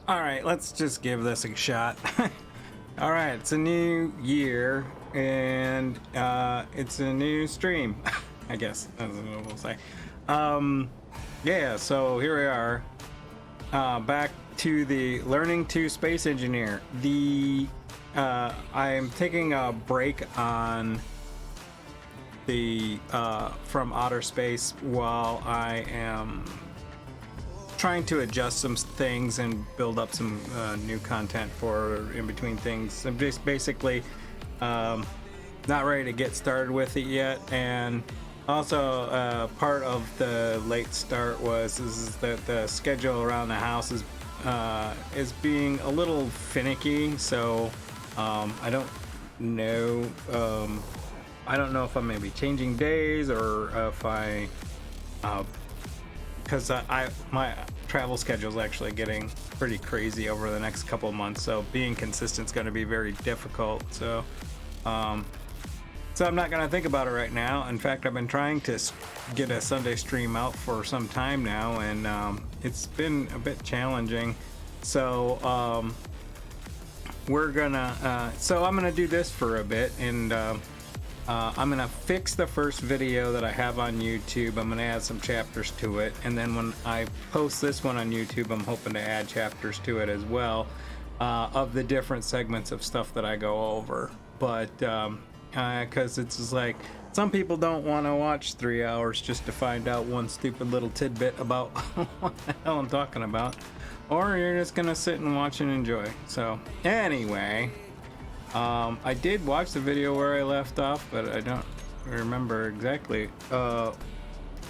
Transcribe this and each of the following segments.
All right, let's just give this a shot. All right, it's a new year and it's a new stream. I guess that's what we'll say. Um, yeah, so here we are. Back to the learning to space engineer. I'm taking a break on the from outer space while I am trying to adjust some things and build up some new content for in between things. I'm just basically not ready to get started with it yet, and also part of the late start is that the schedule around the house is being a little finicky. So I don't know. I don't know if I'm maybe changing days or if I because my travel schedule is actually getting pretty crazy over the next couple of months, so being consistent is going to be very difficult. So I'm not going to think about it right now. In fact, I've been trying to get a Sunday stream out for some time now, and it's been a bit challenging. So we're gonna I'm gonna do this for a bit, and I'm gonna fix the first video that I have on YouTube. I'm gonna add some chapters to it, and then when I post this one on YouTube, I'm hoping to add chapters to it as well, of the different segments of stuff that I go over. But because it's just like some people don't want to watch 3 hours just to find out one stupid little tidbit about what the hell I'm talking about, or you're just gonna sit and watch and enjoy. So anyway, I did watch the video where I left off, but I don't remember exactly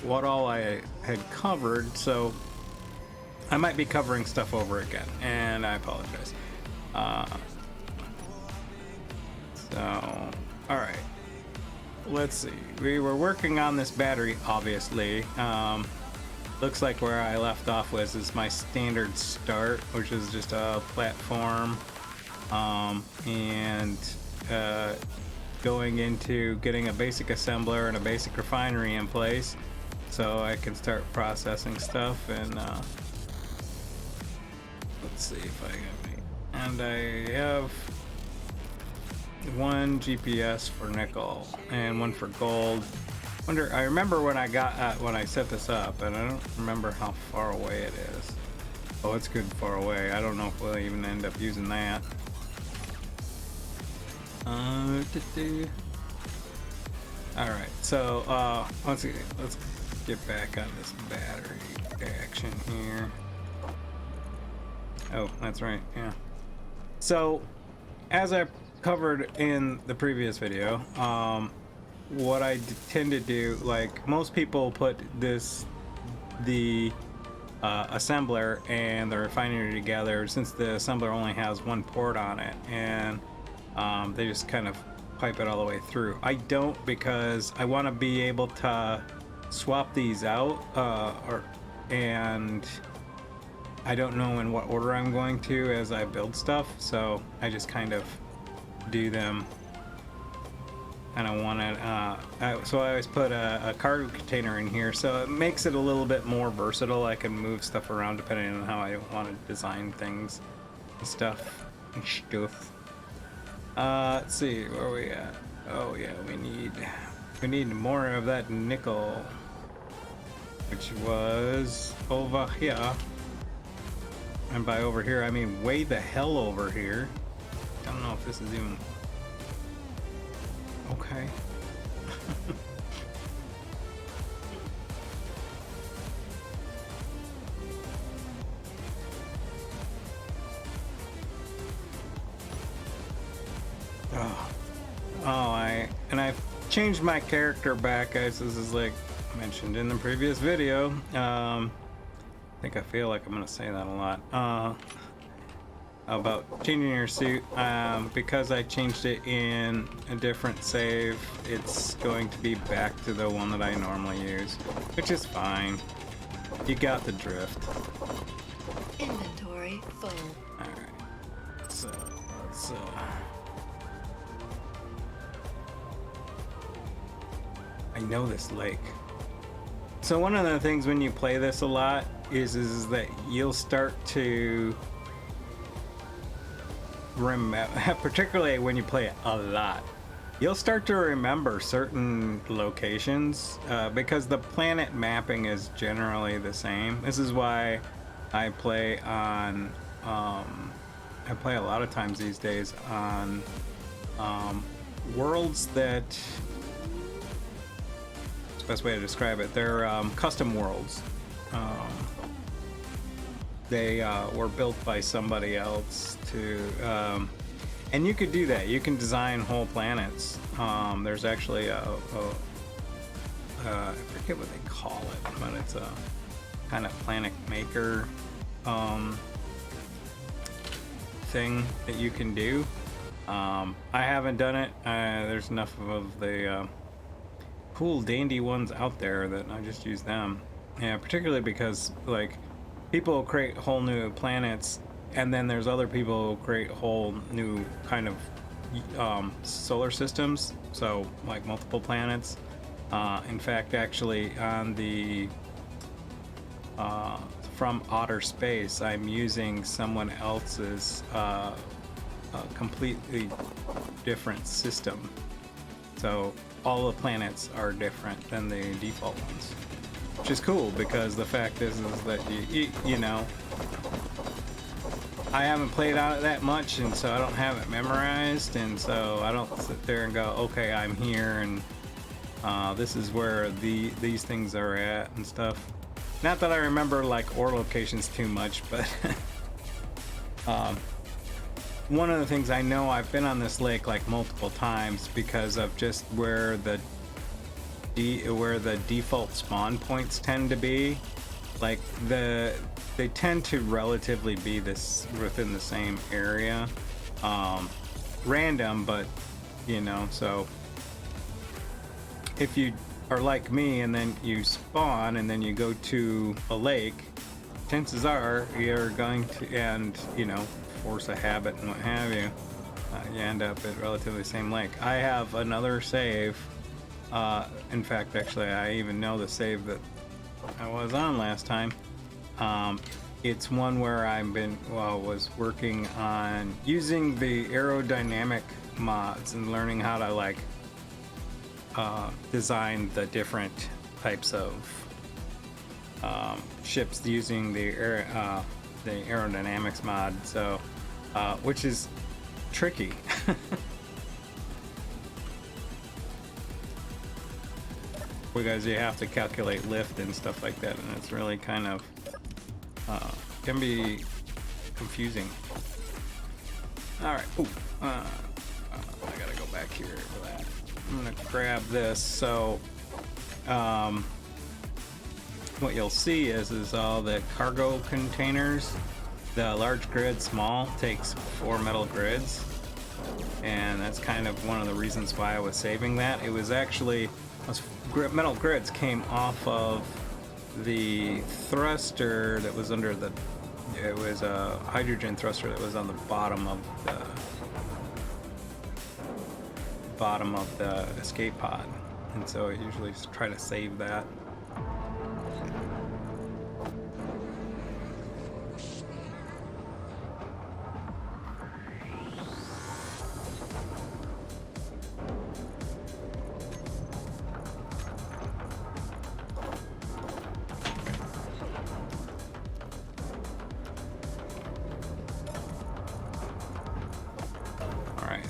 what all I had covered, so I might be covering stuff over again, and I apologize. Alright, let's see. We were working on this battery, obviously. Looks like where I left off is my standard start, which is just a platform. And going into getting a basic assembler and a basic refinery in place so I can start processing stuff. And let's see if I can, and I have one GPS for nickel and one for gold. I remember when I got when I set this up, and I don't remember how far away it is. Oh, it's good far away. I don't know if we'll even end up using that. Alright, so let's get back on this battery action here. Oh, that's right, yeah. So as I covered in the previous video, what I tend to do, like most people, put the assembler and the refinery together, since the assembler only has one port on it, and they just kind of pipe it all the way through. I don't, because I want to be able to swap these out, and I don't know in what order I'm going to as I build stuff, so I just kind of do them. And I want it, so I always put a cargo container in here, so it makes it a little bit more versatile. I can move stuff around depending on how I want to design things and stuff. Let's see, where are we at? Oh yeah, we need more of that nickel, which was over here. And by over here, I mean way the hell over here. I don't know if this is even okay. I've changed my character back, guys. This is like mentioned in the previous video. I think I feel like I'm gonna say that a lot. About changing your suit, because I changed it in a different save, it's going to be back to the one that I normally use, which is fine. You got the drift. Inventory full. Alright, so let's I know this lake. So one of the things when you play this a lot is that you'll start to particularly when you play it a lot, you'll start to remember certain locations because the planet mapping is generally the same. This is why I play on I play a lot of times these days on worlds that, it's the best way to describe it, they're custom worlds. They were built by somebody else to and you could do that. You can design whole planets. There's actually I forget what they call it, but it's a kind of planet maker thing that you can do. I haven't done it. There's enough of the cool dandy ones out there that I just use them. Yeah, particularly because like people create whole new planets, and then there's other people who create whole new kind of solar systems, so like multiple planets. In fact, actually on the from outer space, I'm using someone else's completely different system, so all the planets are different than the default ones, which is cool because the fact is that you know, I haven't played on it that much, and so I don't have it memorized, and so I don't sit there and go, okay, I'm here, and this is where these things are at and stuff. Not that I remember like ore locations too much, but one of the things I know, I've been on this lake like multiple times because of just where the default spawn points tend to be. Like they tend to relatively be this within the same area, random, but you know, so if you are like me and then you spawn and then you go to a lake, chances are you're going to, and you know, force a habit and what have you, you end up at relatively the same lake. I have another save. In fact, actually, I even know the save that I was on last time. It's one where was working on using the aerodynamic mods and learning how to like design the different types of ships using the aerodynamics mod. So, which is tricky. Because you have to calculate lift and stuff like that, and it's really kind of can be confusing. All right. Ooh, I gotta go back here for that. I'm gonna grab this. So, what you'll see is all the cargo containers. The large grid, small, takes 4 metal grids, and that's kind of one of the reasons why I was saving that. It was actually metal grids came off of the thruster that was under the, it was a hydrogen thruster that was on the bottom of the escape pod, and so I usually just try to save that.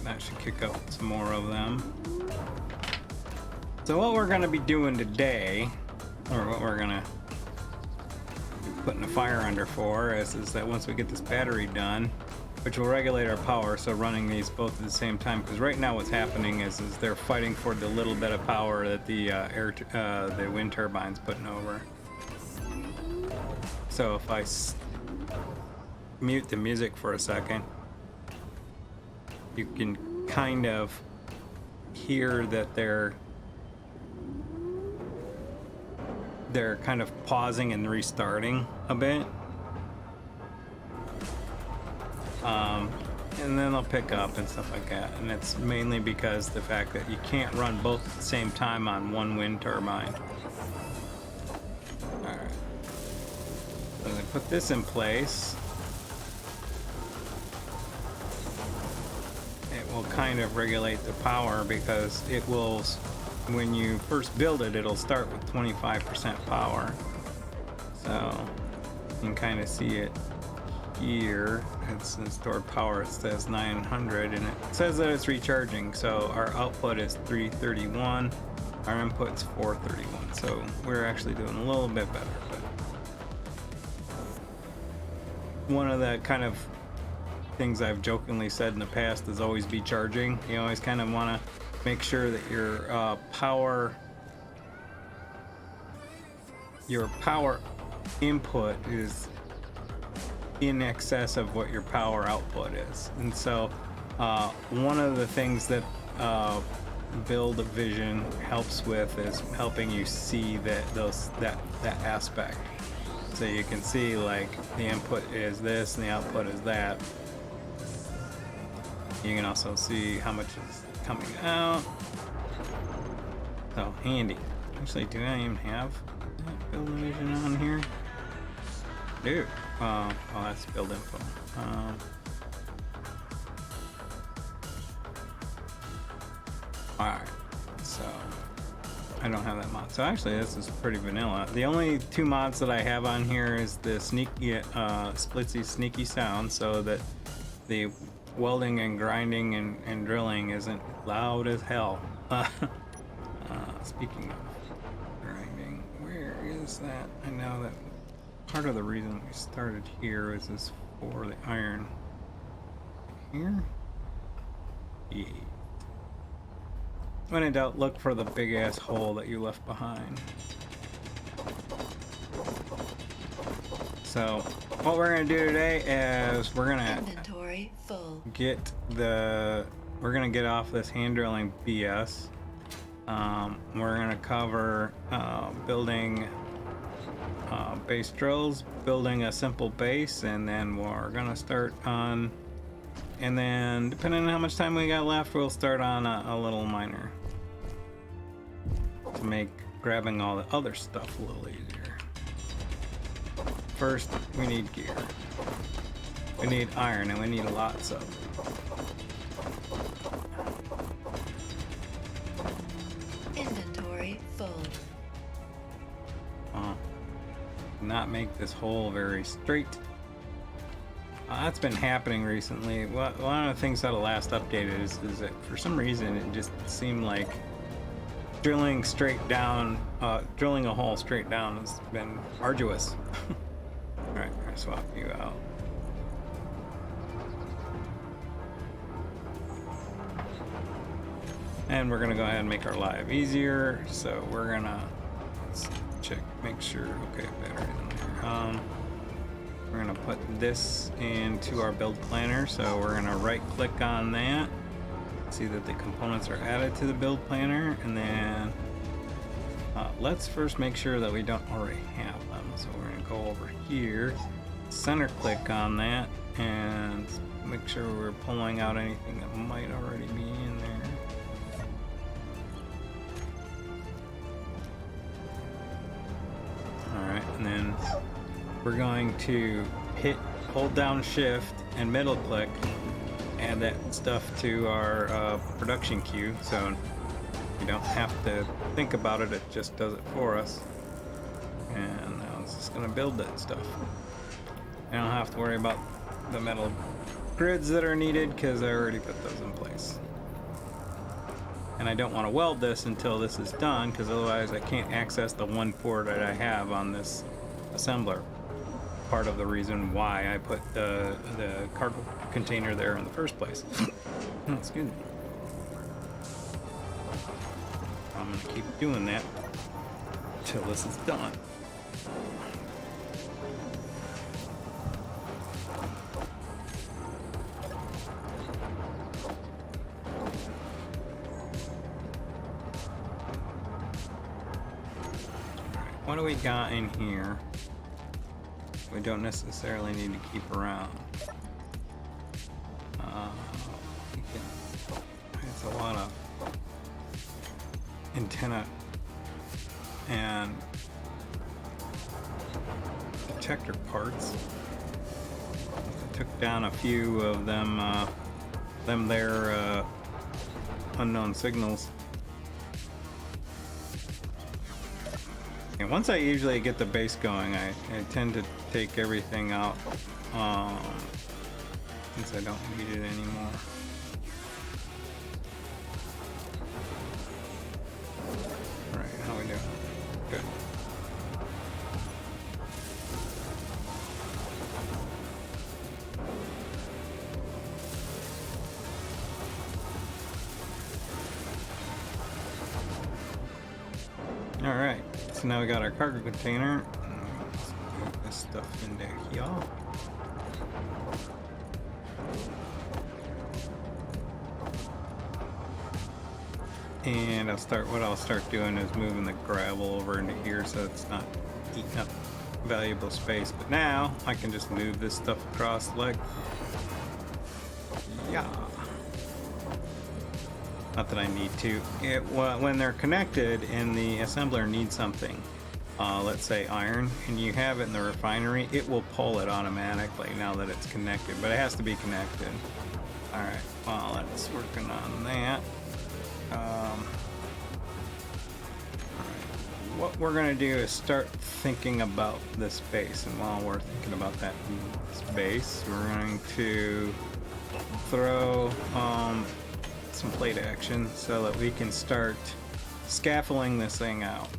That should kick up some more of them. So what we're going to be doing today, or what we're going to be putting a fire under for, is that once we get this battery done, which will regulate our power, so running these both at the same time, because right now what's happening is they're fighting for the little bit of power that the wind turbine's putting over. So if I mute the music for a second, you can kind of hear that they're kind of pausing and restarting a bit. And then they'll pick up and stuff like that. And it's mainly because the fact that you can't run both at the same time on one wind turbine. Alright. So they put this in place. will kind of regulate the power, because it will, when you first build it, it'll start with 25% power. So you can kind of see it here. It's in stored power. It says 900, and it says that it's recharging. So our output is 331, our input's 431. So we're actually doing a little bit better. But one of the kind of things I've jokingly said in the past is always be charging. You always kind of want to make sure that your power input is in excess of what your power output is. And so one of the things that Build Vision helps with is helping you see that aspect. So you can see, like, the input is this and the output is that. You can also see how much is coming out. So handy. Actually, do I even have Build Vision on here? Dude. Oh, that's build info. Alright, so I don't have that mod. So actually, this is pretty vanilla. The only two mods that I have on here is the Splitsie Sneaky Sound, so that the welding and grinding and drilling isn't loud as hell. Speaking of grinding, where is that? I know that part of the reason we started here is this for the iron. Here? Yeah. When in doubt, look for the big ass hole that you left behind. So what we're gonna do today is we're gonna inventory full. We're gonna get off this hand drilling BS. We're gonna cover building base drills, building a simple base, and then we're gonna start on, and then depending on how much time we got left, we'll start on a little miner to make grabbing all the other stuff a little easier. First, we need gear. We need iron, and we need lots of it. Inventory full. Not make this hole very straight. That's been happening recently. One of the things that I last updated is that for some reason it just seemed like drilling a hole straight down has been arduous. Alright, I'm gonna swap you out. And we're gonna go ahead and make our life easier. So we're gonna, let's check, make sure, okay, better in there. We're gonna put this into our build planner. So we're gonna right click on that, see that the components are added to the build planner, and then let's first make sure that we don't already have them. So we're gonna go over here, center click on that, and make sure we're pulling out anything that might already be in there. Alright, and then we're going to hold down shift and middle click, add that stuff to our production queue, so you don't have to think about it, it just does it for us. And now it's just gonna build that stuff. I don't have to worry about the metal grids that are needed because I already put those in place. And I don't want to weld this until this is done, because otherwise I can't access the one port that I have on this assembler. Part of the reason why I put the cargo container there in the first place. Excuse me. I'm going to keep doing that till this is done. What do we got in here? We don't necessarily need to keep around. It's a lot of antenna and detector parts. I took down a few of them them their unknown signals. And once I usually get the base going, I tend to take everything out since I don't need it anymore. Alright, how we doing? Good. Alright, so now we got our cargo container. Let's move this stuff into here. And what I'll start doing is moving the gravel over into here so it's not eating up valuable space. But now I can just move this stuff across like, yeah. Not that I need to. When they're connected and the assembler needs something, let's say iron, and you have it in the refinery, it will pull it automatically now that it's connected, but it has to be connected. Alright, while it's working on that, what we're going to do is start thinking about this base. And while we're thinking about that base, we're going to throw some plate action so that we can start scaffolding this thing out.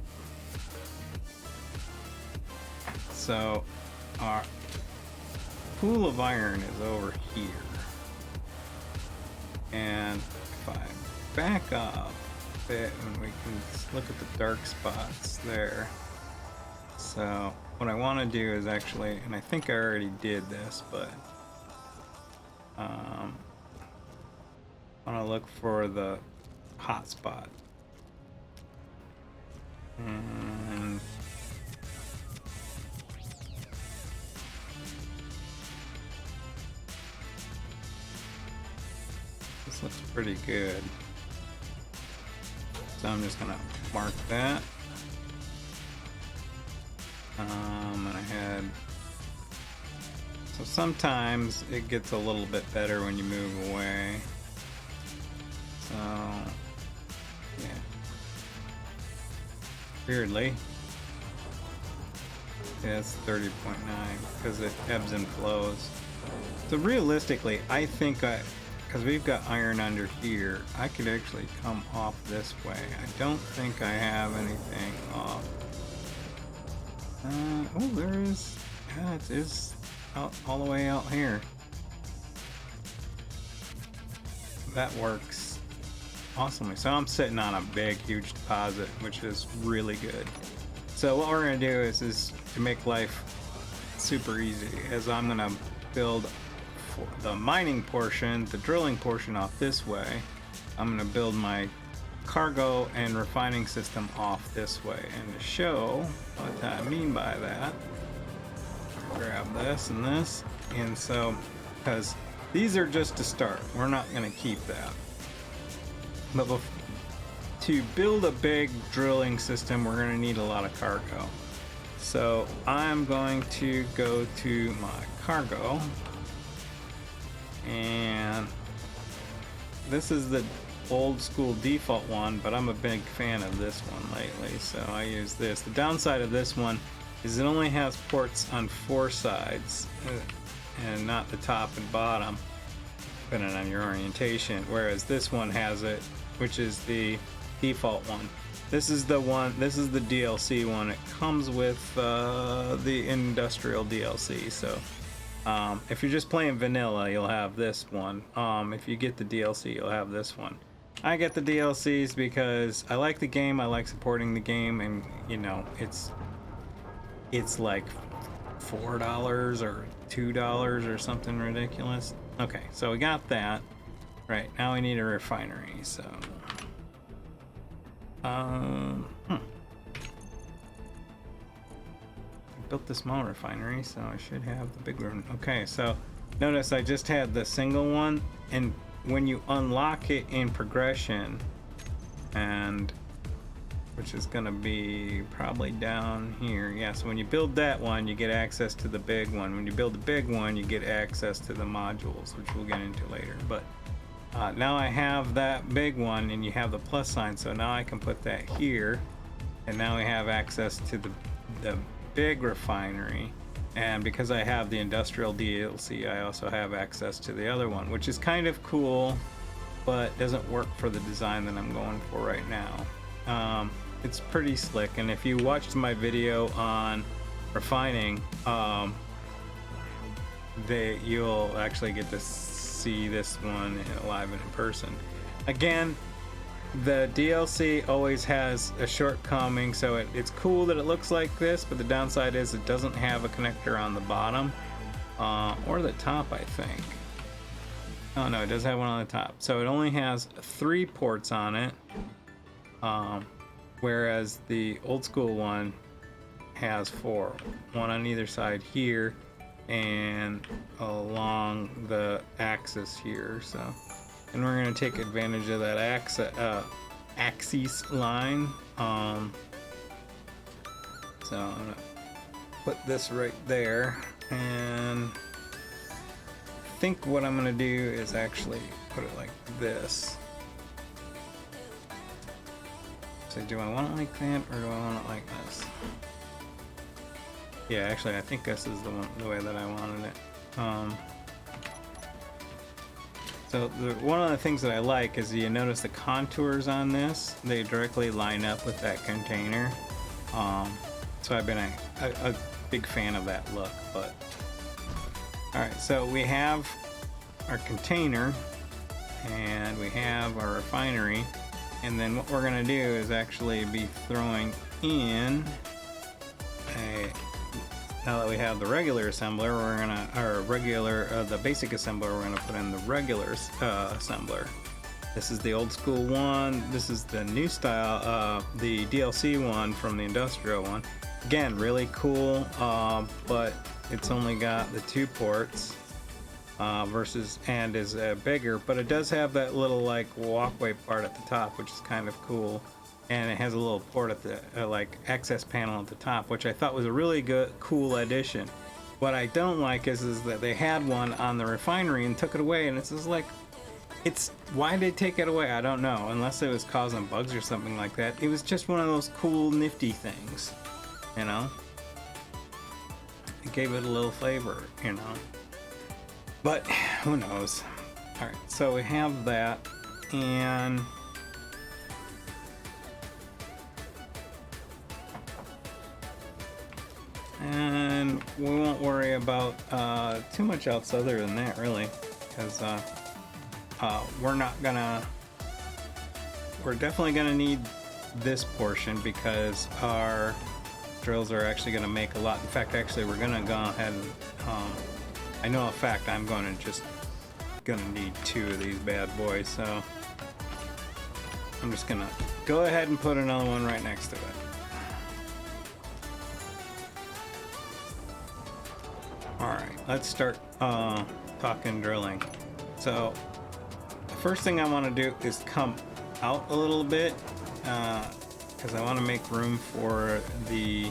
So our pool of iron is over here, and if I back up a bit and we can look at the dark spots there. So what I want to do is actually, and I think I already did this, but I want to look for the hot spot. And this looks pretty good. So I'm just gonna mark that. And I had, so sometimes it gets a little bit better when you move away. So yeah, weirdly, yeah, it's 30.9 because it ebbs and flows. So realistically, I think because we've got iron under here, I could actually come off this way. I don't think I have anything off. Oh, there is. Yeah, it is out all the way out here. That works awesomely. So I'm sitting on a big, huge deposit, which is really good. So what we're gonna do is to make life super easy, is I'm gonna build the mining portion, the drilling portion off this way. I'm going to build my cargo and refining system off this way. And to show what I mean by that, grab this and this. And so, because these are just to start, we're not going to keep that. But to build a big drilling system, we're going to need a lot of cargo. So I'm going to go to my cargo. And this is the old school default one, but I'm a big fan of this one lately, so I use this. The downside of this one is it only has ports on 4 sides and not the top and bottom, depending on your orientation, whereas this one has it, which is the default one. This is the DLC one. It comes with the industrial DLC, so if you're just playing vanilla, you'll have this one. If you get the DLC, you'll have this one. I get the DLCs because I like the game, I like supporting the game, and you know, it's like $4 or $2 or something ridiculous. Okay, so we got that. Right, now we need a refinery, so built the small refinery, so I should have the big one. Okay, so notice I just had the single one, and when you unlock it in progression, and which is gonna be probably down here, yeah, so when you build that one, you get access to the big one. When you build the big one, you get access to the modules, which we'll get into later. But Now I have that big one, and you have the plus sign, so now I can put that here, and now we have access to the big refinery. And because I have the industrial DLC, I also have access to the other one, which is kind of cool, but doesn't work for the design that I'm going for right now. It's pretty slick, and if you watched my video on refining, you'll actually get to see this one live and in person. Again, the DLC always has a shortcoming, so it's cool that it looks like this, but the downside is it doesn't have a connector on the bottom, or the top, I think. Oh no, it does have one on the top. So it only has 3 ports on it, whereas the old school one has 4. One on either side here, and along the axis here. So, and we're gonna take advantage of that axis line. So I'm gonna put this right there, and I think what I'm gonna do is actually put it like this. So do I want it like that, or do I want it like this? Yeah, actually, I think this is the way that I wanted it. So one of the things that I like is you notice the contours on this, they directly line up with that container. So I've been a big fan of that look. But all right, so we have our container, and we have our refinery, and then what we're gonna do is actually be throwing in now that we have the regular assembler, the basic assembler, we're gonna put in the regular assembler. This is the old school one. This is the new style, the DLC one from the industrial one. Again, really cool, but it's only got the 2 ports and is bigger, but it does have that little like walkway part at the top, which is kind of cool. And it has a little port at the like access panel at the top, which I thought was a really cool addition. What I don't like is that they had one on the refinery and took it away, and it's just like, why did they take it away? I don't know, unless it was causing bugs or something like that. It was just one of those cool, nifty things, you know. It gave it a little flavor, you know. But who knows? All right, so we have that, and we won't worry about too much else other than that, really, because we're definitely gonna need this portion, because our drills are actually gonna make a lot. In fact, actually, we're gonna go ahead and I know a fact, I'm gonna need 2 of these bad boys, so I'm just gonna go ahead and put another one right next to it. Alright, let's start talking drilling. So the first thing I want to do is come out a little bit, because I want to make room for the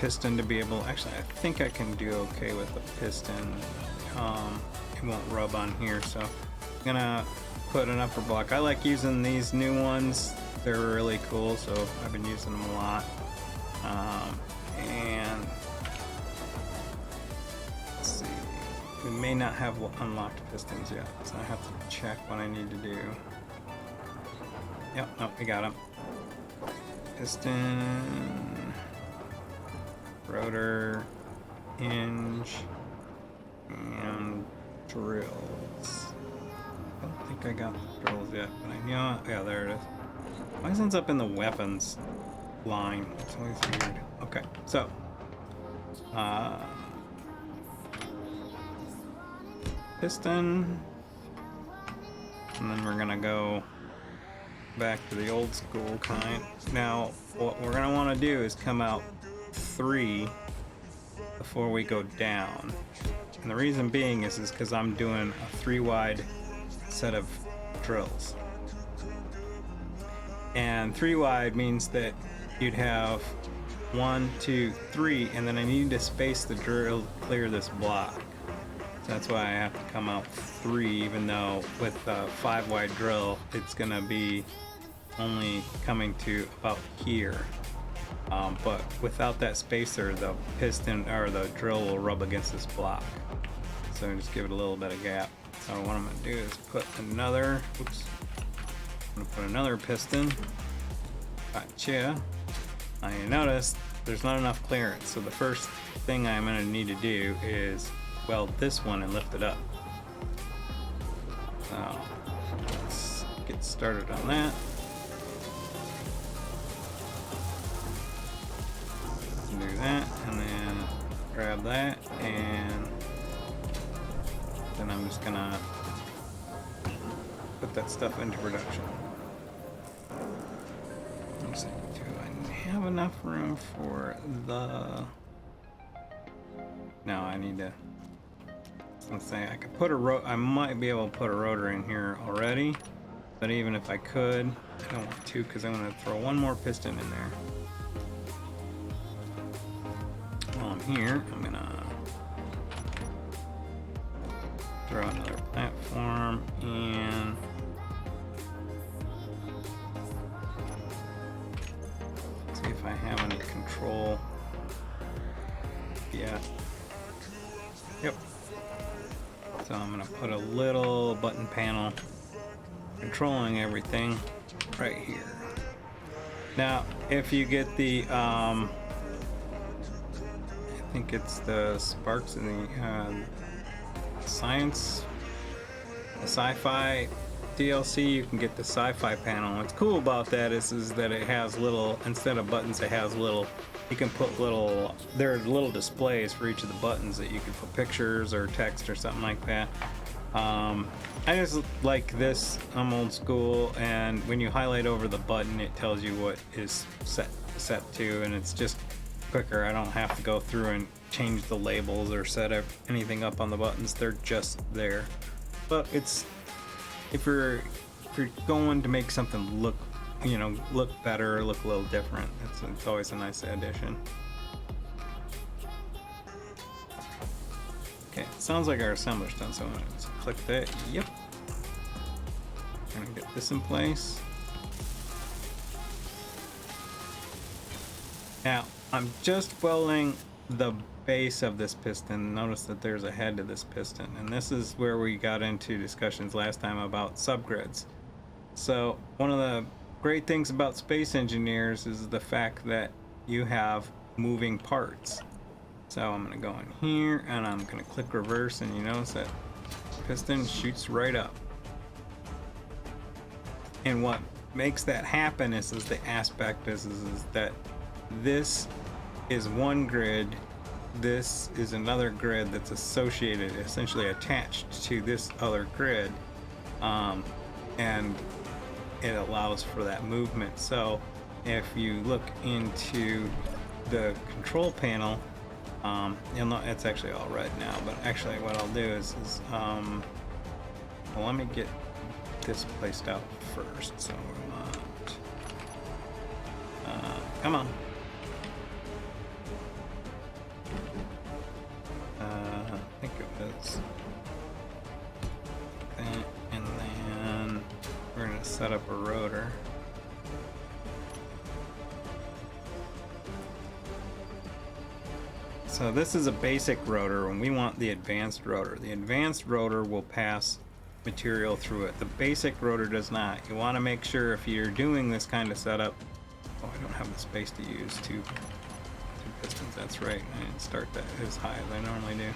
piston to be able, actually I think I can do okay with the piston. It won't rub on here, so I'm gonna put an upper block. I like using these new ones, they're really cool, so I've been using them a lot. And let's see, we may not have unlocked pistons yet, so I have to check what I need to do. Yep, no, we got them. Piston, rotor, hinge, and drills. I don't think I got the drills yet, but I know, yeah, there it is. Why isn't it up in the weapons line? It's always weird. Okay, so piston, and then we're gonna go back to the old school kind. Now what we're gonna want to do is come out 3 before we go down, and the reason being is because I'm doing a 3 wide set of drills, and 3 wide means that you'd have 1, 2, 3, and then I need to space the drill clear this block. That's why I have to come out 3, even though with a 5 wide drill, it's gonna be only coming to about here. But without that spacer, the piston or the drill will rub against this block. So just give it a little bit of gap. So what I'm gonna do is put another, oops, I'm gonna put another piston. Gotcha. Now you notice there's not enough clearance. So the first thing I'm gonna need to do is weld this one and lift it up. So let's get started on that. Do that and then grab that, and then I'm just gonna put that stuff into production. Let's see, do I have enough room for the... No, I need to... Let's say I could put a I might be able to put a rotor in here already, but even if I could, I don't want to, because I'm going to throw one more piston in there. While I'm here, I'm going to throw another platform and see if I have any control. Yeah. Yep. So I'm gonna put a little button panel controlling everything right here. Now, if you get the, I think it's the Sparks in the Science, the Sci-Fi DLC, you can get the Sci-Fi panel. What's cool about that is that it has little, instead of buttons, it has little, you can put little, there are little displays for each of the buttons that you can put pictures or text or something like that. I just like this. I'm old school, and when you highlight over the button, it tells you what is set to, and it's just quicker. I don't have to go through and change the labels or set anything up on the buttons. They're just there. But it's, if you're going to make something look, you know, look better, look a little different, it's always a nice addition. Okay, sounds like our assembler's done, so I'm gonna click that. Yep. Gonna get this in place. Now, I'm just welding the base of this piston. Notice that there's a head to this piston, and this is where we got into discussions last time about subgrids. So one of the great things about space engineers is the fact that you have moving parts. So I'm going to go in here and I'm going to click reverse, and you notice that piston shoots right up. And what makes that happen is the aspect is that this is one grid, this is another grid that's associated, essentially attached to this other grid, and it allows for that movement. So if you look into the control panel, you'll know it's actually all red now, but actually what I'll do is well, let me get this placed out first. So we want, come on. I think it was that, and then we're going to set up a rotor. So this is a basic rotor, and we want the advanced rotor. The advanced rotor will pass material through it. The basic rotor does not. You want to make sure if you're doing this kind of setup, oh, I don't have the space to use two pistons. That's right. I didn't start that as high as I normally do.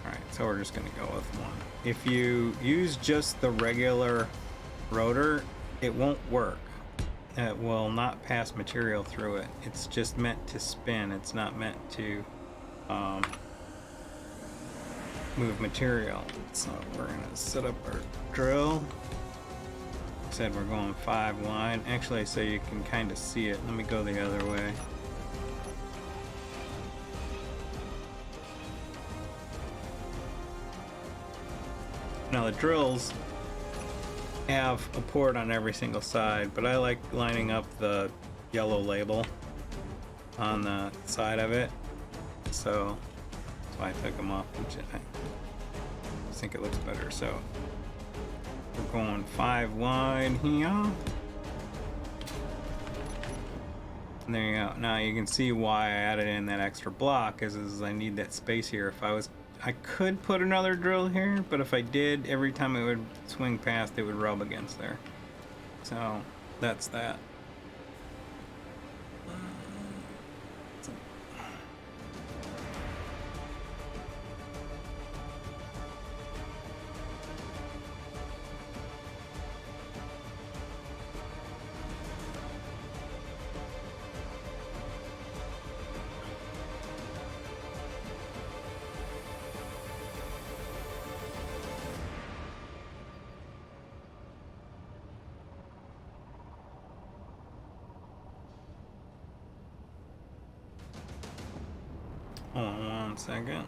Alright, so we're just going to go with one. If you use just the regular rotor, it won't work. It will not pass material through it. It's just meant to spin. It's not meant to move material. So we're going to set up our drill. Like I said, we're going 5 wide. Actually, so you can kind of see it. Let me go the other way. Now the drills have a port on every single side, but I like lining up the yellow label on the side of it. So So I took them off, which I think it looks better. So we're going 5 wide here. And there you go. Now you can see why I added in that extra block is I need that space here. I could put another drill here, but if I did, every time it would swing past, it would rub against there. So that's that. Hold on 1 second.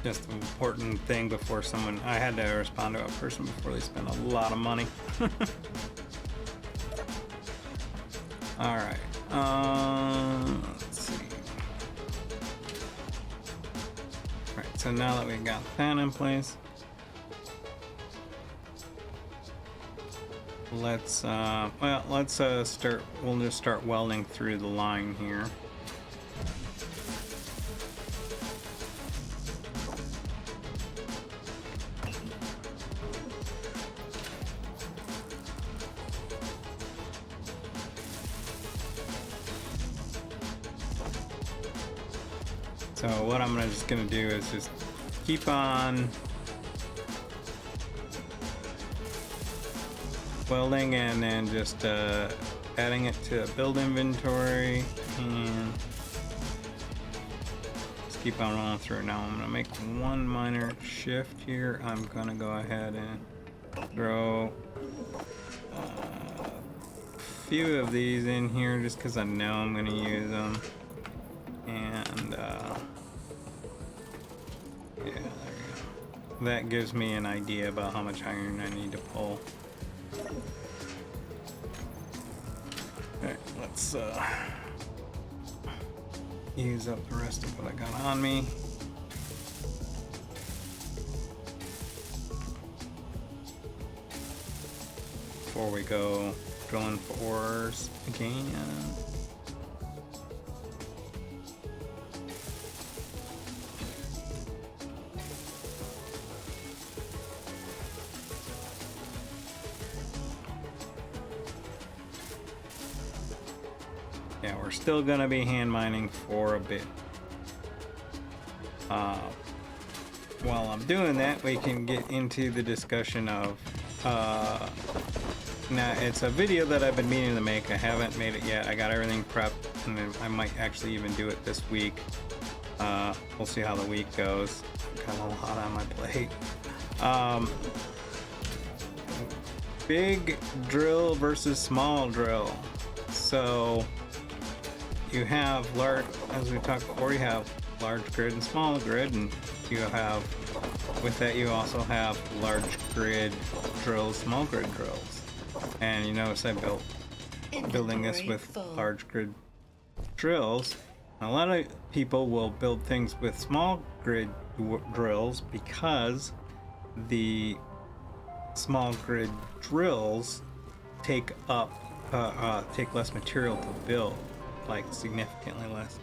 Just an important thing before I had to respond to a person before they spend a lot of money. All right. Let's see. All right. So now that we got that in place, let's start. We'll just start welding through the line here. So what I'm just gonna do is just keep on welding and then just adding it to a build inventory and just keep on rolling through. Now I'm gonna make one minor shift here. I'm gonna go ahead and throw a few of these in here just because I know I'm gonna use them. And yeah, there you go. That gives me an idea about how much iron I need to pull. Alright, let's use up the rest of what I got on me. Before we go drilling for ores again. Yeah, we're still gonna be hand mining for a bit. While I'm doing that, we can get into the discussion of now it's a video that I've been meaning to make. I haven't made it yet. I got everything prepped, and then I might actually even do it this week. We'll see how the week goes. Got a lot on my plate. Big drill versus small drill. So you have large, as we talked before, you have large grid and small grid, and you have, with that you also have large grid drills, small grid drills. And you notice I building this with large grid drills. A lot of people will build things with small grid drills because the small grid drills take less material to build, like significantly less.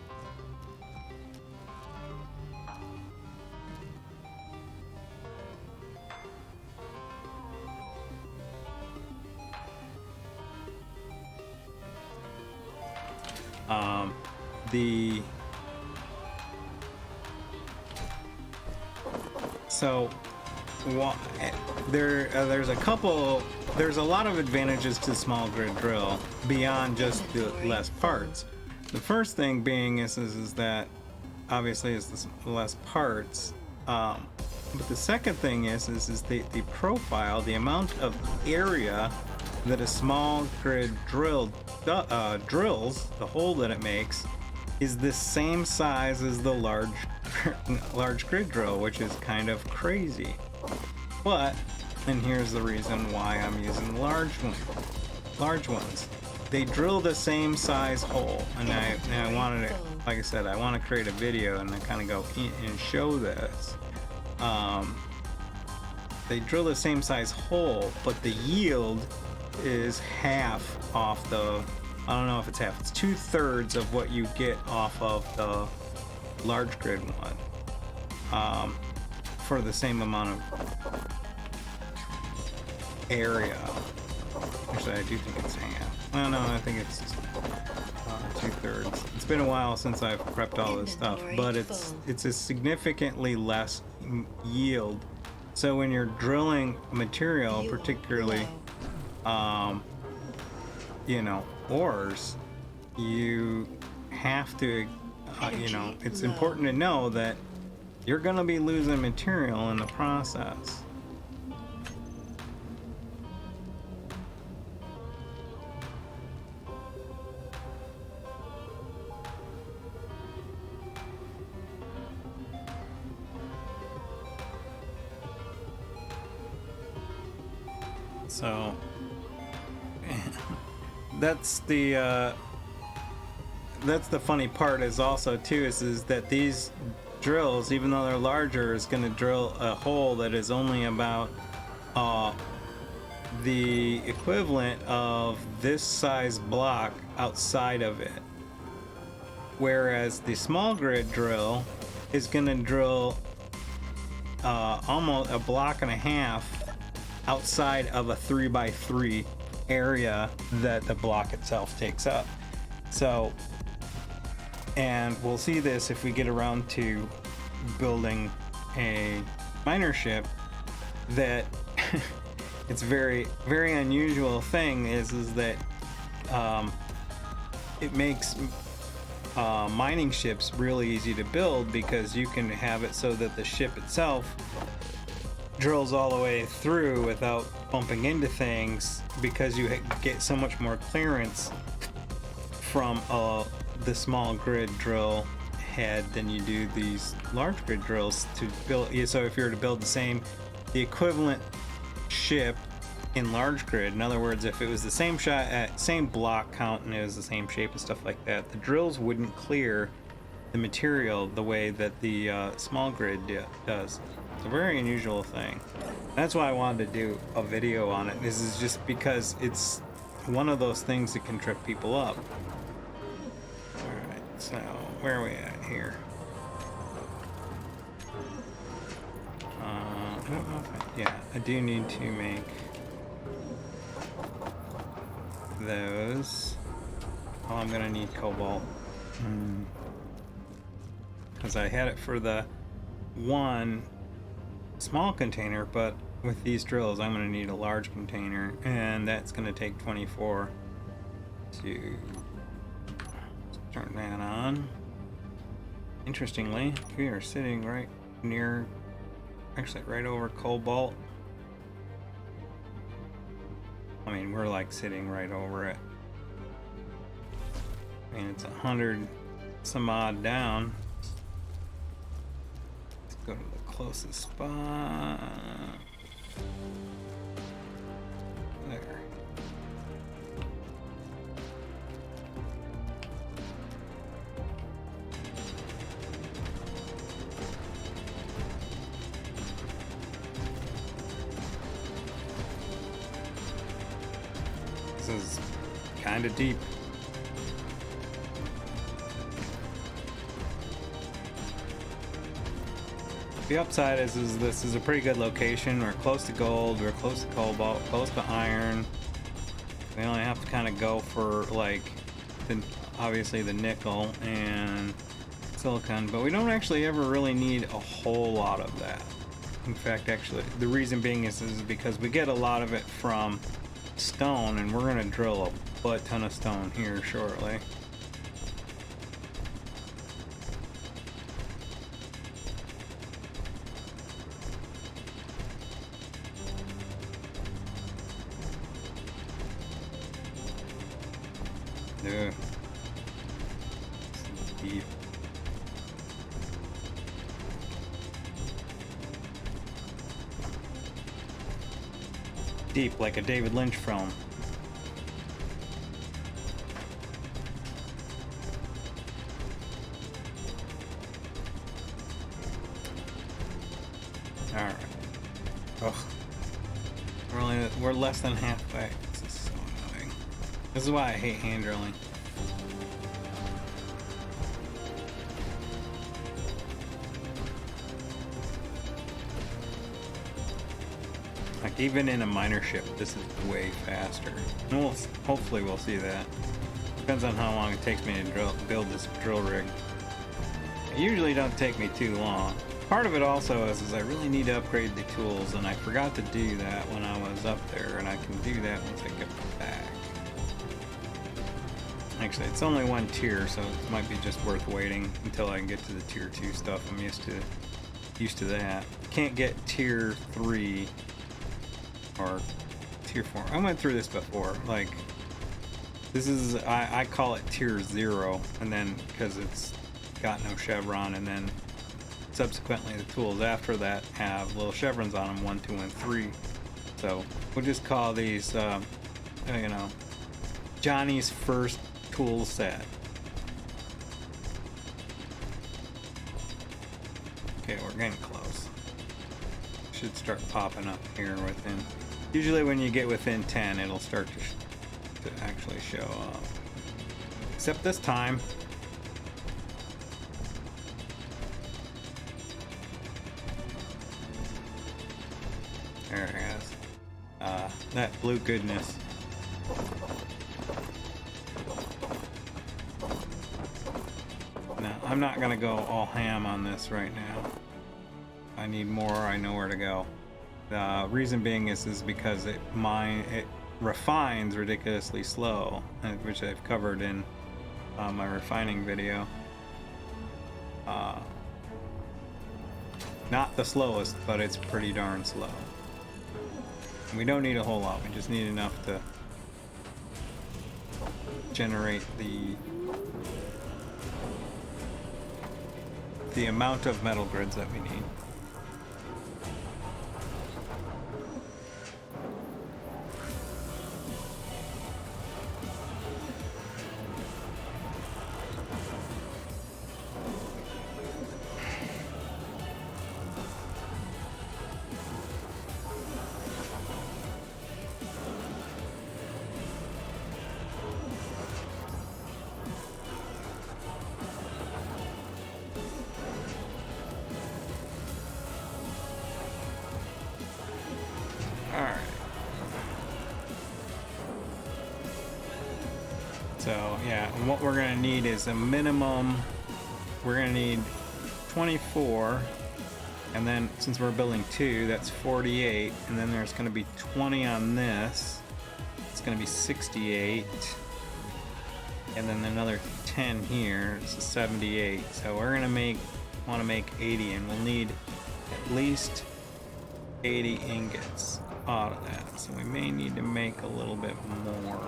There's a couple there's a lot of advantages to small grid drill beyond just the Inventory less full. parts. The first thing being is that obviously is the less parts. But the second thing is the profile, the amount of area that a small grid drill drills, the hole that it makes, is the same size as the large grid drill, which is kind of crazy. But, and here's the reason why I'm using large ones. They drill the same size hole, and I wanted to, like I said, I want to create a video and I kind of go in and show this. They drill the same size hole, but the yield is half off the, I don't know if it's half, it's 2/3 of what you get off of the large grid one, for the same amount of area. Actually, I do think it's half. Well, no, I think it's 2/3. It's been a while since I've prepped all this stuff, but it's a significantly less yield. So when you're drilling material, Fuel particularly low. you know, ores, you have to you know, Energy it's low. important to know that you're gonna be losing material in the process. So that's the funny part is also too is that these drills, even though they're larger, is going to drill a hole that is only about the equivalent of this size block outside of it, whereas the small grid drill is going to drill almost a block and a half outside of a 3x3 area that the block itself takes up. So, and we'll see this if we get around to building a miner ship, that it's very unusual thing is that it makes mining ships really easy to build, because you can have it so that the ship itself drills all the way through without bumping into things, because you get so much more clearance from the small grid drill head than you do these large grid drills to build. So if you were to build the equivalent ship in large grid, in other words, if it was the same same block count and it was the same shape and stuff like that, the drills wouldn't clear the material the way that the small grid does. It's a very unusual thing. That's why I wanted to do a video on it. This is just because it's one of those things that can trip people up. Alright, so where are we at here? I don't know if yeah, I do need to make those. Oh, I'm gonna need cobalt. Because I had it for the one small container, but with these drills I'm going to need a large container, and that's going to take 24 to turn that on. Interestingly, we are sitting right near, actually right over cobalt. I mean, we're like sitting right over it. I mean, it's 100 some odd down. Let's go to the closest spot. There. This is kind of deep. The upside is this is a pretty good location. We're close to gold, we're close to cobalt, close to iron. We only have to kind of go for like obviously the nickel and silicon, but we don't actually ever really need a whole lot of that. In fact, actually, the reason being is because we get a lot of it from stone, and we're gonna drill a butt ton of stone here shortly. Dude. This is deep. Deep, like a David Lynch film. Alright. Ugh. We're less than halfway. This is so annoying. This is why I hate hand drilling. Like even in a miner ship, this is way faster. And hopefully we'll see that. Depends on how long it takes me to build this drill rig. It usually don't take me too long. Part of it also is I really need to upgrade the tools, and I forgot to do that when I was up there, and I can do that once I get back. Actually, it's only one tier, so it might be just worth waiting until I can get to the tier 2 stuff. I'm used to that. Can't get tier 3 or tier 4. I went through this before. Like, this is, I call it tier 0, and then because it's got no chevron, and then subsequently the tools after that have little chevrons on them, 1, 2, and 3. So we'll just call these you know, Johnny's first tool set. Okay, we're getting close. Should start popping up here within, usually when you get within 10 it'll start to actually show up, except this time. There it is. That blue goodness. Now, I'm not gonna go all ham on this right now. I need more, I know where to go. The reason being is because it refines ridiculously slow, which I've covered in my refining video. Not the slowest, but it's pretty darn slow. We don't need a whole lot, we just need enough to generate the amount of metal grids that we need. So yeah, and what we're gonna need is a minimum, we're gonna need 24, and then since we're building 2, that's 48, and then there's gonna be 20 on this, it's gonna be 68, and then another 10 here, it's 78. So we're gonna want to make 80, and we'll need at least 80 ingots out of that, so we may need to make a little bit more.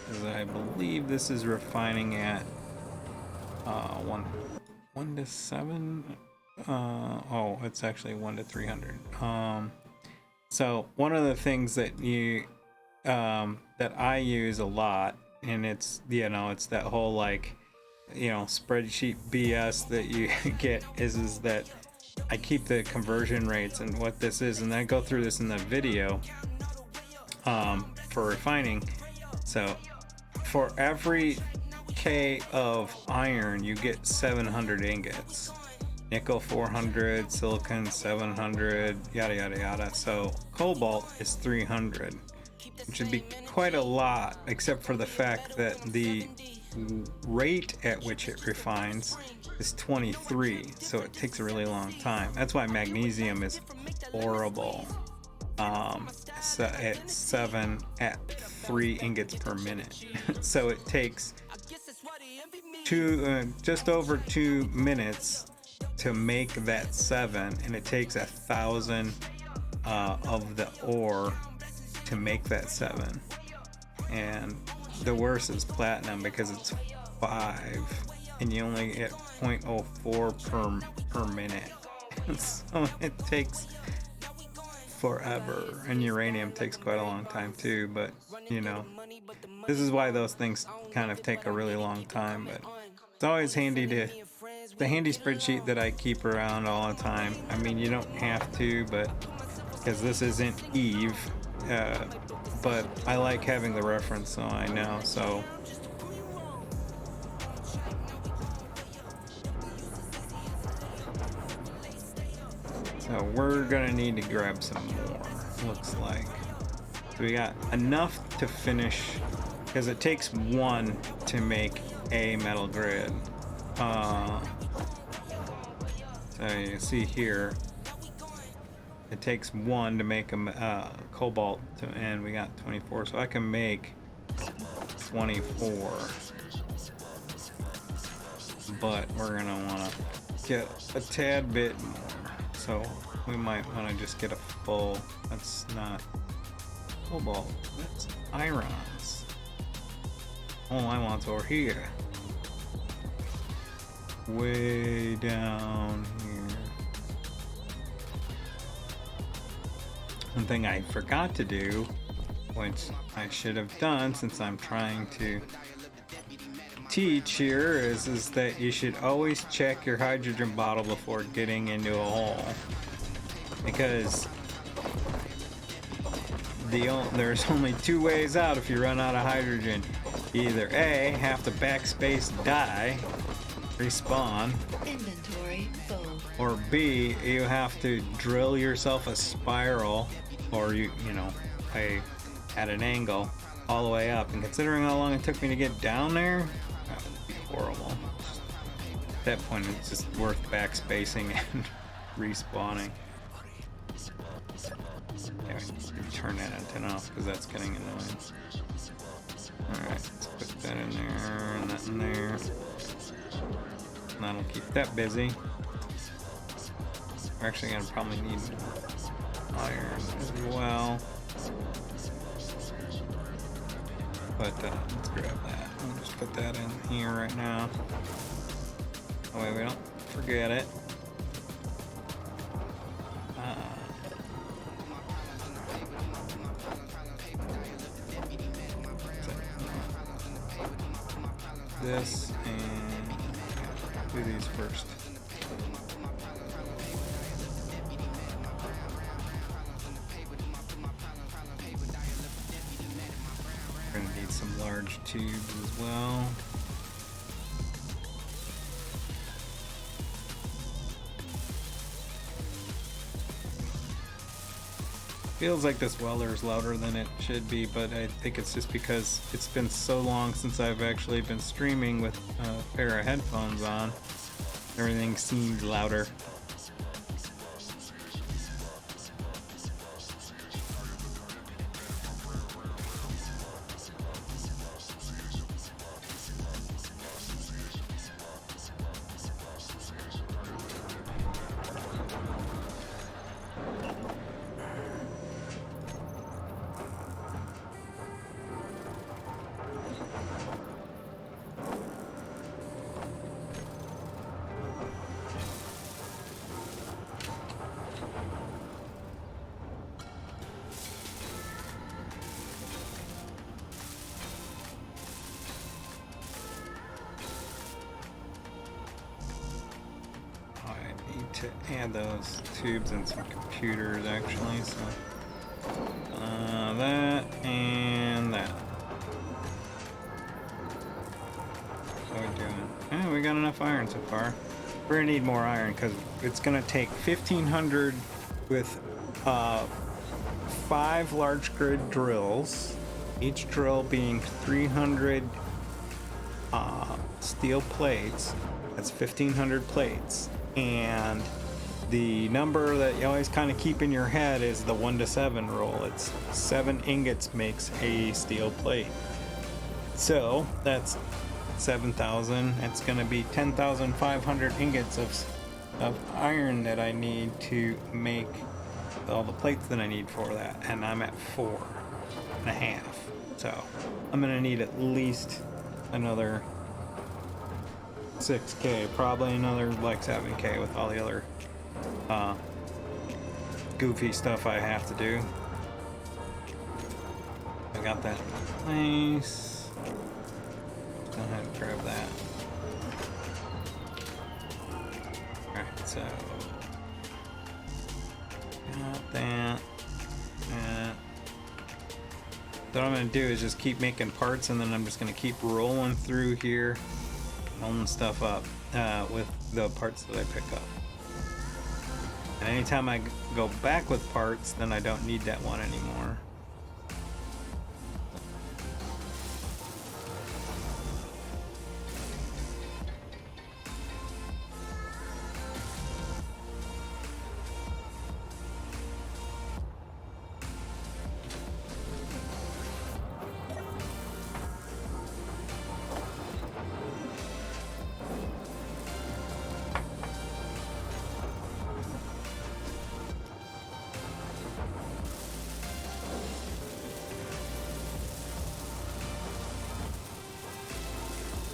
Because I believe this is refining at 1 to 7. Oh, it's actually 1 to 300. So one of the things that that I use a lot, and it's, you know, it's that whole, like, you know, spreadsheet BS that you get is that I keep the conversion rates, and what this is, and I go through this in the video for refining. So for every K of iron, you get 700 ingots. Nickel 400, silicon 700, yada yada yada. So cobalt is 300, which would be quite a lot, except for the fact that the rate at which it refines is 23, so it takes a really long time. That's why magnesium is horrible. so at 7 at 3 ingots per minute. So it takes just over 2 minutes to make that 7, and it takes 1,000 of the ore to make that 7. And the worst is platinum because it's 5, and you only get 0.04 per minute. So it takes forever, and uranium takes quite a long time too, but you know, this is why those things kind of take a really long time. But it's always handy to the handy spreadsheet that I keep around all the time. I mean, you don't have to, but because this isn't Eve, but I like having the reference so I know. So we're gonna need to grab some more, looks like. So we got enough to finish, because it takes 1 to make a metal grid. So you see here, it takes 1 to make a cobalt, and we got 24, so I can make 24. But we're gonna want to get a tad bit more. So we might want to just get a full, that's not cobalt, that's irons. All I want's over here. Way down here. One thing I forgot to do, which I should have done since I'm trying to teach here, is that you should always check your hydrogen bottle before getting into a hole, because there's only 2 ways out if you run out of hydrogen. Either A, have to backspace die, respawn, Inventory full. or B, you have to drill yourself a spiral, or you know, at an angle all the way up. And considering how long it took me to get down there, that would be horrible. At that point, it's just worth backspacing and respawning. Anyway, turn that antenna off because that's getting annoying. Alright, let's put that in there and that in there. And that'll keep that busy. We're actually gonna probably need iron as well. But let's grab that. We'll just put that in here right now. That way we don't forget it. This, and do these first. We're gonna need some large tubes as well. Feels like this welder is louder than it should be, but I think it's just because it's been so long since I've actually been streaming with a pair of headphones on. Everything seemed louder. To add those tubes and some computers actually, so that and that. What are we doing? Yeah, we got enough iron so far. We're gonna need more iron because it's gonna take 1,500 with 5 large grid drills, each drill being 300 steel plates. That's 1,500 plates. And the number that you always kind of keep in your head is the 1 to 7 rule. It's 7 ingots makes a steel plate. So that's 7,000. It's going to be 10,500 ingots of iron that I need to make all the plates that I need for that. And I'm at 4.5. So I'm going to need at least another 6K, probably another like 7K with all the other goofy stuff I have to do. I got that nice. Go ahead and grab that. Alright, so got that. So what I'm going to do is just keep making parts, and then I'm just going to keep rolling through here, rolling stuff up with the parts that I pick up. And anytime I go back with parts, then I don't need that one anymore.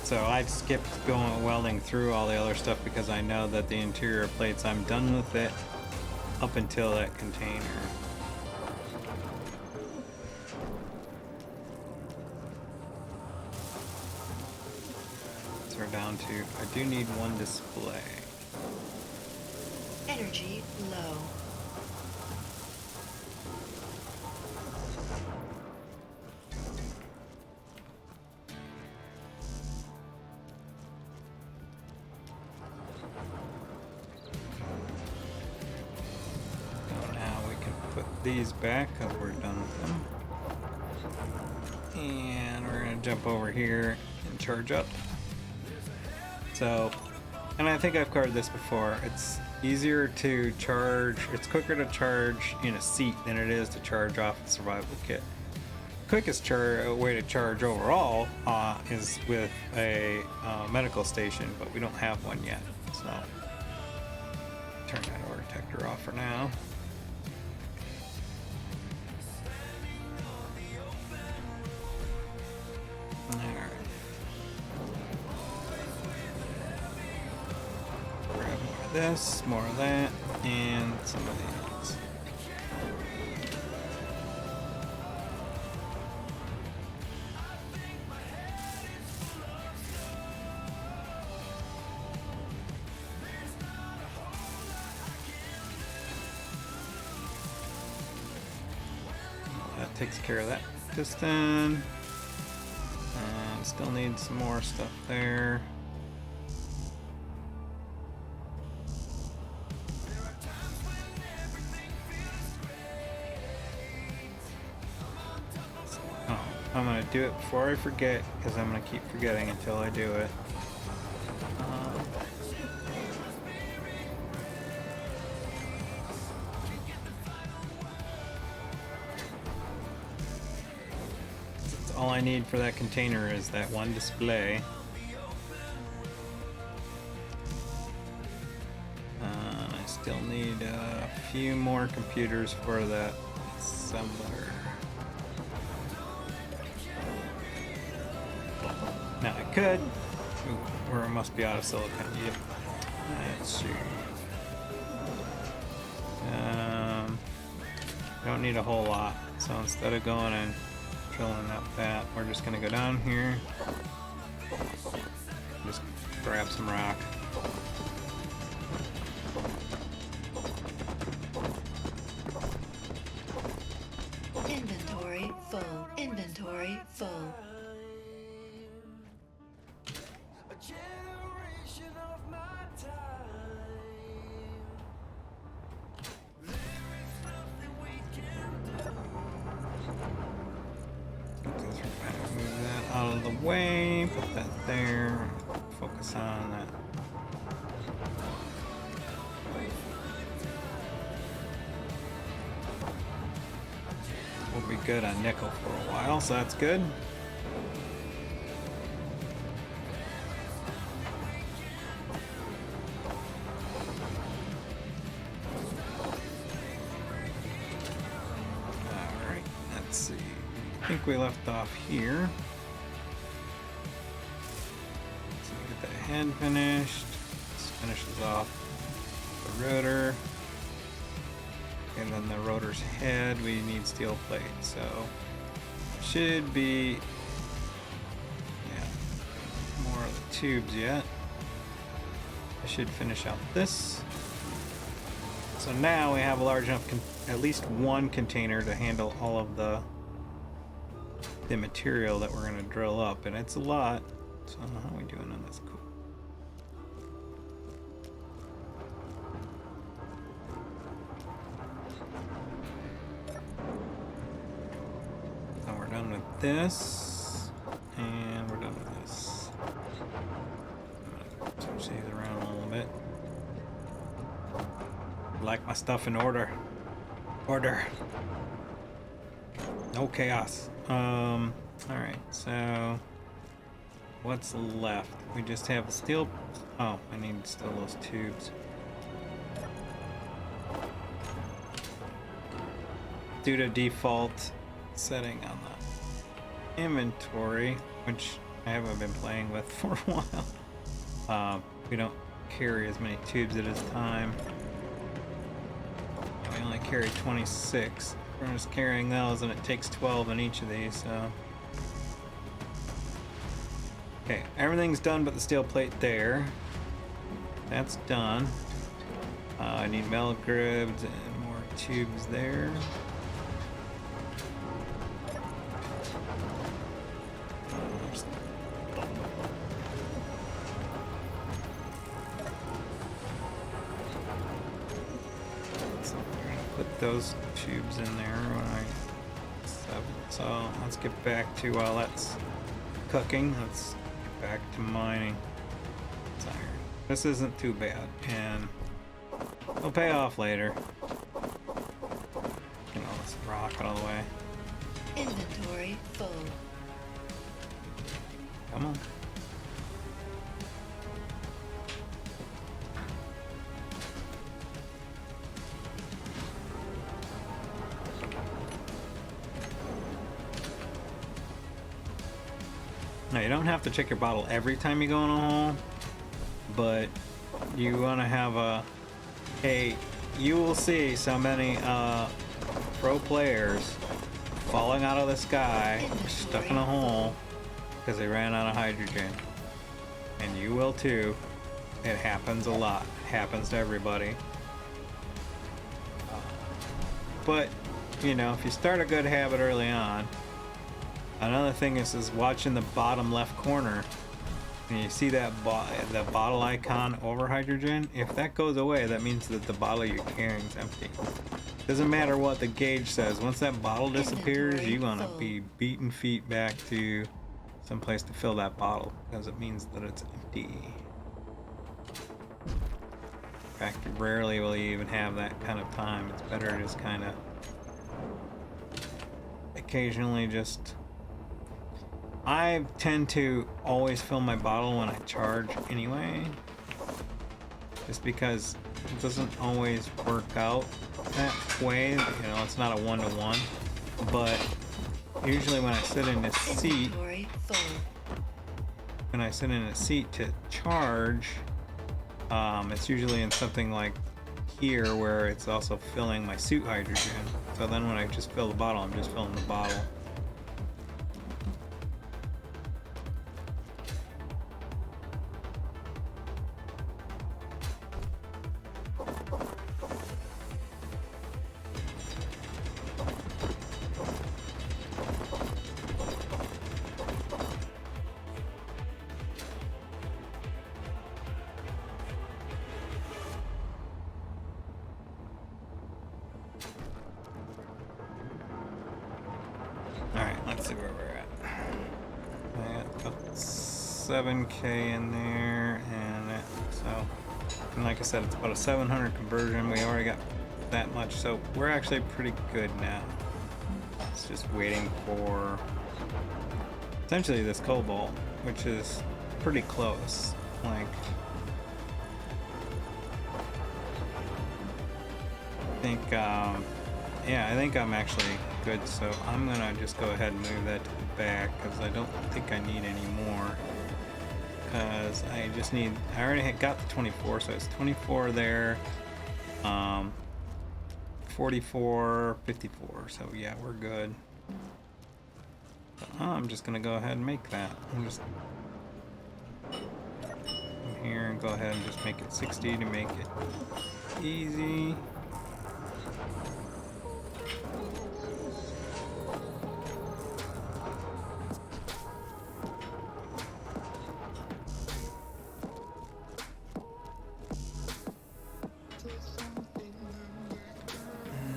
So I skipped welding through all the other stuff because I know that the interior plates, I'm done with it up until that container. So we're down to, I do need one display. Energy low. These back because we're done with them, and we're gonna jump over here and charge up. So, and I think I've covered this before, it's easier to charge, it's quicker to charge in a seat than it is to charge off the survival kit. Quickest way to charge overall is with a medical station, but we don't have one yet, so turn that over detector off for now. This, more of that, and some of these. That takes care of that piston. Still need some more stuff there. I'm going to do it before I forget, because I'm going to keep forgetting until I do it. All I need for that container is that one display. I still need a few more computers for that assembler. Now I could, or it must be out of silicon. Yep. Let's see. I don't need a whole lot, so instead of going and filling up that, we're just gonna go down here, just grab some rock. Inventory full. Inventory full. Move that out of the way, put that there, focus on that. good on nickel for a while, so that's good. Alright, let's see. I think we left off here. So we get the head finished. This finishes off the rotor. And then the rotor's head, we need steel plate, so should be, yeah, more of the tubes yet. I should finish out this. So now we have a large enough, at least one container to handle all of the material that we're gonna drill up, and it's a lot. So how are we doing on this? Cool. With this, and we're done with this. I'm gonna switch these around a little bit. I like my stuff in order. Order. No chaos. Alright, so what's left? We just have the steel. Oh, I need still those tubes. Due to default setting on the inventory, which I haven't been playing with for a while. We don't carry as many tubes at a time. We only carry 26. We're just carrying those, and it takes 12 in each of these, so. Okay, everything's done but the steel plate there. That's done. I need metal grids and more tubes there. Those tubes in there when so let's get back to while that's cooking, let's get back to mining iron. This isn't too bad, and it'll pay off later. You know, let's rock it all the way. Inventory full. Come on. Now, you don't have to check your bottle every time you go in a hole, but you want to have a, hey, you will see so many pro players falling out of the sky, stuck in a hole, because they ran out of hydrogen. And you will too. It happens a lot. It happens to everybody. But, you know, if you start a good habit early on. Another thing is watching the bottom left corner, and you see that the bottle icon over hydrogen. If that goes away, that means that the bottle you're carrying is empty. Doesn't matter what the gauge says. Once that bottle disappears, you want to be beating feet back to some place to fill that bottle, because it means that it's empty. In fact, rarely will you even have that kind of time. It's better to just kind of occasionally just. I tend to always fill my bottle when I charge anyway, just because it doesn't always work out that way. You know, it's not a one-to-one, but usually when I sit in this seat, to charge, it's usually in something like here where it's also filling my suit hydrogen. So then when I just fill the bottle, I'm just filling the bottle. Let's see where we're at. I got about 7K in there, and and like I said, it's about a 700 conversion. We already got that much, so we're actually pretty good now. it's just waiting for essentially this cobalt, which is pretty close. Like, I think, yeah, I think I'm actually good. So I'm gonna just go ahead and move that to the back because I don't think I need any more. Because I just need, I already got the 24, so it's 24 there. 44, 54. So yeah, we're good. I'm just gonna go ahead and make that. I'm just come here and go ahead and just make it 60 to make it easy.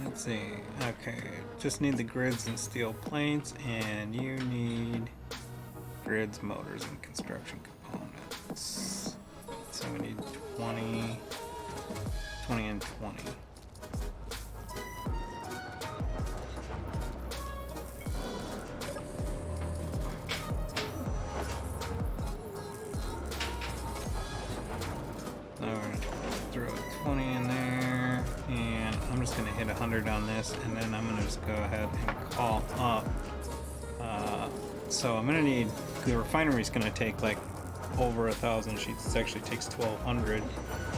Let's see. Okay, just need the grids and steel plates, and you need grids, motors, and construction components. So we need 20, 20, and 20. So we're gonna throw 20 in there, and I'm just gonna hit 100 on this, and then I'm gonna just go ahead and call up. So I'm gonna need, the refinery's gonna take like over 1,000 sheets. It actually takes 1,200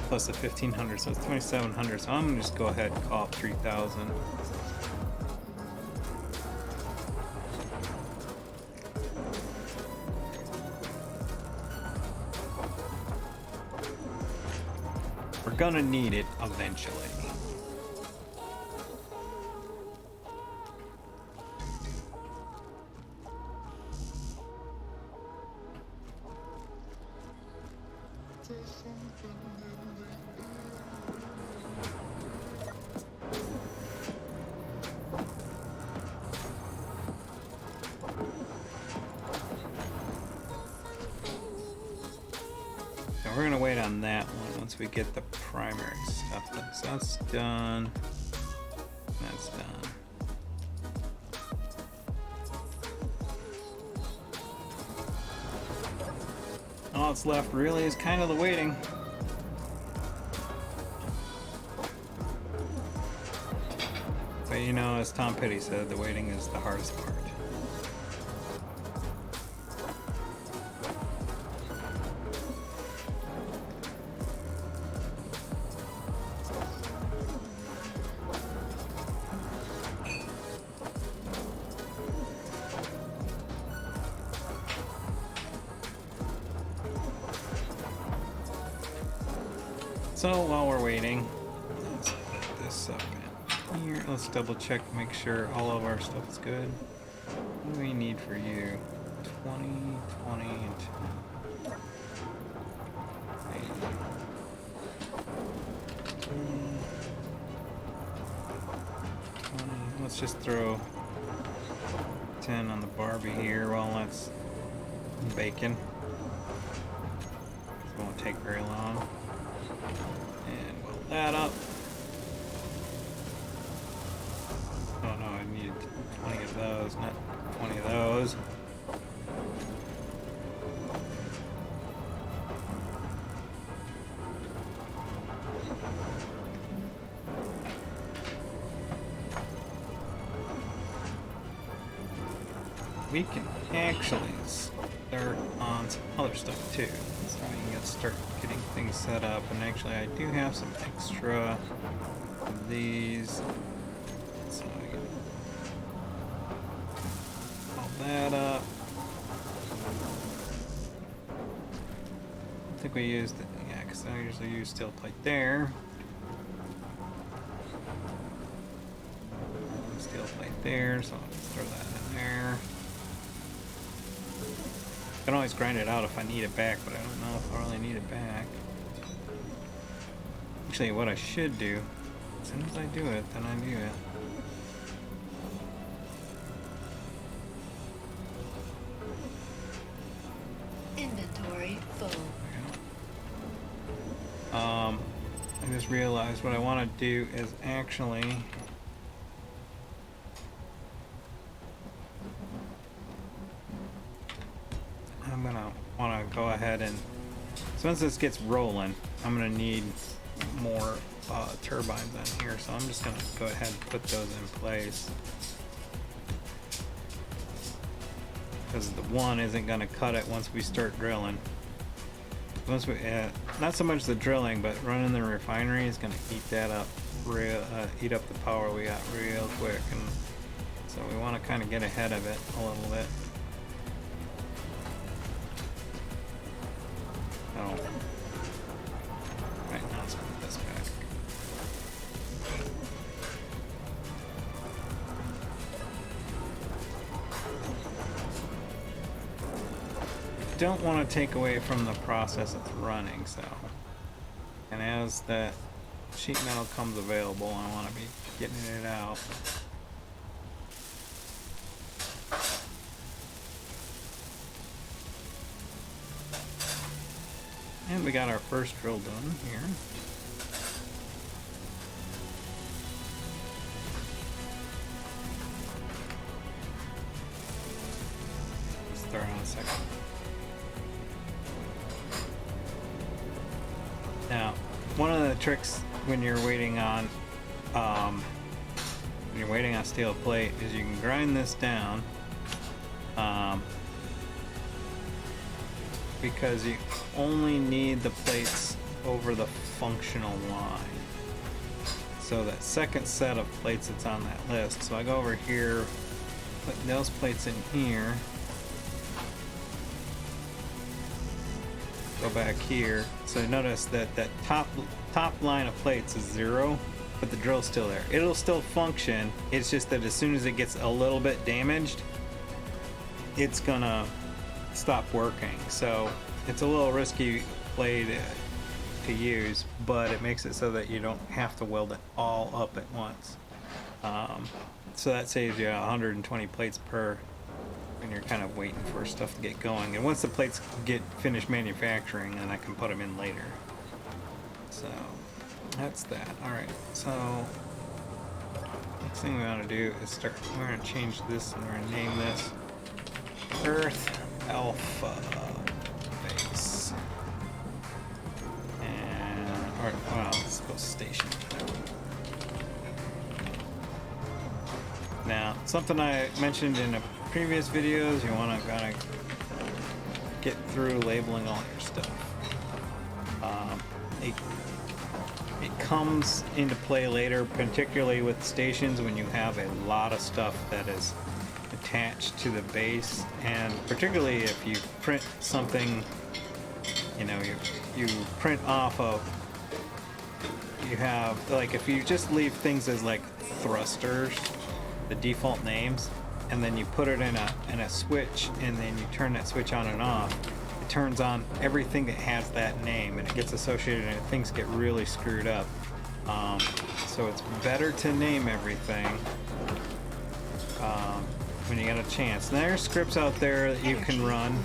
plus the 1,500, so it's 2,700. So I'm gonna just go ahead and call up 3,000. We're gonna need it eventually. So we're gonna wait on that one once we get the primary stuff done. So that's done. That's done. All that's left really is kind of the waiting. But you know, as Tom Petty said, the waiting is the hardest part. So while we're waiting, let's put this up in here. Let's double check, make sure all of our stuff is good. What do we need for you? 20, 20, and 2. 20. Let's just throw 10 on the Barbie here while that's baking. It won't take very long. And weld that up. Oh no, I need 20 of those, not 20 of those. We can actually start on some other stuff too. So we can start getting things set up. And actually, I do have some extra of these. So I can pull that up. I think we used it, yeah, because I usually use steel plate there. Steel plate there, so I'll just throw that in there. I can always grind it out if I need it back, but I don't know if I really need it back. Actually, what I should do, as soon as I do it, then I do it. Inventory full. I just realized what I want to do is actually go ahead and, so once this gets rolling, I'm gonna need more turbines on here, so I'm just gonna go ahead and put those in place. Because the one isn't gonna cut it once we start drilling. Once we, not so much the drilling, but running the refinery is gonna eat that up eat up the power we got real quick, and so we want to kind of get ahead of it a little bit. Oh, right, now let's put this back. Don't want to take away from the process it's running, so, and as that sheet metal comes available, I want to be getting it out. And we got our first drill done here. Let's start on a second. Now, one of the tricks when you're waiting on steel plate is you can grind this down, because you only need the plates over the functional line. So that second set of plates that's on that list. So I go over here, put those plates in here, go back here. So notice that that top line of plates is 0, but the drill's still there. It'll still function. It's just that as soon as it gets a little bit damaged, it's gonna stop working. So it's a little risky plate to use, but it makes it so that you don't have to weld it all up at once. So that saves you 120 plates per when you're kind of waiting for stuff to get going. And once the plates get finished manufacturing, then I can put them in later. So that's that. All right, so next thing we want to do is we're going to change this, and we're going to name this Earth Alpha Base. And, well, let's go Station. Now, something I mentioned in a previous videos, you want to kind of get through labeling all your stuff. It comes into play later, particularly with stations when you have a lot of stuff that is attached to the base, and particularly if you print something, you know, you print off of, you have, like, if you just leave things as like thrusters, the default names, and then you put it in a switch, and then you turn that switch on and off, it turns on everything that has that name, and it gets associated, and things get really screwed up. So it's better to name everything when you get a chance. And there's scripts out there that you can run,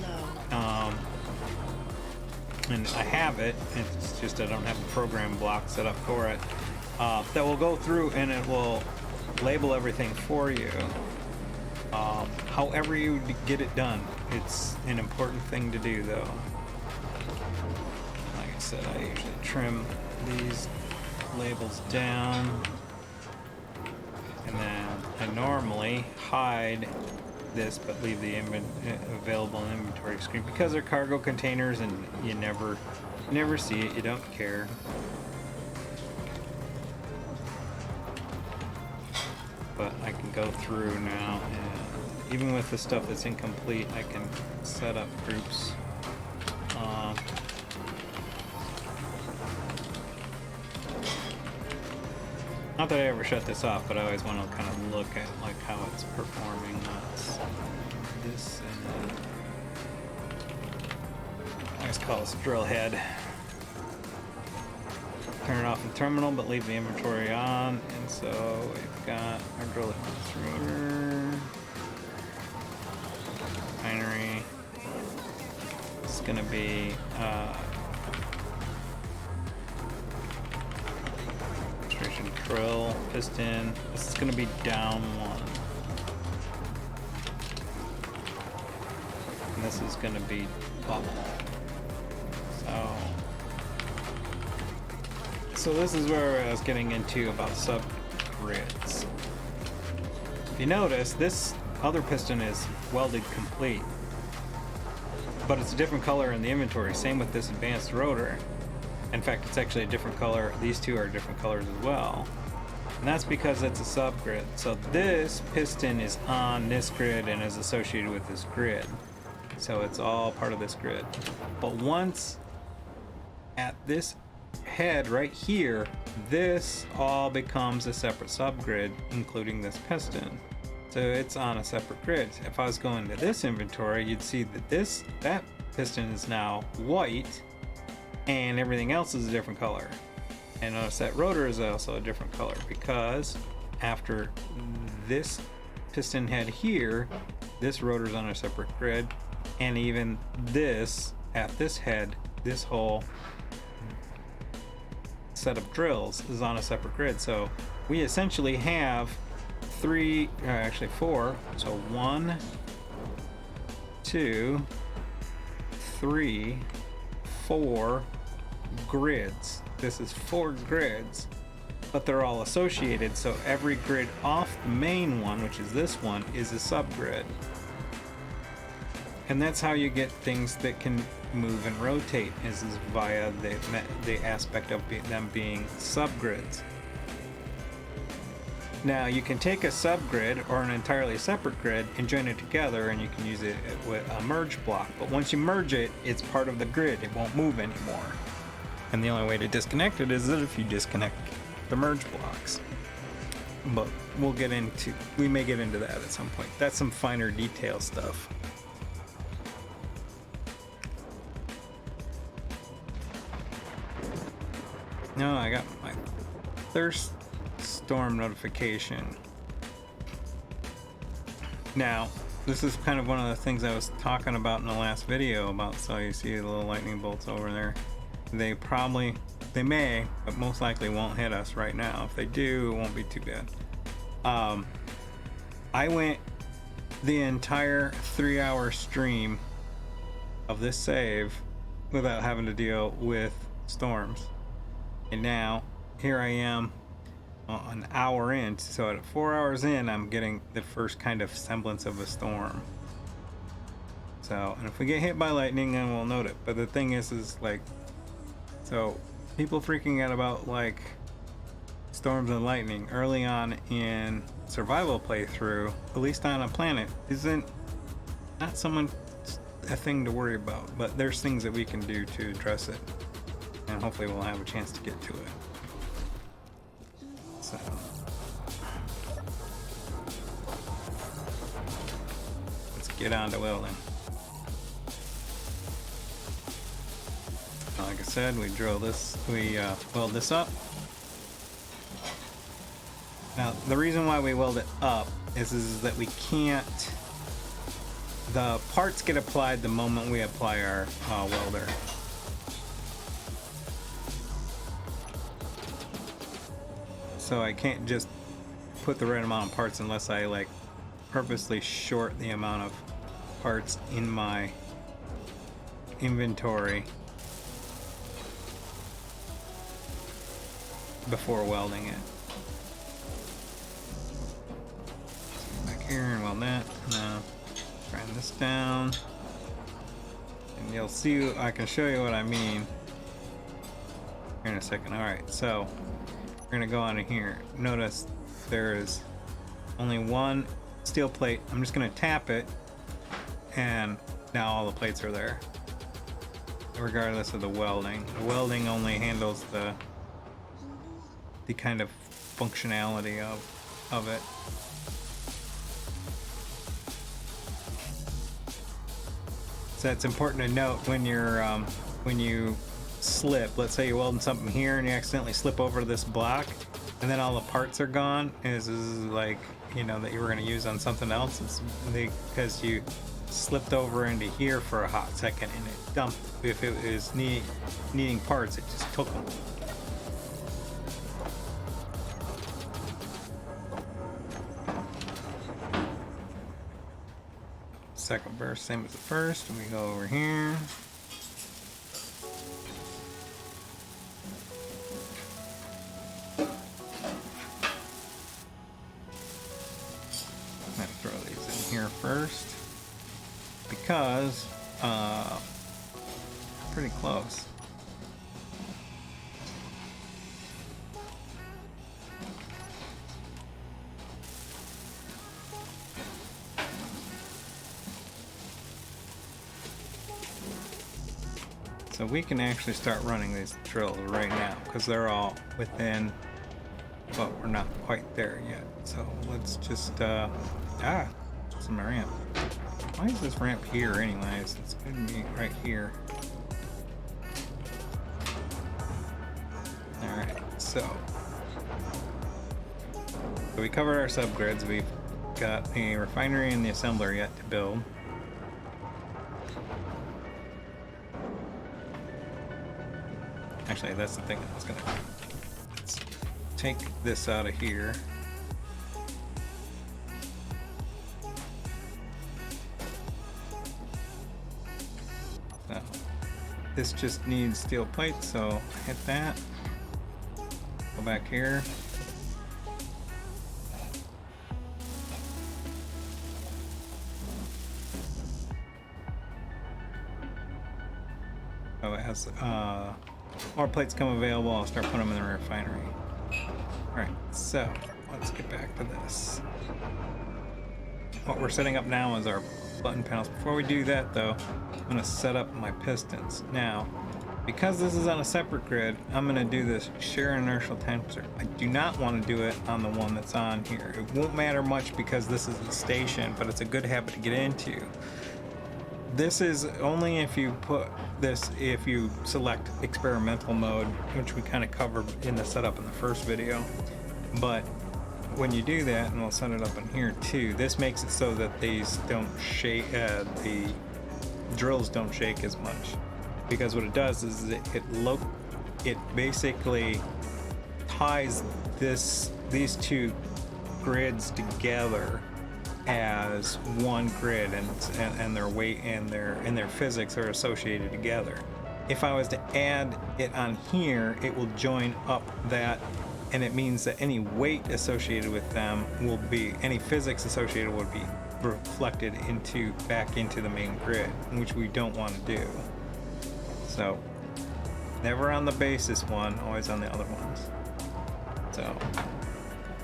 and I have it. It's just I don't have a program block set up for it, that will go through and it will label everything for you. However you get it done, it's an important thing to do, though. Like I said, I usually trim these labels down, and then I normally hide this but leave the available inventory screen because they're cargo containers and you never see it, you don't care. But I can go through now, and even with the stuff that's incomplete, I can set up groups. Not that I ever shut this off, but I always want to kind of look at like how it's performing. This and I just call this drill head. Turn it off in terminal, but leave the inventory on. And so we've got our drill head refinery. It's gonna be drill piston. This is gonna be down 1. And this is gonna be up So this is where I was getting into about subgrids. If you notice, this other piston is welded complete, but it's a different color in the inventory. Same with this advanced rotor. In fact, it's actually a different color. These two are different colors as well. And that's because it's a subgrid. So this piston is on this grid and is associated with this grid. So it's all part of this grid. But once at this head right here, this all becomes a separate subgrid, including this piston. So it's on a separate grid. If I was going to this inventory, you'd see that that piston is now white and everything else is a different color. And notice that rotor is also a different color because after this piston head here, this rotor's on a separate grid, and even this at this head, this whole set of drills is on a separate grid. So we essentially have four. So 1, 2, 3, 4 grids. This is 4 grids, but they're all associated. So every grid off the main one, which is this one, is a subgrid. And that's how you get things that can move and rotate, is via the aspect of them being subgrids. Now you can take a subgrid or an entirely separate grid and join it together, and you can use it with a merge block. But once you merge it, it's part of the grid. It won't move anymore. And the only way to disconnect it is that if you disconnect the merge blocks. But we may get into that at some point. That's some finer detail stuff. No, I got my thirst storm notification. Now, this is kind of one of the things I was talking about in the last video about. So you see the little lightning bolts over there. They may, but most likely won't hit us right now. If they do, it won't be too bad. I went the entire 3-hour stream of this save without having to deal with storms. And now, here I am an hour in. So at 4 hours in, I'm getting the first kind of semblance of a storm. So, and if we get hit by lightning, then we'll note it. But the thing is like, so people freaking out about like storms and lightning early on in survival playthrough, at least on a planet, isn't not a thing to worry about. But there's things that we can do to address it, and hopefully we'll have a chance to get to it. So let's get on to welding. Like I said, we weld this up. Now, the reason why we weld it up is that we can't, the parts get applied the moment we apply our welder. So I can't just put the right amount of parts unless I like purposely short the amount of parts in my inventory before welding it. Back here and weld that. Now, grind this down, and you'll see. I can show you what I mean here in a second. All right, so we're gonna go on in here. Notice there is only one steel plate. I'm just gonna tap it, and now all the plates are there, regardless of the welding. The welding only handles the kind of functionality of it. So it's important to note when you slip. Let's say you're welding something here and you accidentally slip over this block, and then all the parts are gone. Is like, you know, that you were going to use on something else. It's because you slipped over into here for a hot second and it dumped. If it was needing parts, it just took them. Second verse, same as the first. We go over here. first because pretty close. So we can actually start running these drills right now because they're all within, but we're not quite there yet. So let's just, some ramp. Why is this ramp here anyways? It's gonna be right here. Alright, so we covered our subgrids. We've got a refinery and the assembler yet to build. Actually, that's the thing I was gonna do. Let's take this out of here. So this just needs steel plates, so hit that. Go back here. Oh, it has more plates come available. I'll start putting them in the refinery. Alright, so let's get back to this. What we're setting up now is our button panels. Before we do that though, I'm going to set up my pistons. Now, because this is on a separate grid, I'm going to do this share inertial tensor. I do not want to do it on the one that's on here. It won't matter much because this is the station, but it's a good habit to get into. This is only if you put this, if you select experimental mode, which we kind of covered in the setup in the first video. But when you do that, and we'll set it up in here too, this makes it so that these don't shake, the drills don't shake as much. Because what it does is it basically ties these two grids together as one grid, and their weight and their physics are associated together. If I was to add it on here, it will join up that, and it means that any weight associated with them will be, any physics associated would be reflected back into the main grid, which we don't want to do. So never on the basis one, always on the other ones. So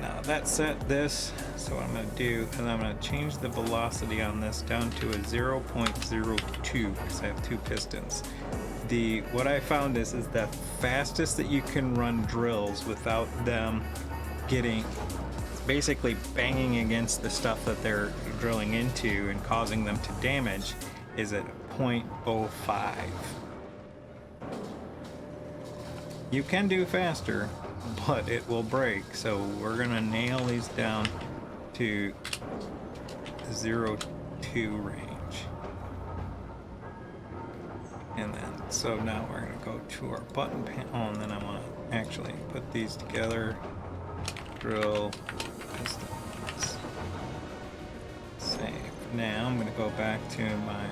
now that set this, so what I'm going to do is I'm going to change the velocity on this down to a 0.02 because I have two pistons. What I found is the fastest that you can run drills without them getting, basically banging against the stuff that they're drilling into and causing them to damage, is at 0.05. You can do faster, but it will break, so we're gonna nail these down to 0.2 range. And then, so now we're gonna go to our button panel, and then I wanna actually put these together, drill, pistons, save. Now I'm gonna go back to my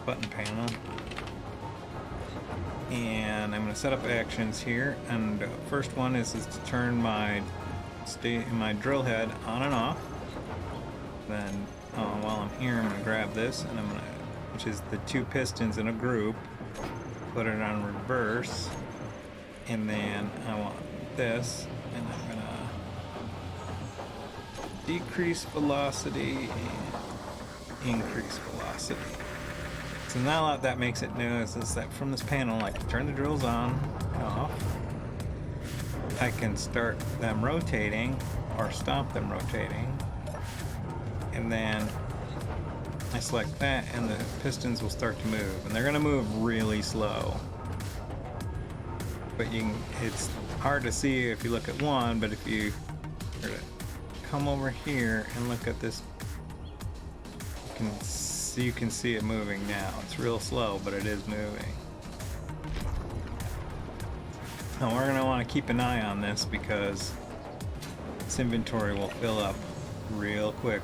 button panel, and I'm going to set up actions here, and first one is to turn my drill head on and off. Then while I'm here, I'm going to grab this, and I'm going to, which is the two pistons in a group, put it on reverse, and then I want this, and I'm going to decrease velocity and increase velocity. So now what that makes it do is that from this panel, I can turn the drills on and off. I can start them rotating or stop them rotating. And then I select that, and the pistons will start to move. And they're going to move really slow. But it's hard to see if you look at one, but if you were to come over here and look at this, you can see it moving now. It's real slow, but it is moving. Now we're going to want to keep an eye on this because this inventory will fill up real quick.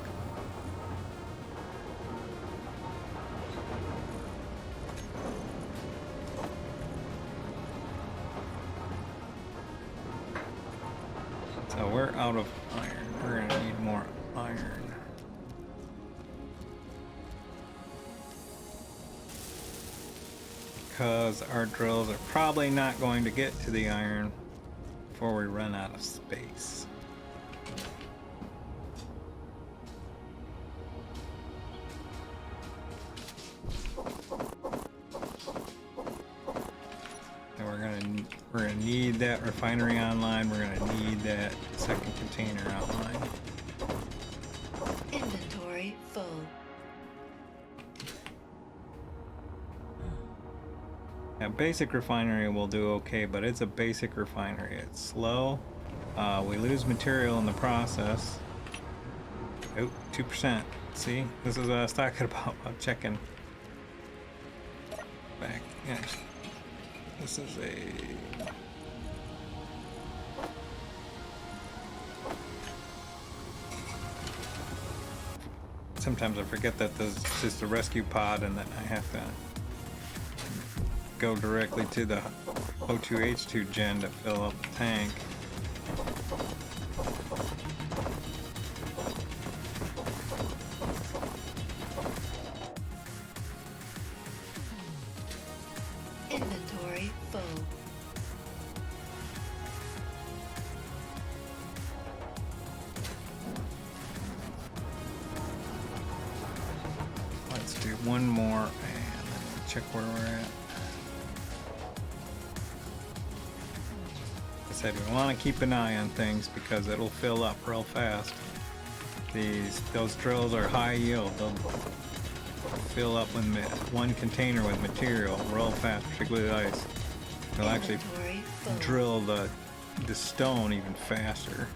So we're out of iron. We're going to need more iron. because our drills are probably not going to get to the iron before we run out of space. And we're gonna need that refinery online. We're gonna need that second container online. Inventory full. Yeah, basic refinery will do okay, but it's a basic refinery. It's slow. We lose material in the process. Oh, 2%. See, this is what I was talking about checking back. Yeah, this is a... Sometimes I forget that this is just a rescue pod and that I have to go directly to the O2H2 gen to fill up the tank. Inventory full. Let's do one more and then check where we're at. I said we want to keep an eye on things because it'll fill up real fast. Those drills are high yield. They'll fill up with one container with material real fast, particularly ice. They'll actually Inventory full. drill the stone even faster.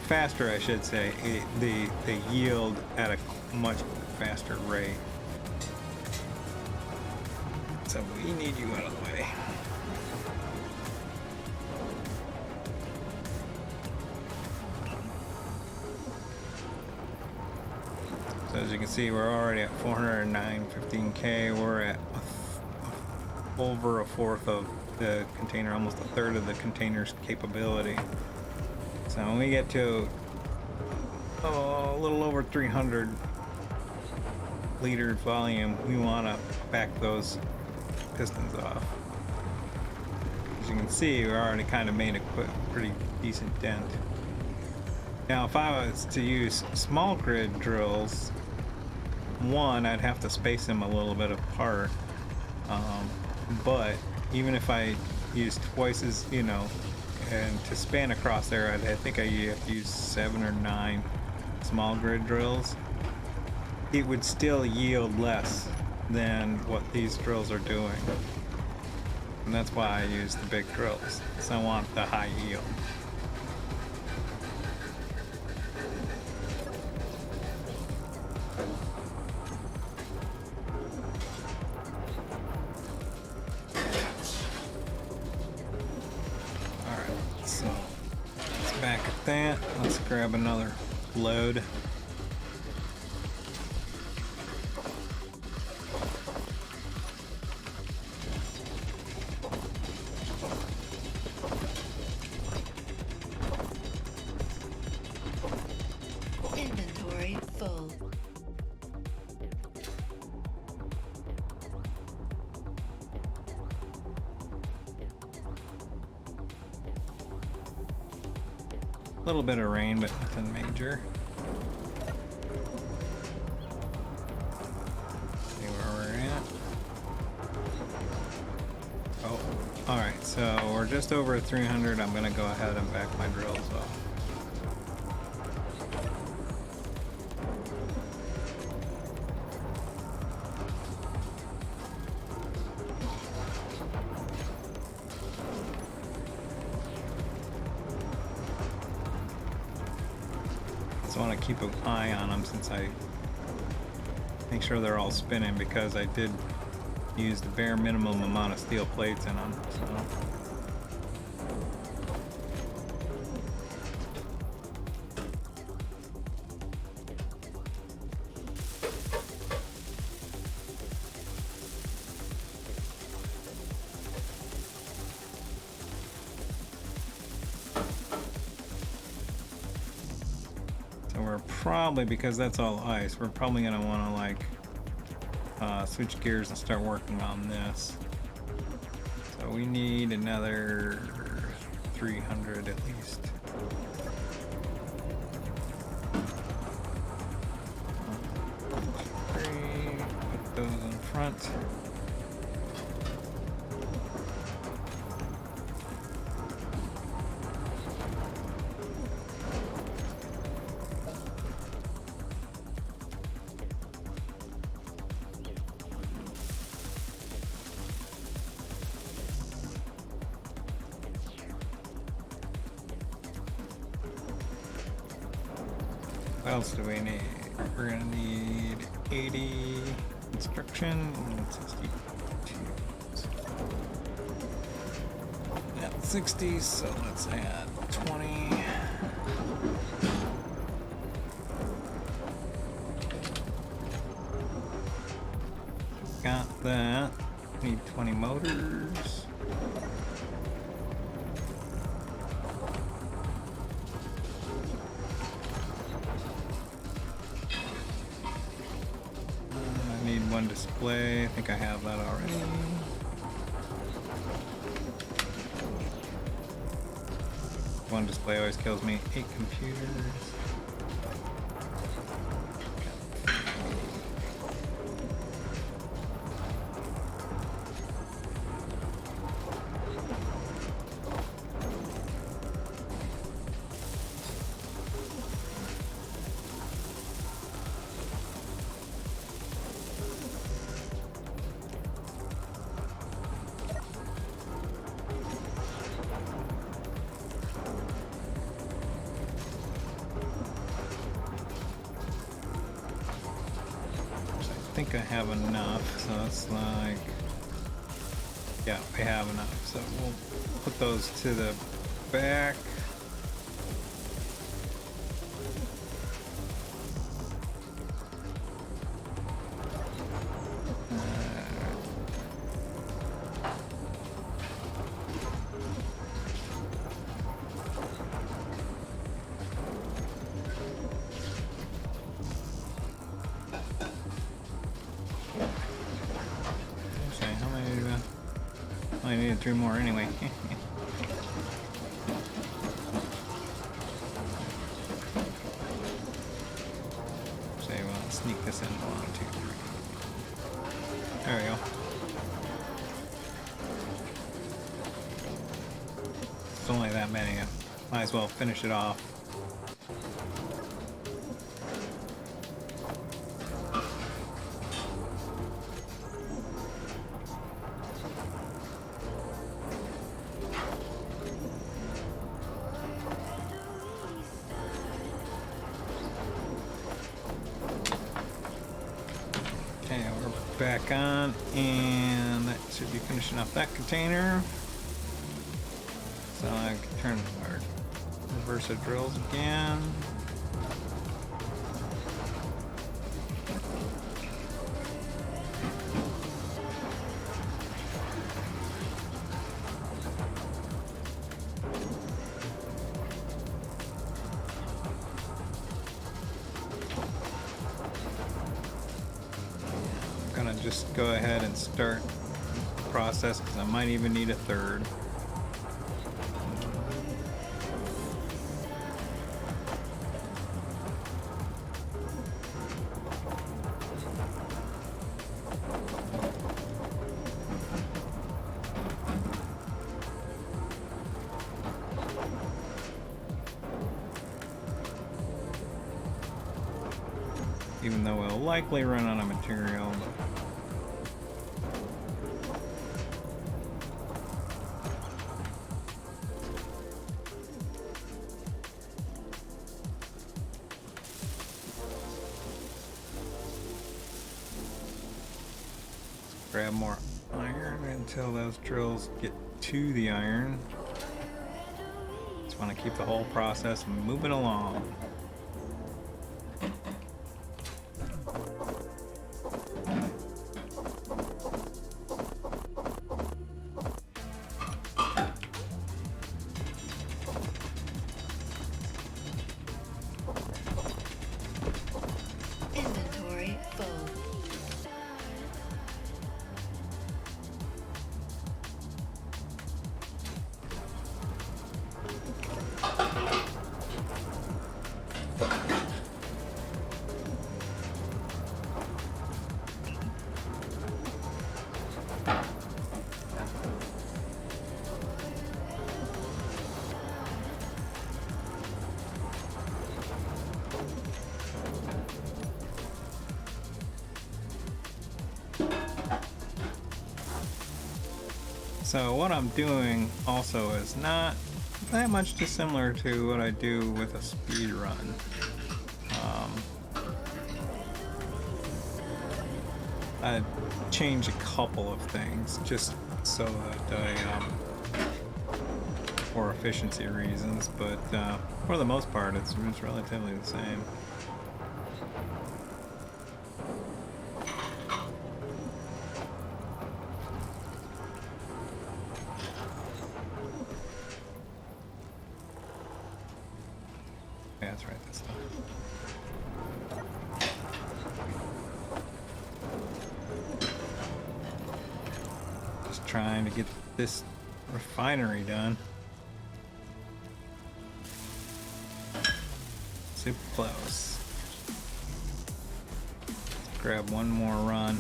Faster, I should say. They yield at a much faster rate. So we need you out of the way. So as you can see, we're already at 409.15K. We're at over a fourth of the container, almost a third of the container's capability. So when we get to a little over 300 liter volume, we want to back those pistons off. As you can see, we already kind of made a pretty decent dent. Now, if I was to use small grid drills, one, I'd have to space them a little bit apart. But even if I use twice as, and to span across there, I think I have to use 7 or 9 small grid drills. It would still yield less than what these drills are doing. And that's why I use the big drills. So I want the high yield. That. Let's grab another load. Inventory full. A little bit of rain, but nothing major. See where we're at. Oh, alright, so we're just over 300. I'm gonna go ahead and back my drills off. I want to keep an eye on them since I make sure they're all spinning, because I did use the bare minimum amount of steel plates in them. So we're probably, because that's all ice, we're probably gonna want to like switch gears and start working on this. So we need another 300 at least. Put those in front. What else do we need? We're gonna need 80 construction and 62. Yeah, 60, so let's add 20. Got that. Need 20 motors. I need one display. I think I have that already. One display always kills me. 8 computers. I think I have enough, so it's like, yeah, we have enough. So we'll put those to the back. I needed 3 more anyway. Say, well, let's sneak this in. 1, 2, 3. There we go. It's only that many. Might as well finish it off. Okay, we're back on, and that should be finishing off that container. So I can turn our reverser drills again. Gonna just go ahead and start the process because I might even need a third. Even though we'll likely run out of material. Grab more iron until those drills get to the iron. Just want to keep the whole process moving along. So what I'm doing also is not that much dissimilar to what I do with a speed run. I change a couple of things just so that for efficiency reasons, but for the most part, it's relatively the same. Yeah, that's right. That's stuff. Just trying to get this refinery done. Super close. Let's grab one more run.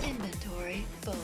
Inventory full.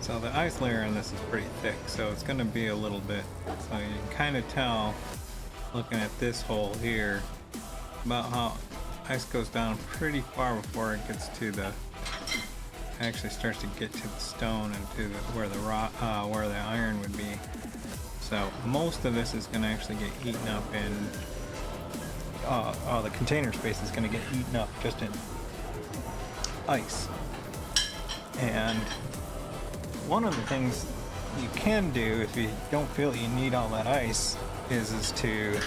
So the ice layer on this is pretty thick, so it's going to be a little bit, so you can kind of tell looking at this hole here about how ice goes down pretty far before it gets to the, actually starts to get to the stone and to the, where the rock, where the iron would be. So most of this is going to actually get eaten up in, the container space is going to get eaten up just in ice. And one of the things you can do if you don't feel you need all that ice is to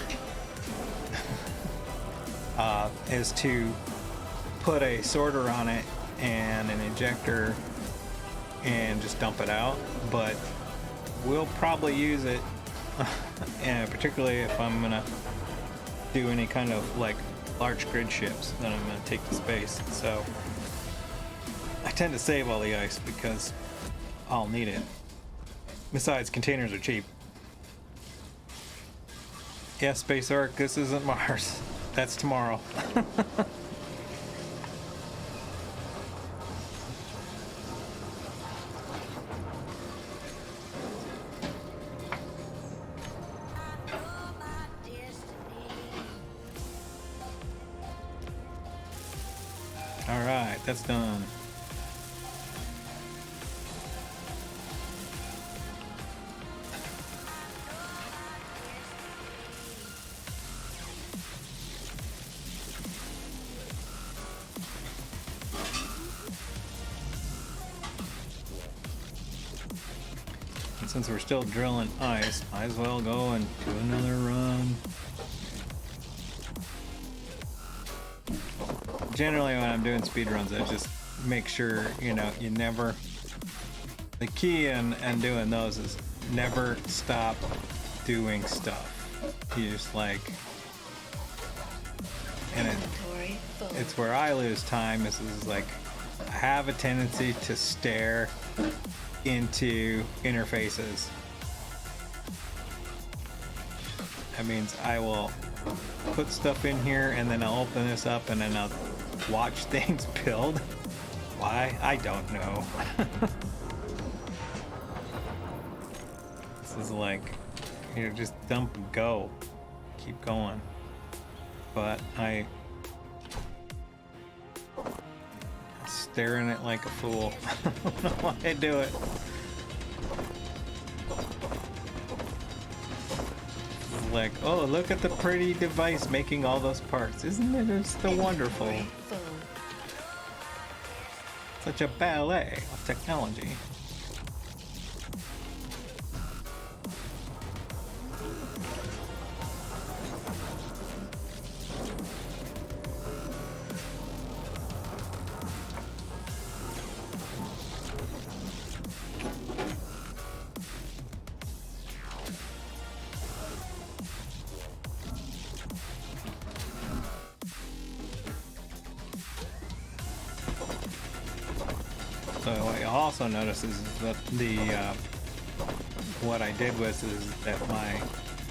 put a sorter on it and an injector and just dump it out. But we'll probably use it, and particularly if I'm gonna do any kind of like large grid ships, then I'm gonna take the space. So I tend to save all the ice because I'll need it. Besides, containers are cheap. Yeah, Space Ark, this isn't Mars. That's tomorrow. Alright, that's done. And since we're still drilling ice, might as well go and do another run. Generally when I'm doing speed runs, I just make sure, you know, you never, the key in doing those is never stop doing stuff. You just like, and Inventory full. it's where I lose time is like, I have a tendency to stare into interfaces. That means I will put stuff in here and then I'll open this up and then I'll watch things build. Why? I don't know. This is like, you know, just dump and go. Keep going. But I staring at it like a fool. I don't know why I do it. Like, oh, look at the pretty device making all those parts. Isn't it just so wonderful? Inventory full. Such a ballet of technology. So what you'll also notice is that what I did was that my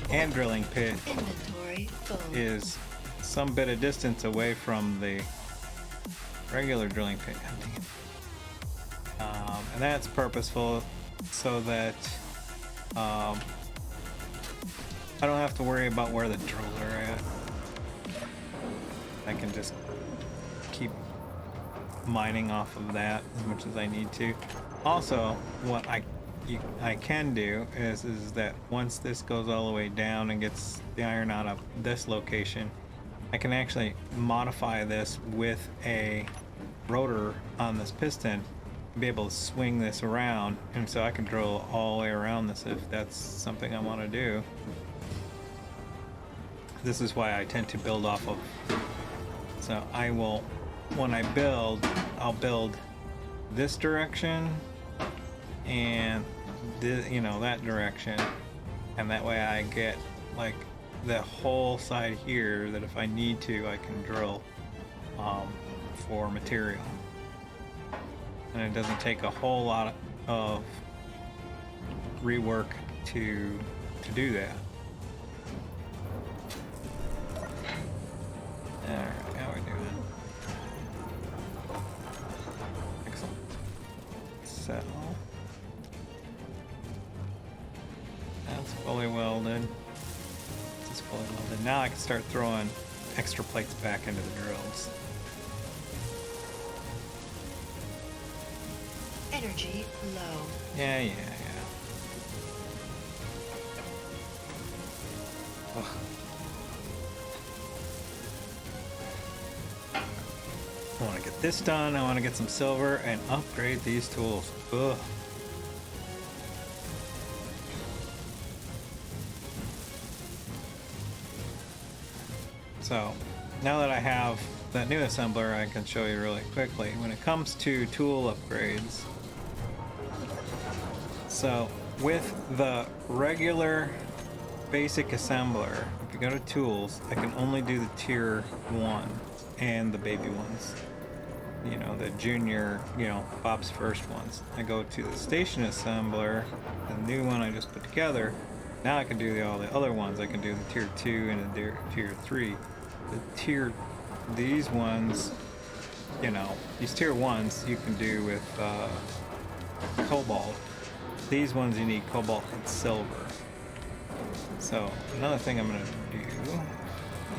hand drilling pit Inventory full. is some bit of distance away from the regular drilling pit. God dang it. And that's purposeful so that I don't have to worry about where the drills are at. I can just keep mining off of that as much as I need to. Also, what I can do is that once this goes all the way down and gets the iron out of this location, I can actually modify this with a rotor on this piston, be able to swing this around, and so I can drill all the way around this if that's something I want to do. This is why I tend to build off of. So I will, when I build, I'll build this direction and that direction, and that way I get like the whole side here that if I need to I can drill for material, and it doesn't take a whole lot of rework to do that. Alright, how are we doing? Excellent. So that's fully welded. This is fully welded. Now I can start throwing extra plates back into the drills. Energy low. Yeah. Ugh. I want to get this done. I want to get some silver and upgrade these tools. Ugh. So now that I have that new assembler, I can show you really quickly. When it comes to tool upgrades, so with the regular basic assembler, if you go to tools, I can only do the tier 1 and the baby ones. You know, the junior, Bob's first ones. I go to the station assembler, the new one I just put together. Now I can do all the other ones. I can do the tier 2 and the tier 3. These ones, these tier 1s you can do with cobalt. These ones you need cobalt and silver. So another thing I'm going to do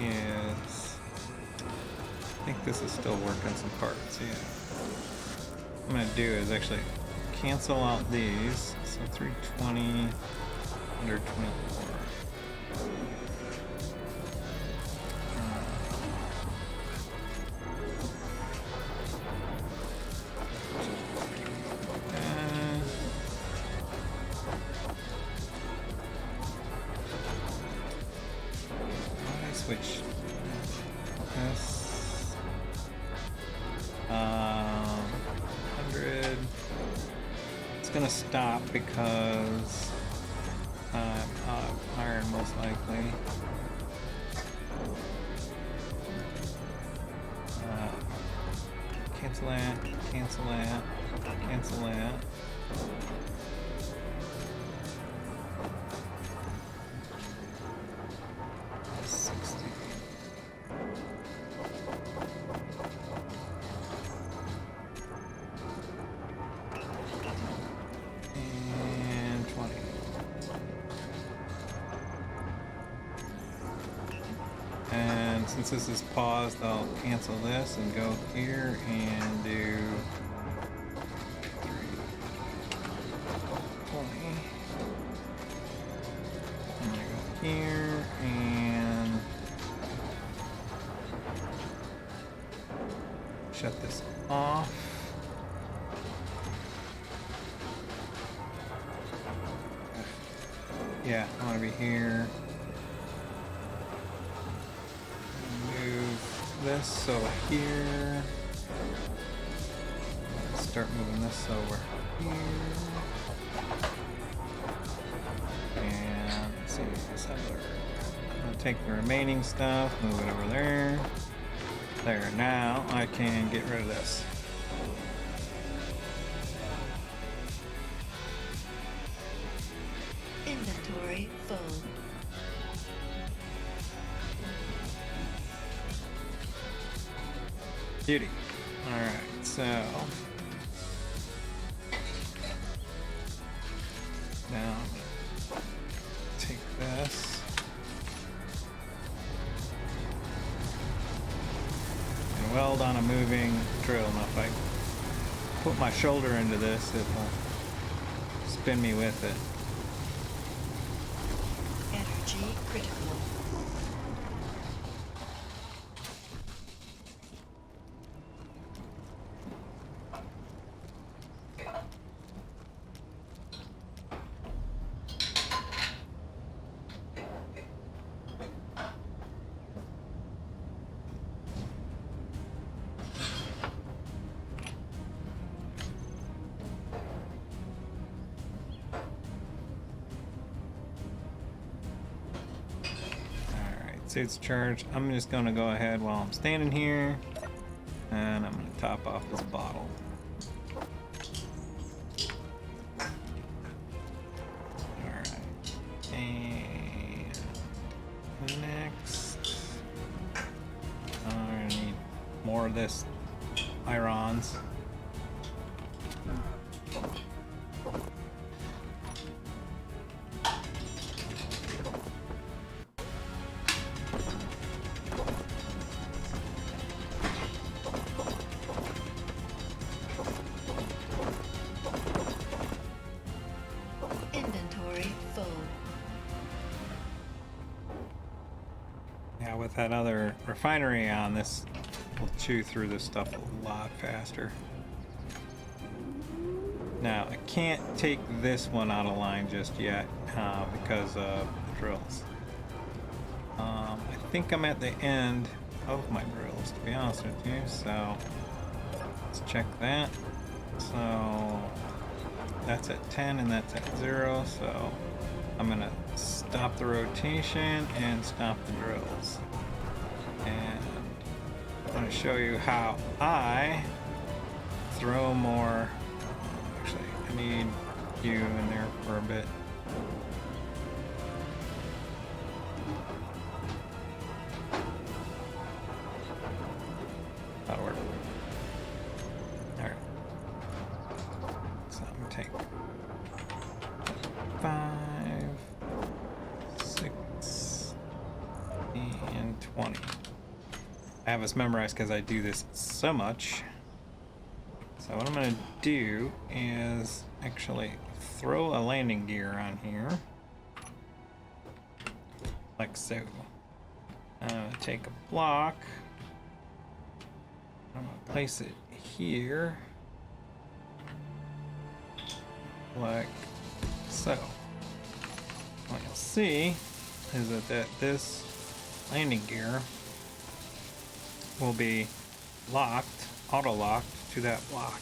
is, I think this is still working some parts, yeah. What I'm going to do is actually cancel out these. So 320, 124. Switch this 100. It's gonna stop because iron most likely. Cancel that, cancel that, cancel that. And And since this is paused, I'll cancel this and go here and do 20. I'm gonna go here and shut this off. Yeah, I want to be here. Move this over here. Start moving this over here. And let's see, this other. I'm gonna take the remaining stuff, move it over there. There, now I can get rid of this. Inventory full. Beauty. Alright, so now I'm gonna take this. And weld on a moving drill. Now if I put my shoulder into this, it will spin me with it. Energy critical. Suit's charged. I'm just gonna go ahead while I'm standing here and I'm gonna top off this bottle. Alright. And next I'm gonna need more of this irons. With that other refinery on, this will chew through this stuff a lot faster. Now I can't take this one out of line just yet because of the drills. I think I'm at the end of my drills, to be honest with you, so let's check that. So that's at 10 and that's at 0, so I'm gonna stop the rotation and stop the drills. And I'm going to show you how I throw more. Actually, I need you in there for a bit. That'll work. Alright. So I'm going to take 5, 6, and 20. I have this memorized because I do this so much. So what I'm going to do is actually throw a landing gear on here. Like so. I'm going to take a block. I'm going to place it here. Like so. What you'll see is that this landing gear will be locked, auto-locked to that block.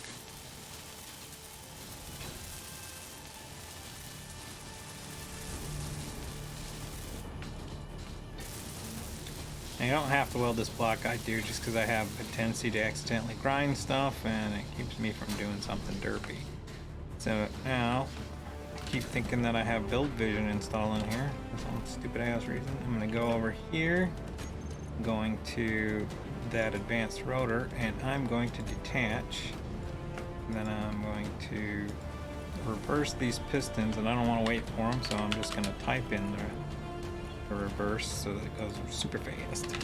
Now, you don't have to weld this block. I do just because I have a tendency to accidentally grind stuff and it keeps me from doing something derpy. So now, I keep thinking that I have build vision installed in here for some stupid ass reason. I'm going to go over here, going to that advanced rotor, and I'm going to detach, and then I'm going to reverse these pistons, and I don't want to wait for them, so I'm just going to type in the reverse so that it goes super fast.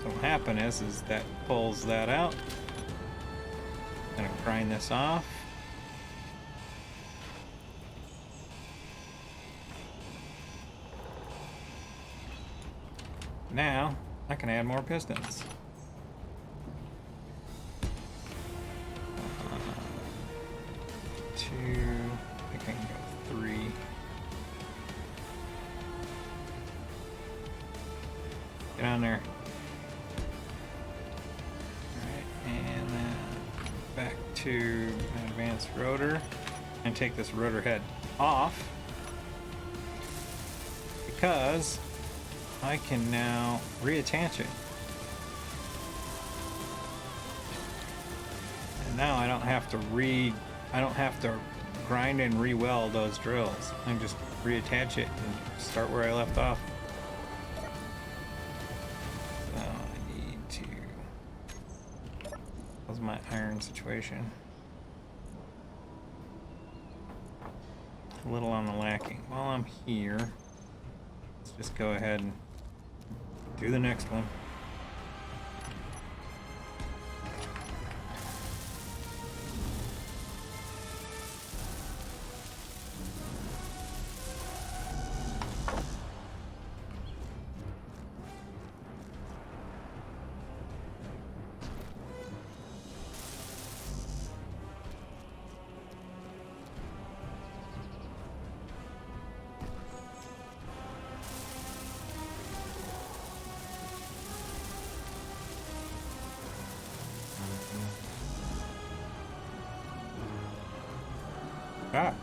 what'll happen is that pulls that out. Gonna grind this off. Now I can add more pistons. Two. I think I can go 3. Get on there. Alright, and then back to my advanced rotor and take this rotor head off because I can now reattach it. And now I don't have to grind and re-weld those drills. I can just reattach it and start where I left off. So I need to... How's my iron situation? A little on the lacking. While I'm here, let's just go ahead and do the next one. Ah.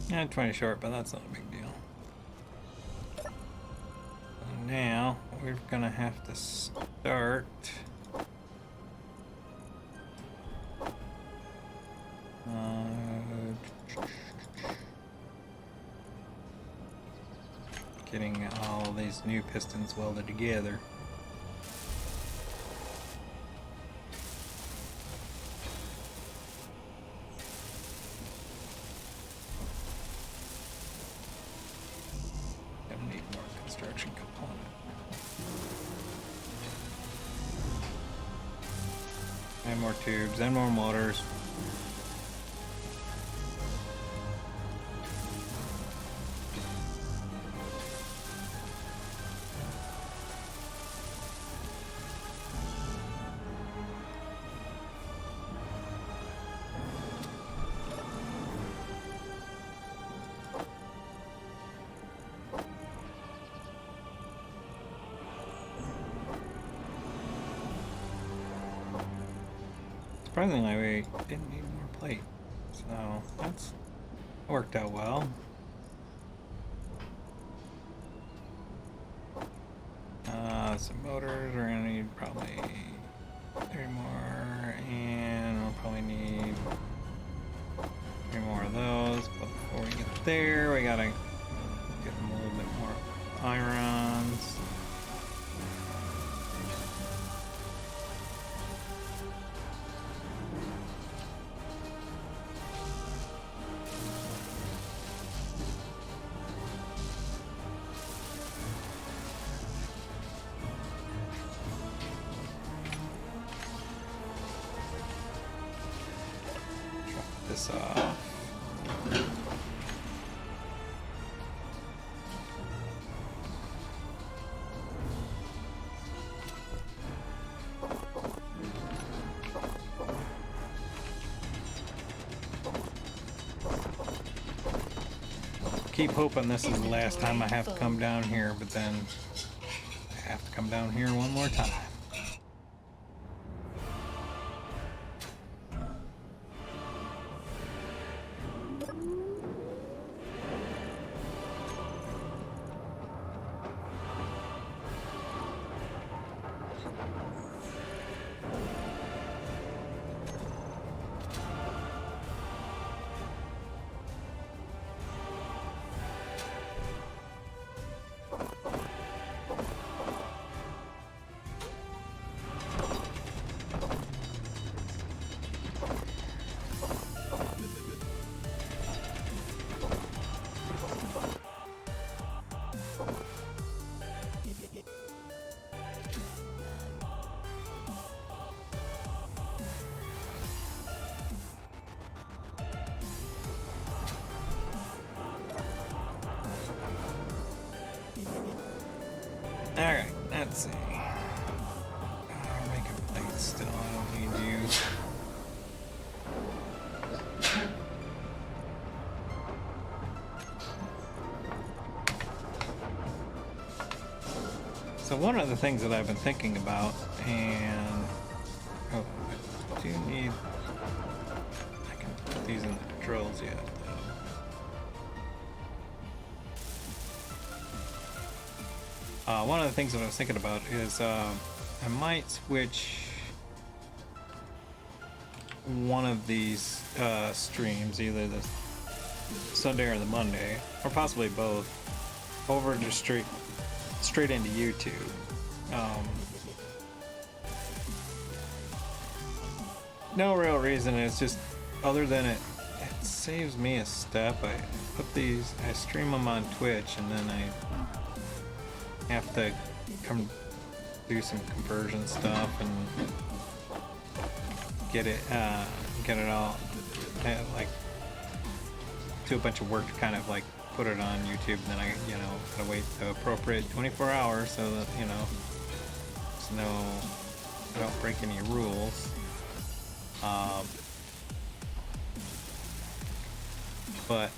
Yeah, 20 short, but that's not a big deal. So now we're gonna have to start getting all these new pistons welded together. Gonna need more construction component. And more tubes and more motors. Surprisingly, we didn't need more plate, so that's worked out well. Some motors, we're gonna need probably 3 more, and we'll probably need 3 more of those. But before we get there, we gotta get a little bit more irons. This off. Keep hoping this is the last time I have to come down here, but then I have to come down here one more time. Alright, let's see. We're making plates still. I don't need you. So one of the things that I've been thinking about, and oh, I do need. I can put these in the drills yet. One of the things that I was thinking about is I might switch one of these streams, either the Sunday or the Monday, or possibly both, over to straight into YouTube. No real reason. It's just other than it saves me a step. I stream them on Twitch, and then I have to come do some conversion stuff and get it all like do a bunch of work to kind of like put it on YouTube, and then I gotta wait the appropriate 24 hours so that I don't break any rules. But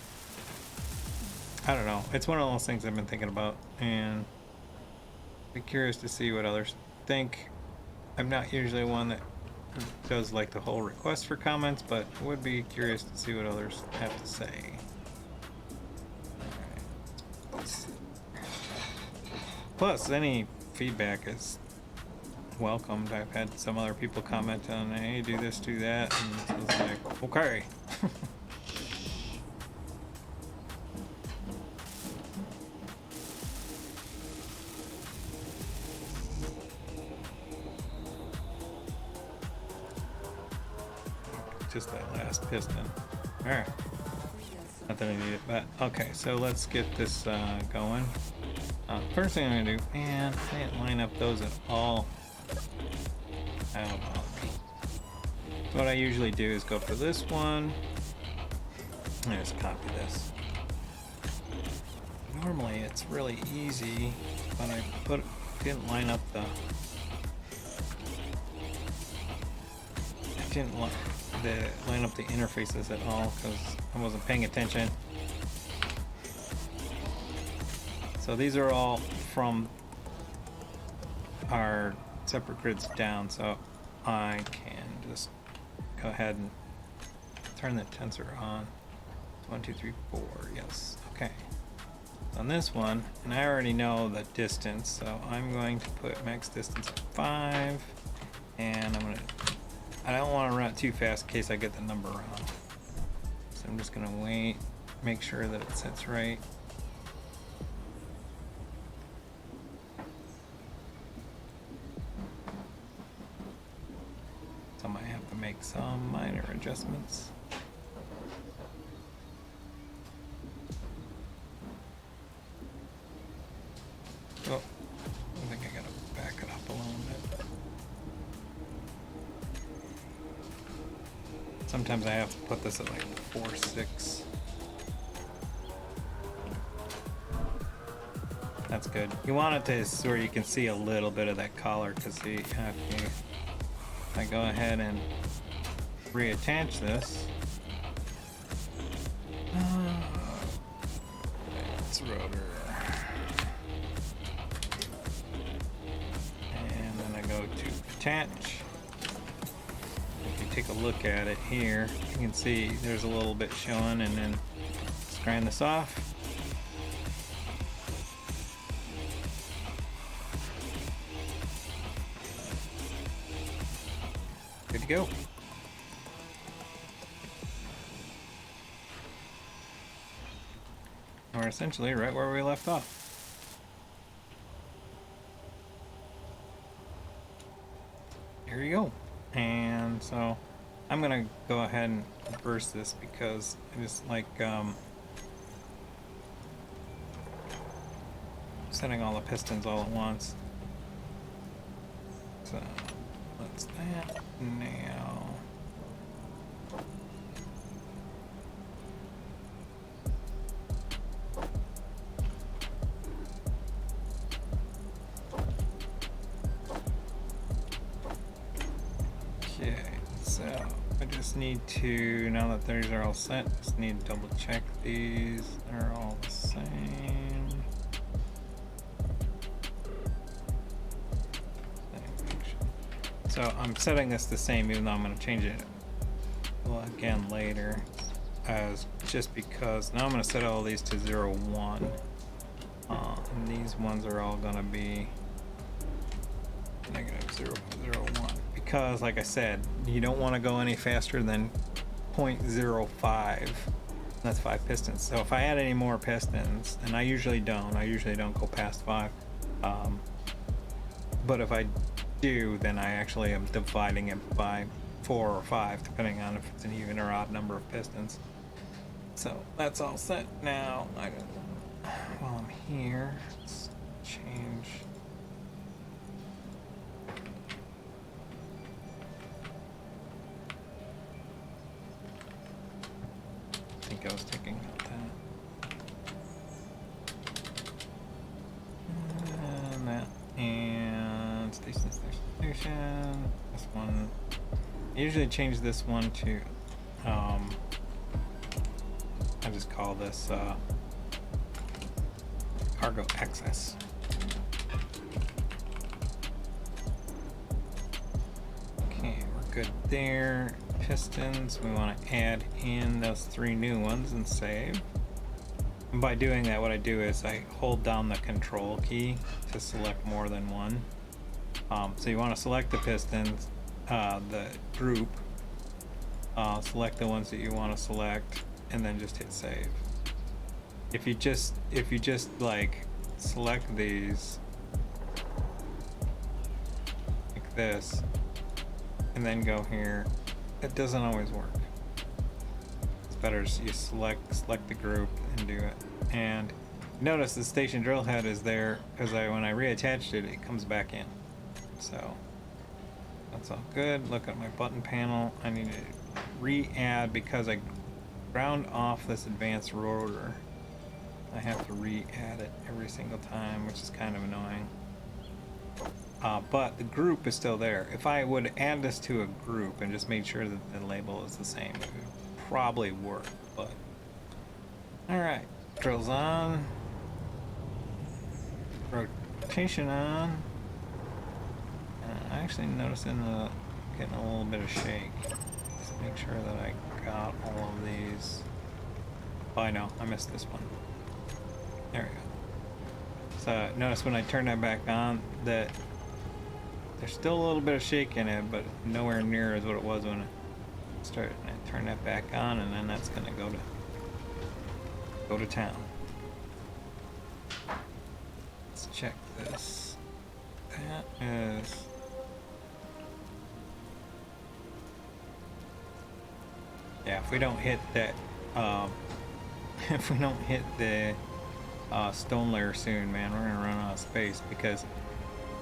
I don't know. It's one of those things I've been thinking about, and be curious to see what others think. I'm not usually one that does like the whole request for comments, but would be curious to see what others have to say. Plus, any feedback is welcomed. I've had some other people comment on, hey, do this, do that, and it's like, okay. Just that last piston. Alright. Not that I need it, but okay, so let's get this going. First thing I'm gonna do, man, I didn't line up those at all. I don't know. So what I usually do is go for this one. I just copy this. Normally it's really easy, but I didn't line up the. I didn't line up the interfaces at all because I wasn't paying attention. So these are all from our separate grids down, so I can just go ahead and turn the tensor on. 1, 2, 3, 4, yes, okay. On this one, and I already know the distance, so I'm going to put max distance at 5, and I don't want to run it too fast in case I get the number wrong. So I'm just gonna wait, make sure that it sits right. So I might have to make some minor adjustments. Oh, I think I gotta back it up a little bit. Sometimes I have to put this at like 4.6. That's good. You want it to where you can see a little bit of that collar, because if I go ahead and reattach this, it's rotor, and then I go to attach. If you take a look at it here, you can see there's a little bit showing, and then let's grind this off. Good to go. We're essentially right where we left off. Here you go. And so I'm gonna go ahead and reverse this because I just like setting all the pistons all at once. So that's that now. just need to, now that these are all set, just need to double check these. They're all the same. So I'm setting this the same, even though I'm going to change it again later, as just because now I'm going to set all these to 0, 1. And these ones are all going to be negative 0, 0, 1. Because, like I said, you don't want to go any faster than 0.05. That's 5 pistons. So if I add any more pistons, and I usually don't go past 5. But if I do, then I actually am dividing it by 4 or 5, depending on if it's an even or odd number of pistons. So that's all set now. While I'm here, let's change. I think I was taking out that. And that. And station. This one. I usually change this one to, I just call this cargo access. Okay, we're good there. Pistons, we want to add in those 3 new ones and save. And by doing that, what I do is I hold down the control key to select more than one. So you want to select the pistons, the group, select the ones that you want to select, and then just hit save. If you just like select these like this and then go here, it doesn't always work. It's better you select the group and do it. And notice the station drill head is there because when I reattached it, it comes back in. So that's all good. Look at my button panel. I need to re-add because I ground off this advanced rotor. I have to re-add it every single time, which is kind of annoying. But the group is still there. If I would add this to a group and just made sure that the label is the same, it would probably work. But alright, drills on, rotation on. I actually noticing getting a little bit of shake. Just make sure that I got all of these. Oh, I know, I missed this one. There we go. So notice when I turn that back on that there's still a little bit of shake in it, but nowhere near as what it was when I started. And I turn that back on, and then that's gonna go to town. Let's check this. That is. Yeah, if we don't hit that, if we don't hit the stone layer soon, man, we're gonna run out of space, because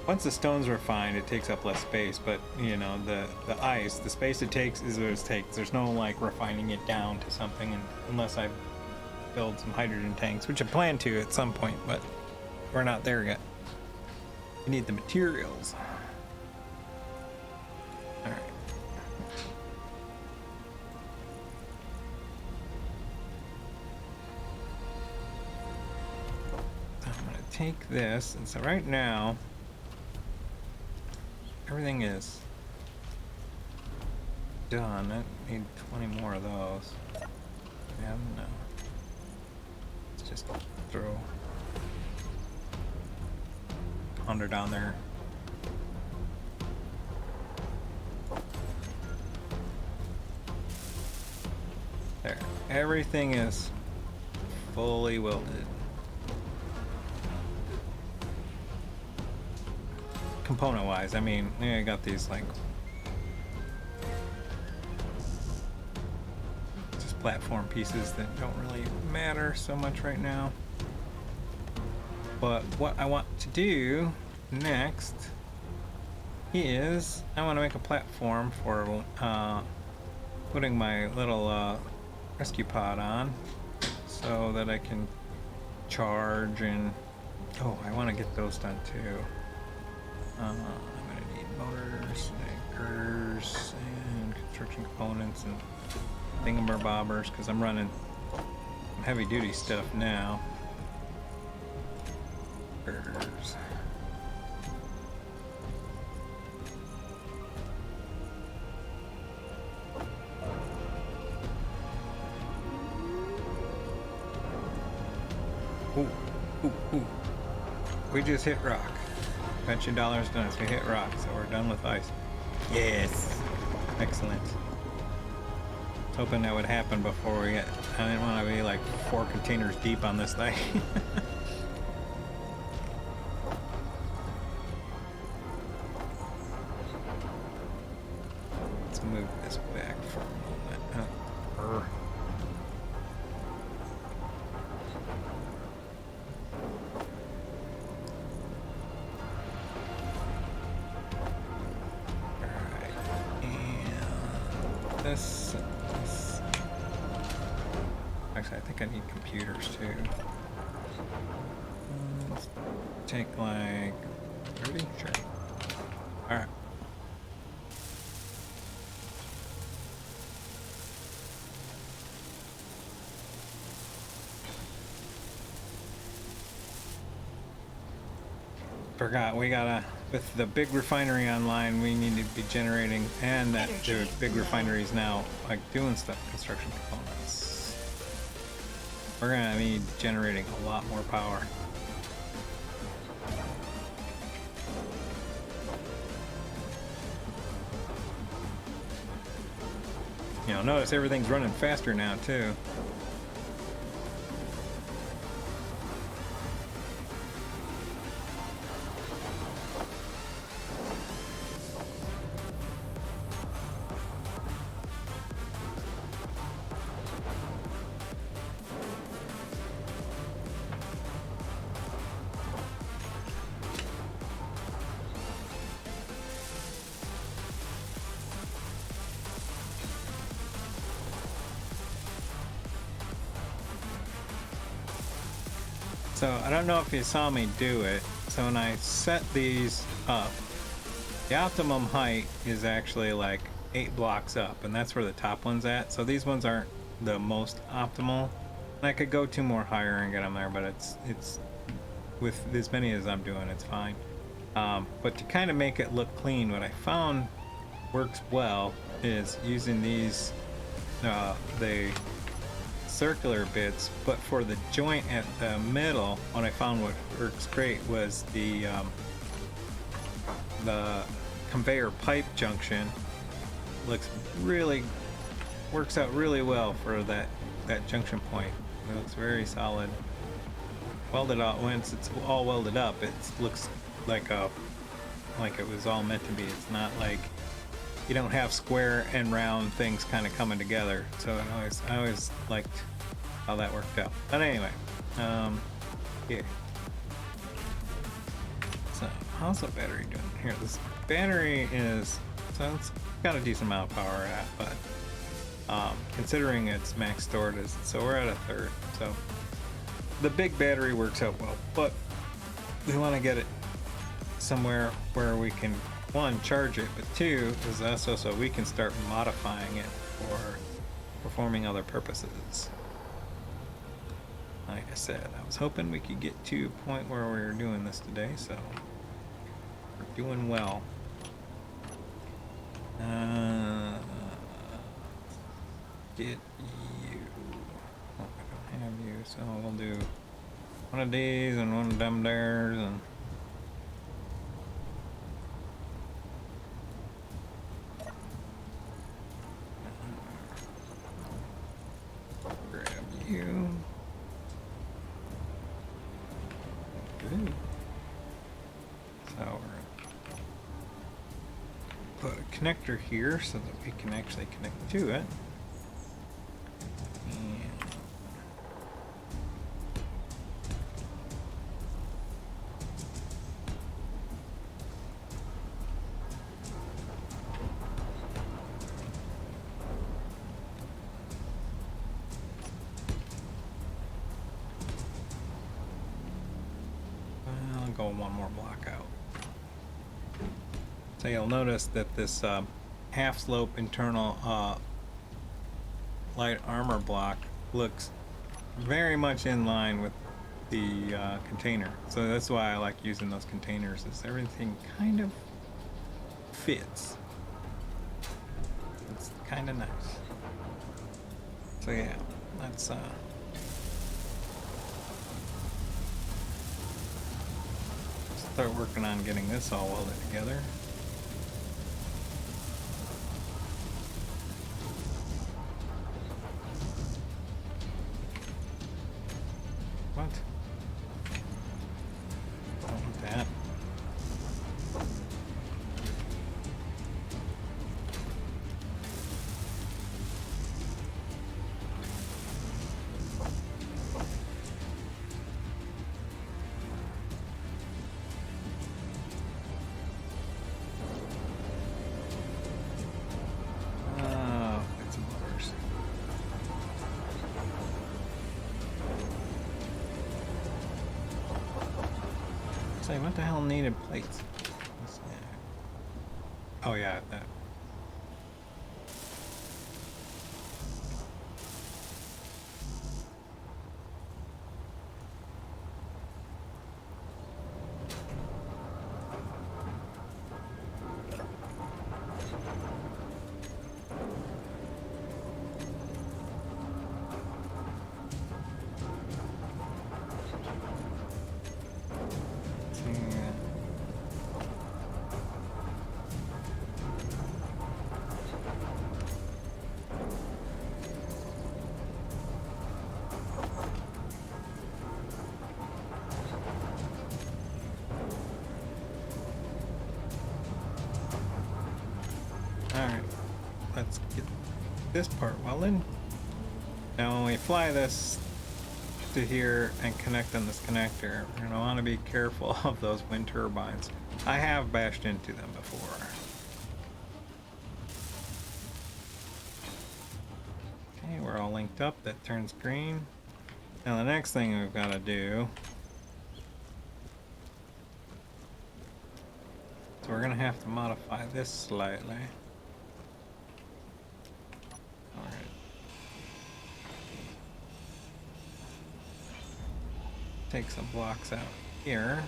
once the stone's refined, it takes up less space, but you know, the ice, the space it takes is what it takes. There's no like refining it down to something, unless I build some hydrogen tanks, which I plan to at some point, but we're not there yet. We need the materials. All right. Take this, and so right now everything is done. I need 20 more of those. Yeah, no. Let's just throw 100 on there. There. Everything is fully welded. Component wise, I mean, I got these like just platform pieces that don't really matter so much right now. But what I want to do next is I want to make a platform for putting my little rescue pod on, so that I can charge, and oh, I want to get those done too. I'm gonna need motors, anchors, and construction components and thingamabobbers, because I'm running heavy duty stuff now. Burgers. Ooh, ooh, ooh. We just hit rock. Bunch of dollars done. So we hit rock, so we're done with ice. Yes. Excellent. Hoping that would happen before we get. I didn't want to be like 4 containers deep on this thing. Let's move this back for a moment. This. Actually, I think I need computers too. Let's take like 30? Sure. Alright. Forgot, we gotta, with the big refinery online, we need to be generating, and that the big refinery is now like doing stuff, construction components. We're gonna be generating a lot more power. You know, notice everything's running faster now too. So I don't know if you saw me do it. So when I set these up, the optimum height is actually like 8 blocks up, and that's where the top one's at. So these ones aren't the most optimal. And I could go 2 more higher and get them there, but it's with as many as I'm doing, it's fine. But to kind of make it look clean, what I found works well is using these the circular bits, but for the joint at the middle, what I found what works great was the conveyor pipe junction. Works out really well for that junction point. It looks very solid. Welded out, once it's all welded up, it looks like it was all meant to be. It's not like you don't have square and round things kind of coming together. So I always liked how that worked out. But anyway, here. So how's the battery doing here? This battery is, so it's got a decent amount of power at, but considering it's max stored, so we're at a third. So the big battery works out well, but we want to get it somewhere where we can, 1, charge it, but 2 is also so we can start modifying it for performing other purposes. Like I said, I was hoping we could get to a point where we were doing this today, so we're doing well. Get you. Oh, I don't have you, so we'll do one of these and one of them theirs, and grab you. Good. So we're gonna put a connector here so that we can actually connect to it. I'll go 1 more block out. So you'll notice that this half slope internal light armor block looks very much in line with the container. So that's why I like using those containers, is everything kind of fits. It's kind of nice. So yeah, let's start working on getting this all welded together. What? Don't want that. Oh, it's motors. Say, what the hell needed plates? Oh yeah, that. Alright, let's get this part welded. Now when we fly this to here and connect on this connector, we're going to want to be careful of those wind turbines. I have bashed into them before. Okay, we're all linked up. That turns green. Now the next thing we've got to do, so we're going to have to modify this slightly. Alright. Take some blocks out here.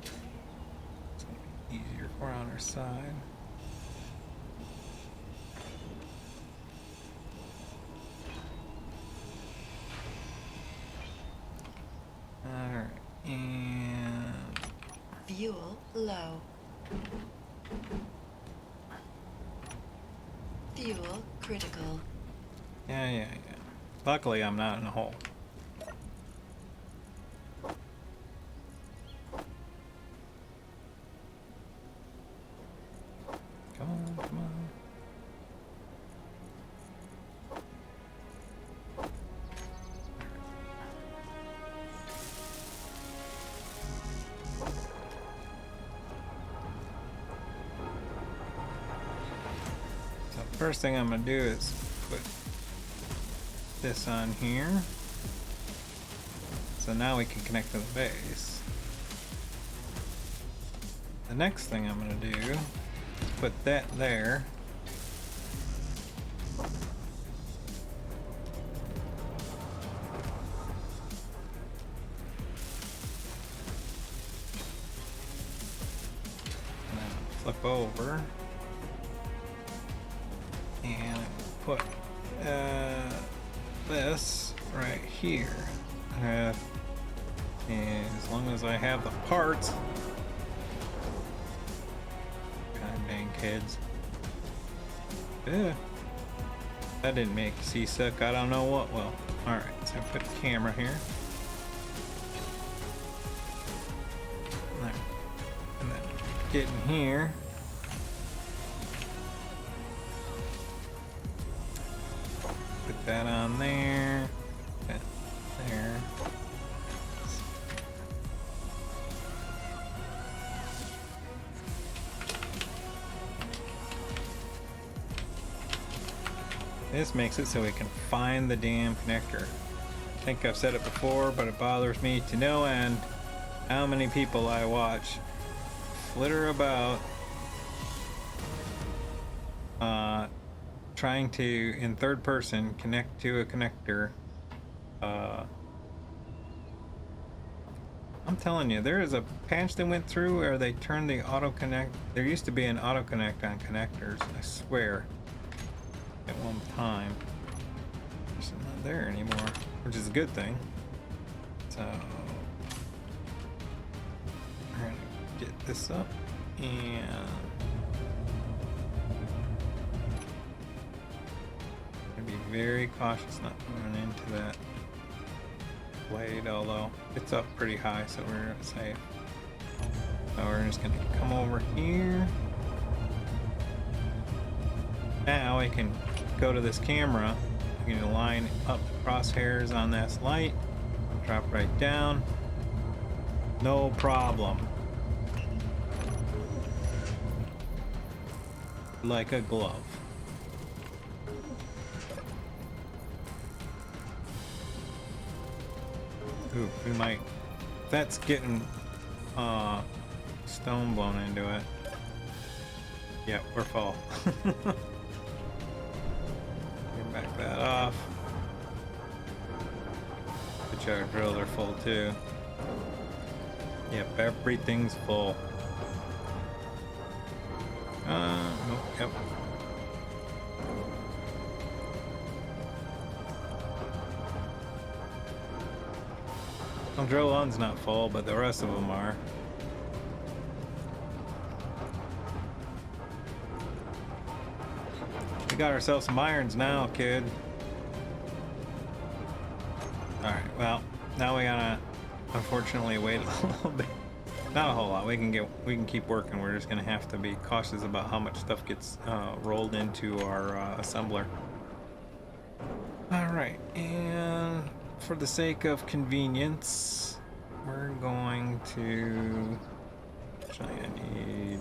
It's going to be easier for on our side. Alright, and Fuel low. Fuel critical. yeah. Luckily, I'm not in a hole. Come on, come on. So first thing I'm gonna do is put this on here. So now we can connect to the base. The next thing I'm gonna do is put that there. And then flip over and put this right here. And as long as I have the parts. God dang kids. Yeah. That didn't make you seasick. I don't know what will. Alright, so put the camera here. There. And then get in here. Put that on there. That there. This makes it so we can find the damn connector. I think I've said it before, but it bothers me to no end how many people I watch flitter about trying to, in third person, connect to a connector. I'm telling you, there is a patch that went through where they turned the auto connect. There used to be an auto connect on connectors, I swear, at one time. It's not there anymore, which is a good thing. So we're gonna get this up and be very cautious not to run into that blade, although it's up pretty high, so we're safe. So we're just gonna come over here. Now I can go to this camera. I can line up crosshairs on this light, drop right down, no problem. Like a glove. Ooh, we might. That's getting stone blown into it. Yep, we're full. Get back that off. Which our drills are full too. Yep, everything's full. Nope, yep. Well, drill one's not full, but the rest of them are. We got ourselves some irons now, kid. Alright, well, now we gotta unfortunately wait a little bit. Not a whole lot. We can keep working. We're just gonna have to be cautious about how much stuff gets rolled into our assembler. Alright, and for the sake of convenience, we're going to. Actually, I need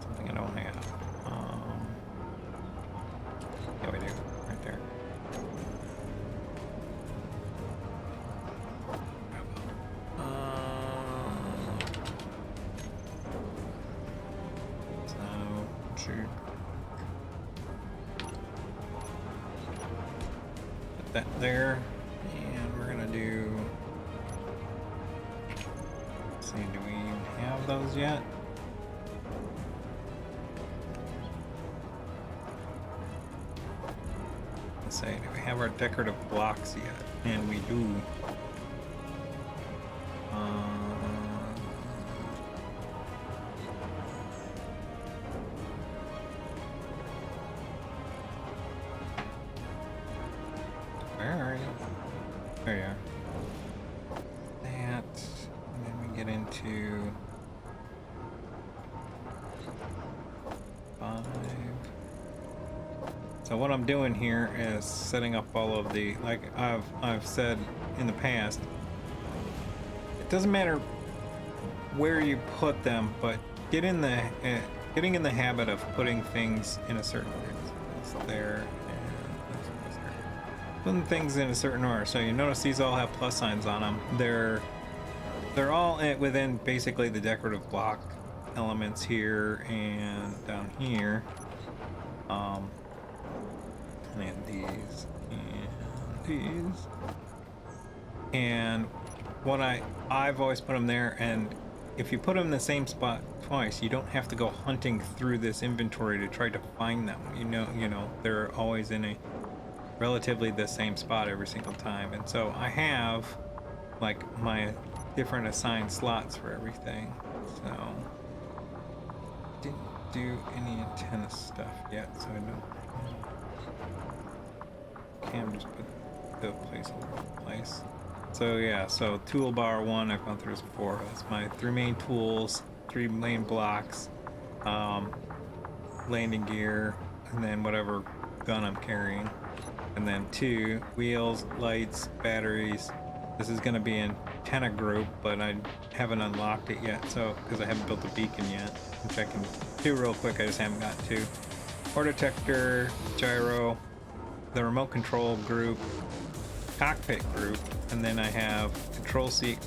something I don't have. Yeah, we do. Right there. Shoot. Put that there, and we're gonna do. Let's see, do we have those yet? Let's say, do we have our decorative blocks yet? And we do. Where are you? There you are. That, and then we get into 5. So what I'm doing here is setting up all of the, like I've said in the past, it doesn't matter where you put them, but getting in the habit of putting things in a certain order. It's there. Putting things in a certain order. So you notice these all have plus signs on them. They're all within basically the decorative block elements here and down here. And these and these. And what I've always put them there, and if you put them in the same spot twice, you don't have to go hunting through this inventory to try to find them. You know, they're always in a relatively the same spot every single time. And so I have like my different assigned slots for everything. So didn't do any antenna stuff yet, so I don't. Cam just put the placeholder in place. So yeah, so toolbar 1 I've gone through this before. That's my 3 main tools, 3 main blocks, landing gear, and then whatever gun I'm carrying. And then 2 wheels, lights, batteries. This is going to be an antenna group, but I haven't unlocked it yet, so because I haven't built a beacon yet, which I can do real quick. I just haven't got to. Or detector, gyro, the remote control group, cockpit group, and then I have control seat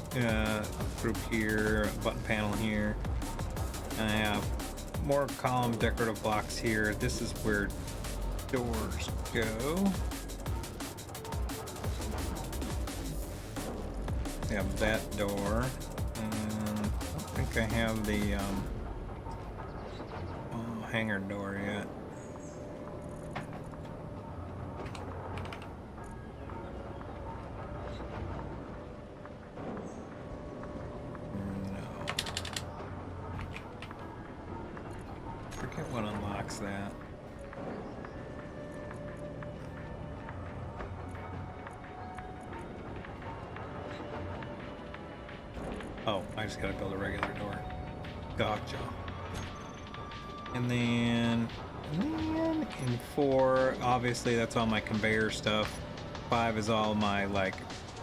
group here, button panel here, and I have more column decorative blocks here. This is where doors go. We have that door, and I don't think I have the hangar door yet. Forget what unlocks that. Oh, I just gotta build a regular door. Gotcha. And then in 4, obviously that's all my conveyor stuff. 5 is all my like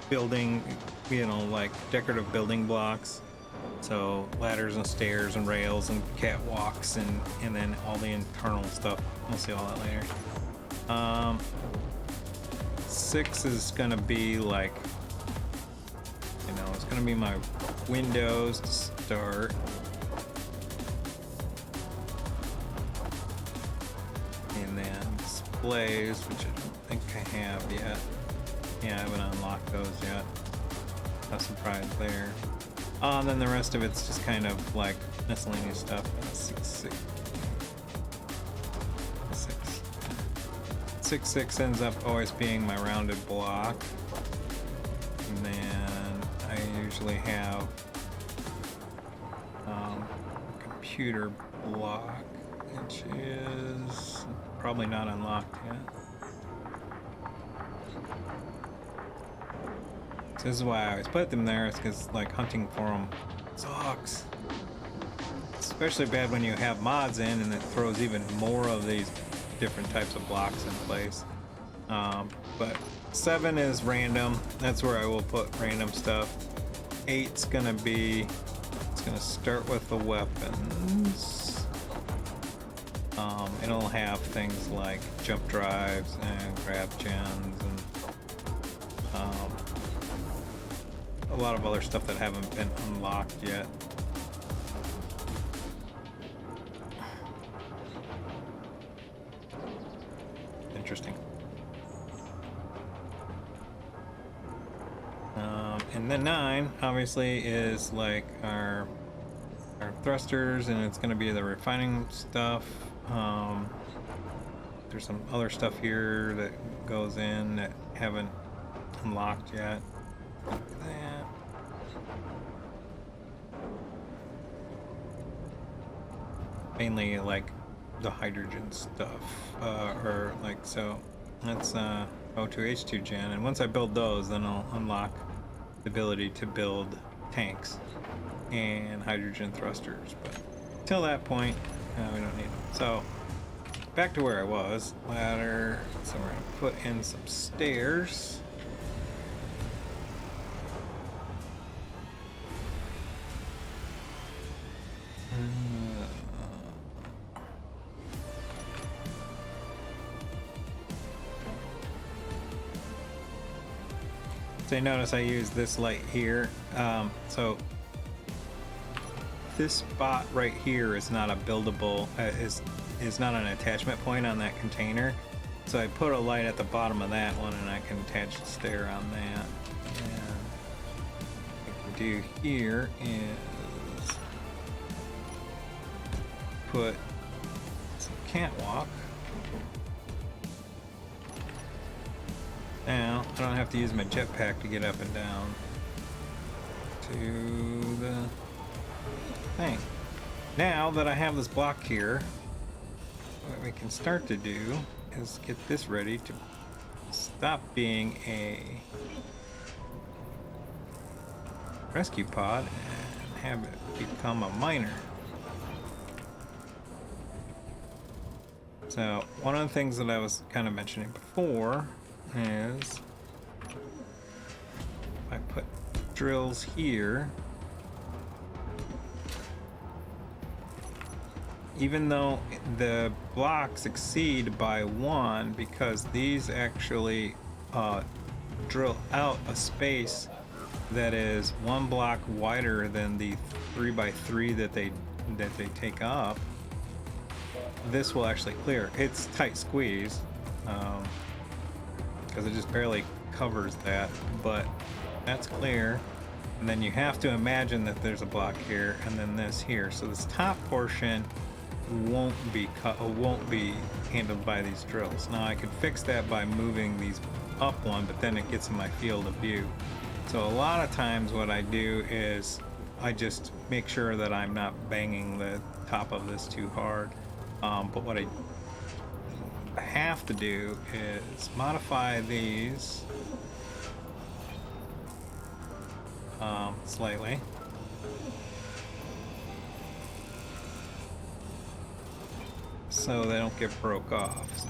building, you know, like decorative building blocks. So ladders and stairs and rails and catwalks and then all the internal stuff. We'll see all that later. 6 is gonna be like, you know, it's gonna be my windows to start. And then displays, which I don't think I have yet. Yeah, I haven't unlocked those yet. No surprise there. And then the rest of it's just kind of like miscellaneous stuff. 6 ends up always being my rounded block. And then I usually have a computer block, which is probably not unlocked yet. So this is why I always put them there, is because like hunting for them sucks. Especially bad when you have mods in and it throws even more of these different types of blocks in place. But 7 is random. That's where I will put random stuff. 8's gonna be, it's gonna start with the weapons. It'll have things like jump drives and grab gens and a lot of other stuff that haven't been unlocked yet. Interesting. And then 9 obviously is like our thrusters, and it's going to be the refining stuff. There's some other stuff here that goes in that haven't unlocked yet. That. Mainly like the hydrogen stuff, or like, so that's O2H2 gen, and once I build those, then I'll unlock the ability to build tanks and hydrogen thrusters, but till that point we don't need them. So back to where I was. Ladder, so we're gonna put in some stairs. So you notice I use this light here. So this spot right here is not a buildable, is not an attachment point on that container. So I put a light at the bottom of that one, and I can attach the stair on that. And what I can do here is put some catwalk. Now, I don't have to use my jetpack to get up and down to the thing. Now that I have this block here, what we can start to do is get this ready to stop being a rescue pod and have it become a miner. So, one of the things that I was kind of mentioning before is I put drills here, even though the blocks exceed by 1, because these actually drill out a space that is 1 block wider than the 3x3 that they take up. this will actually clear. It's tight squeeze, because it just barely covers that, but that's clear. And then you have to imagine that there's a block here and then this here. So this top portion won't be handled by these drills. Now I could fix that by moving these up one, but then it gets in my field of view. So a lot of times what I do is I just make sure that I'm not banging the top of this too hard. But what I have to do is modify these slightly. So they don't get broke off. So,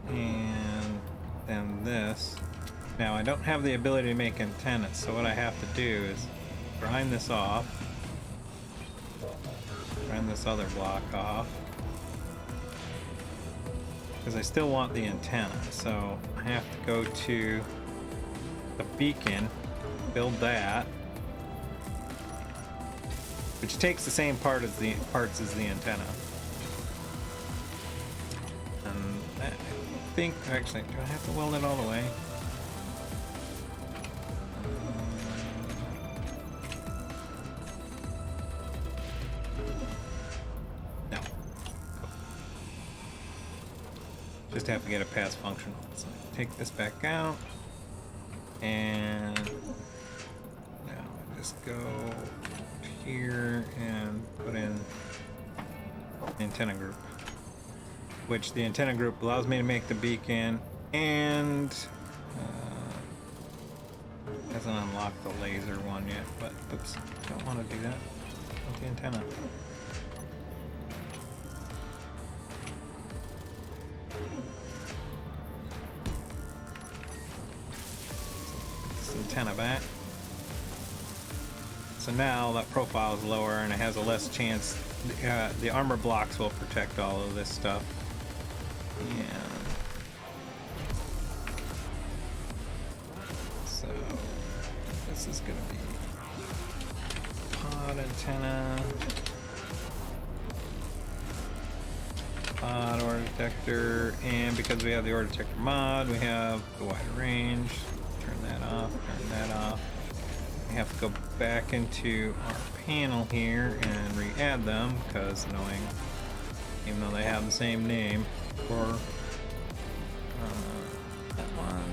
and then this. Now I don't have the ability to make antennas, so what I have to do is grind this off, grind this other block off, because I still want the antenna. So I have to go to the beacon, build that, which takes the same parts as the antenna. And that, I think, actually, do I have to weld it all the way? No. Just have to get it past functional. So take this back out, and now I just go here and put in antenna group, which the antenna group allows me to make the beacon, and hasn't unlocked the laser one yet, but oops, don't want to do that with the antenna. This antenna back. So now that profile is lower and it has a less chance. The armor blocks will protect all of this stuff. And so this is going to be pod antenna, pod ore detector, and because we have the ore detector mod, we have the wider range. Turn that off, turn that off. We have to go back into our panel here and re-add them, because knowing, even though they have the same name for that one.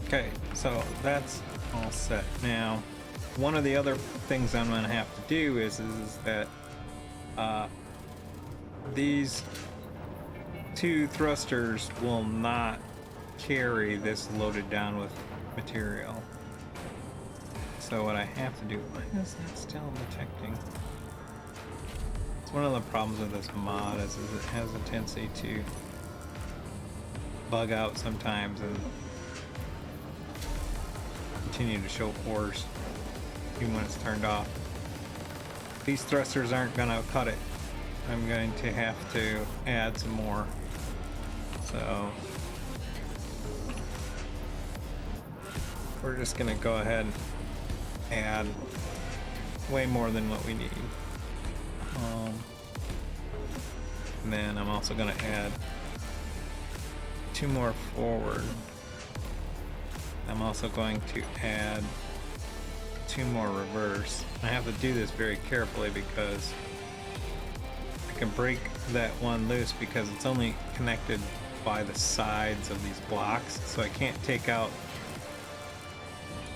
Okay, so that's all set. Now, one of the other things I'm going to have to do is that these two thrusters will not carry this loaded down with material. So what I have to do, why is that still detecting? It's one of the problems with this mod is it has a tendency to bug out sometimes and continue to show ores even when it's turned off. These thrusters aren't gonna cut it. I'm going to have to add some more. So we're just gonna go ahead and add way more than what we need. And then I'm also gonna add 2 more forward. I'm also going to add 2 more reverse. I have to do this very carefully because I can break that one loose because it's only connected by the sides of these blocks, so I can't take out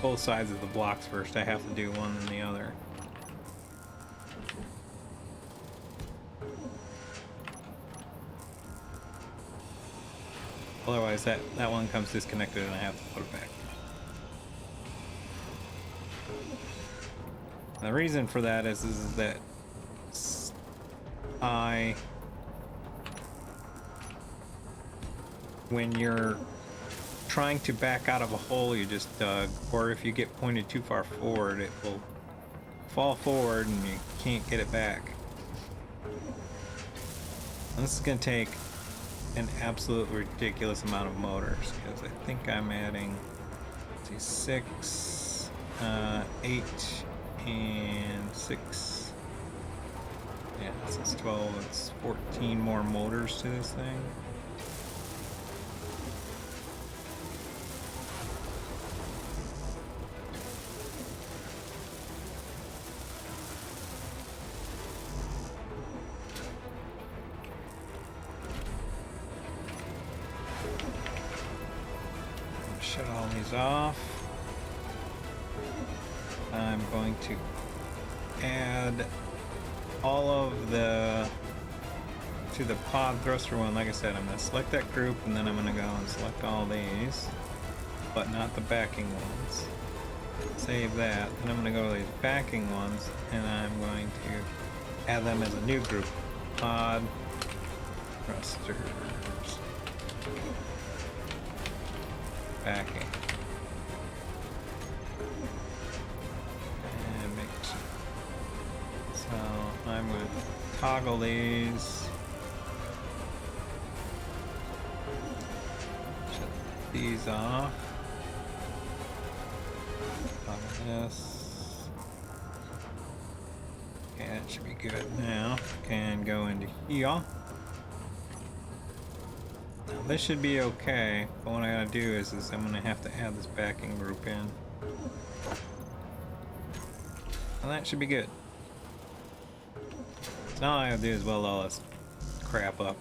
both sides of the blocks first. I have to do one and the other. Otherwise that one comes disconnected and I have to put it back. The reason for that is that when you're trying to back out of a hole you just dug, or if you get pointed too far forward, it will fall forward and you can't get it back. And this is going to take an absolute ridiculous amount of motors because I think I'm adding, let's see, 6, 8, and 6. Yeah, this is 12. It's 14 more motors to this thing. Shut all these off. I'm going to add all of the to the pod thruster one. Like I said, I'm going to select that group and then I'm going to go and select all these, but not the backing ones. Save that. Then I'm going to go to these backing ones and I'm going to add them as a new group. Pod thrusters. Backing. And make sure. So I'm going to toggle these. Shut these off. Toggle this. Okay, that should be good now. Can go into here. This should be okay, but what I gotta do is I'm gonna have to add this backing group in. And that should be good. So now all I gotta do is weld all this crap up.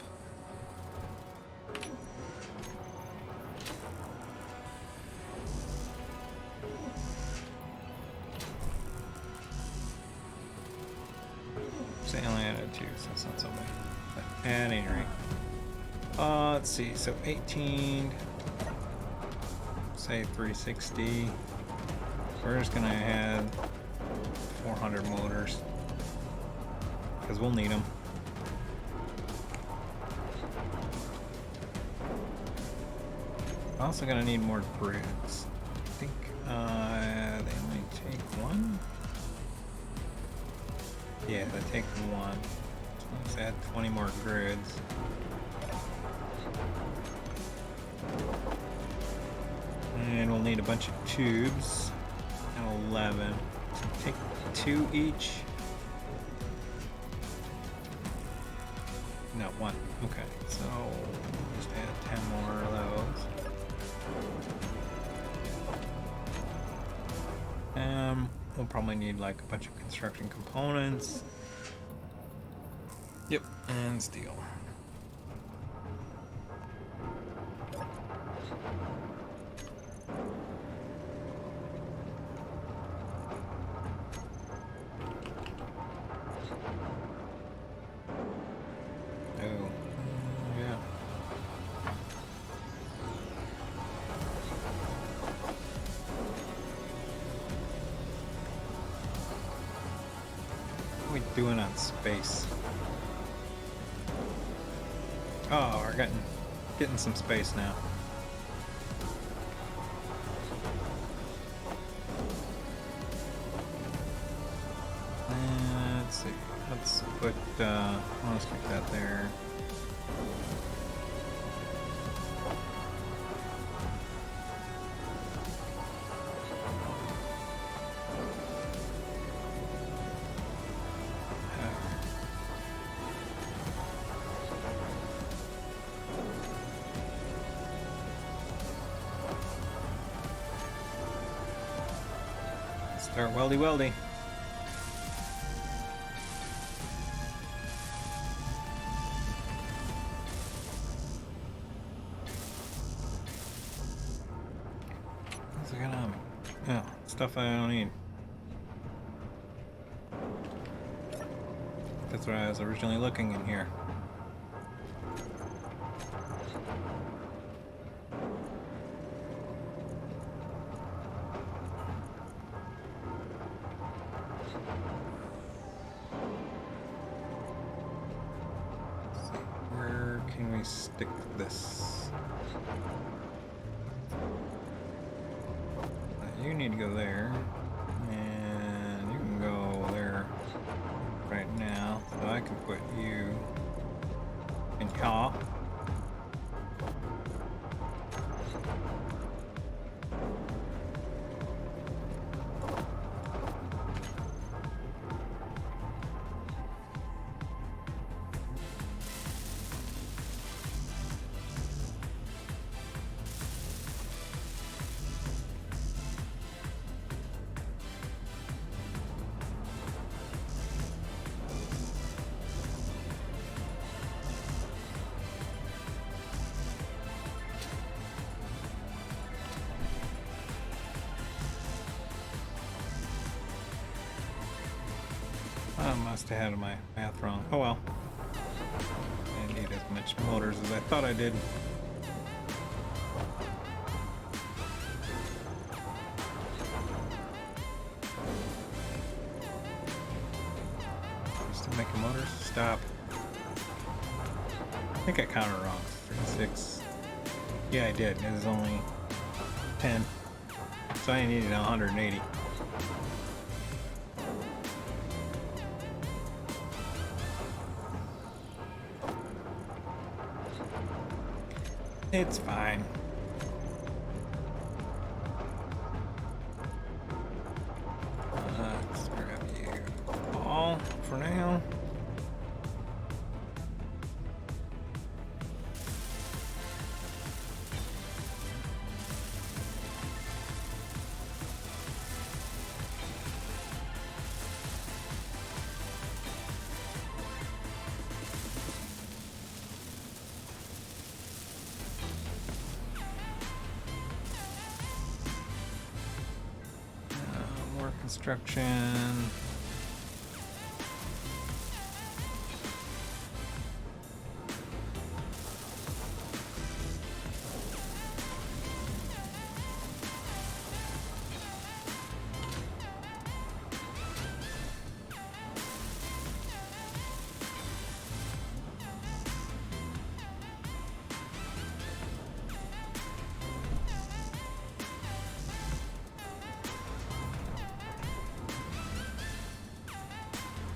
So I only added 2, so that's not so bad. But at any rate. Let's see, so 18, say 360. We're just gonna add 400 motors because we'll need them. I'm also gonna need more grids. I think they only take 1. Yeah, they take 1. So let's add 20 more grids. And we'll need a bunch of tubes. And 11. So take 2 each. No, 1. Okay, so we'll just add 10 more of those. We'll probably need like a bunch of construction components. Yep, and steel. Doing on space. Oh, we're getting some space now. Let's see. Let's put let's keep that there. Start weldy. What's going on? Oh, stuff I don't need. That's what I was originally looking in here. Stick this. You need to go there, and you can go there right now. So I can put you Aw. I must have had my math wrong. Oh well. I didn't need as much motors as I thought I did. Still making motors? Stop. I think I counted wrong. 36. Yeah, I did. It was only 10. So I needed 180. It's fine. Let's grab you all for now. More construction.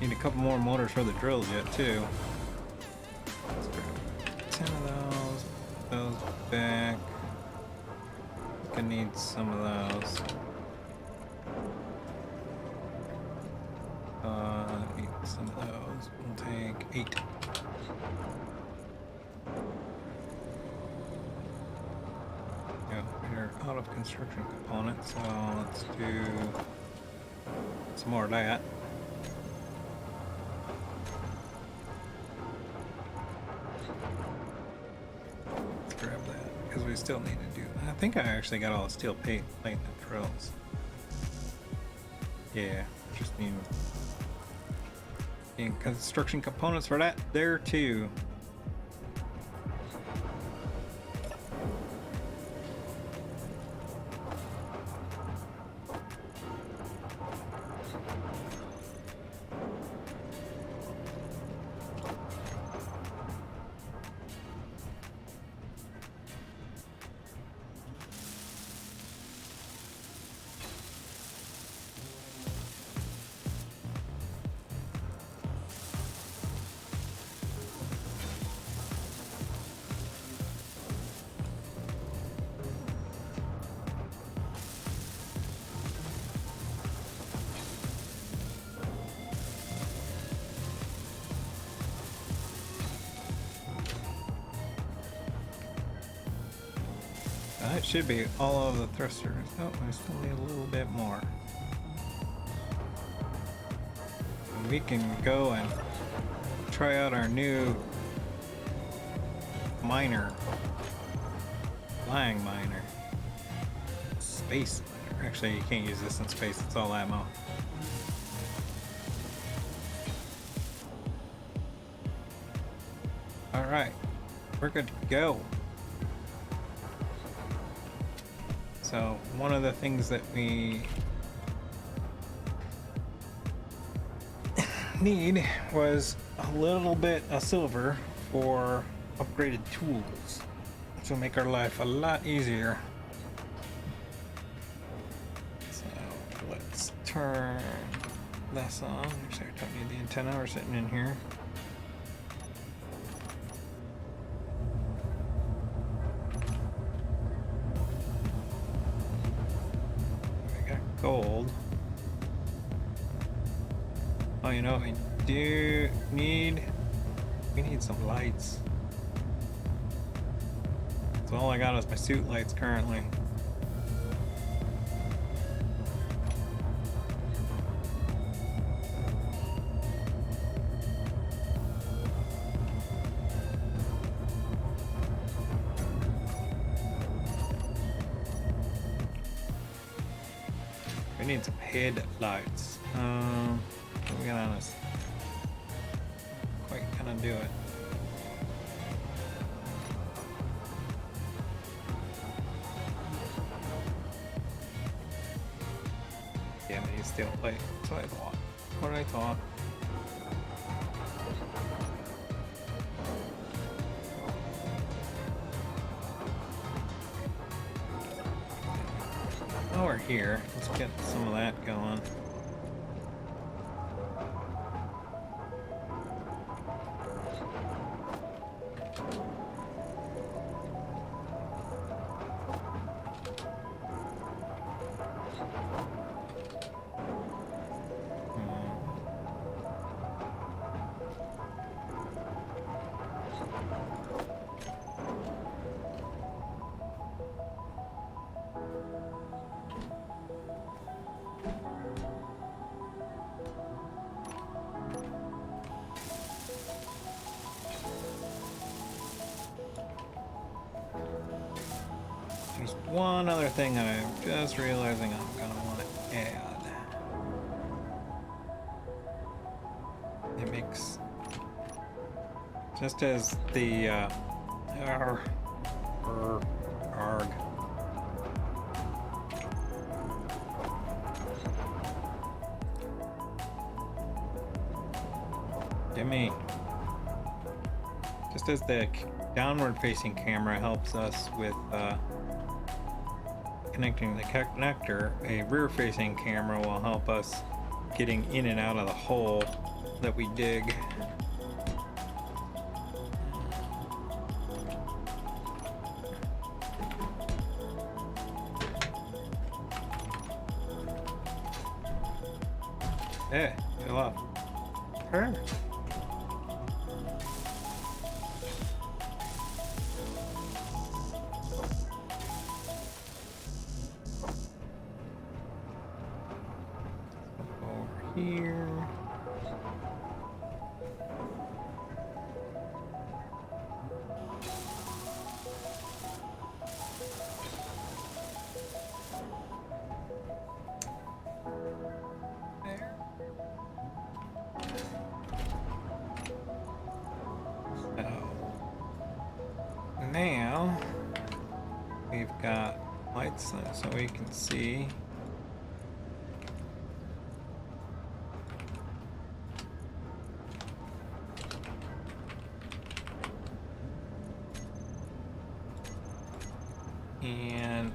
Need a couple more motors for the drills yet too. Let's grab 10 of those back. I think I need some of those. Need some of those. We'll take 8. Yeah, we're out of construction components, so let's do some more of that. Because we still need to do. I think I actually got all the steel plate in the drills. Yeah, just need construction components for that there too. That should be all of the thrusters. Oh, I still need a little bit more. And we can go and try out our new miner. Flying miner. Space miner. Actually, you can't use this in space, it's all ammo. Alright, we're good to go. So one of the things that we need was a little bit of silver for upgraded tools to make our life a lot easier. So let's turn this on. Actually, I don't need the antenna, we're sitting in here. gold. Oh, you know, we need some lights. So all I got is my suit lights currently. We need some headlights. To be honest, quite gonna do it. Yeah, I need steel plate. That's what I thought. What I thought. While we're here, let's get some of that going. There's one other thing that I'm just realizing I'm gonna want to add. It makes, just as the arg. Gimme. Just as the downward facing camera helps us with connecting the connector, a rear facing camera will help us getting in and out of the hole that we dig. Hey, fill up. Sure. Here. There. So now we've got lights so we can see. And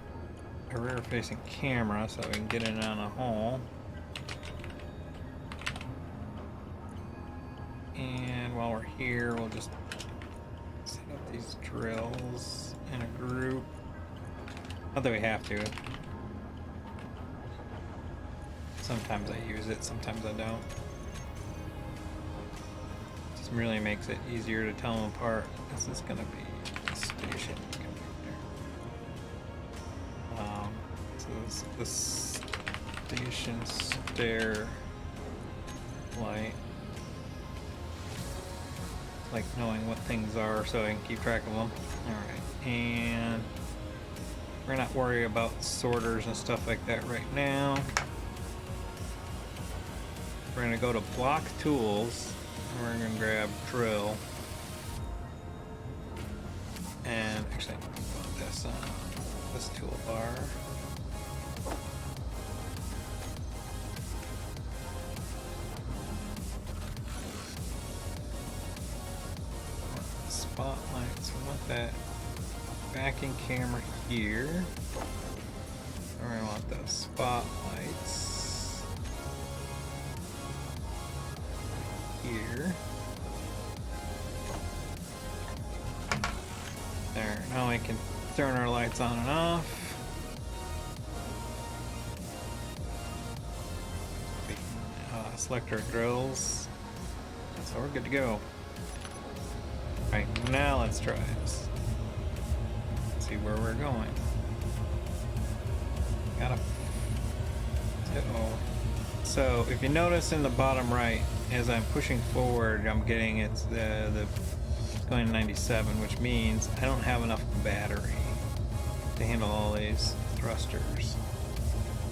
a rear facing camera so we can get in on a hole. And while we're here, we'll just set up these drills in a group. Not that we have to. Sometimes I use it, sometimes I don't. Just really makes it easier to tell them apart. This is gonna be a station. So this station stair light. Like knowing what things are so I can keep track of them. Alright, and we're not worried about sorters and stuff like that right now. We're gonna go to block tools and we're gonna grab drill. And actually I'm gonna put this toolbar. Spotlight, so we want that backing camera here. Or I want those spotlights here. There, now we can turn our lights on and off. select our drills. So we're good to go. Alright, now let's try this. See where we're going. Gotta. Uh-oh. So if you notice in the bottom right, as I'm pushing forward, I'm getting it's going to 97, which means I don't have enough battery to handle all these thrusters,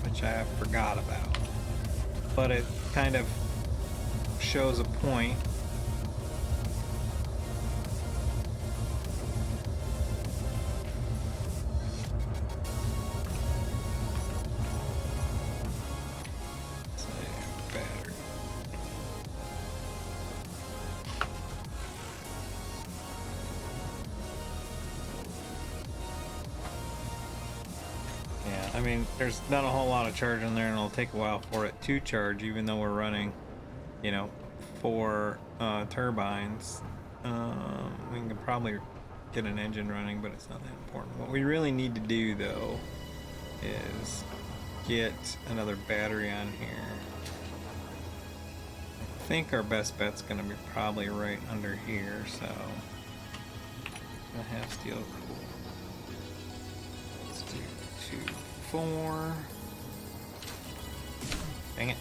which I forgot about. But it kind of shows a point. Battery. Yeah, I mean, there's not a whole lot of charge in there, and it'll take a while for it to charge, even though we're running, you know, 4 turbines. We can probably get an engine running, but it's not that important. What we really need to do, though, is get another battery on here. I think our best bet's going to be probably right under here, so I'm gonna have steel cool. Let's do 2, 4. Dang it.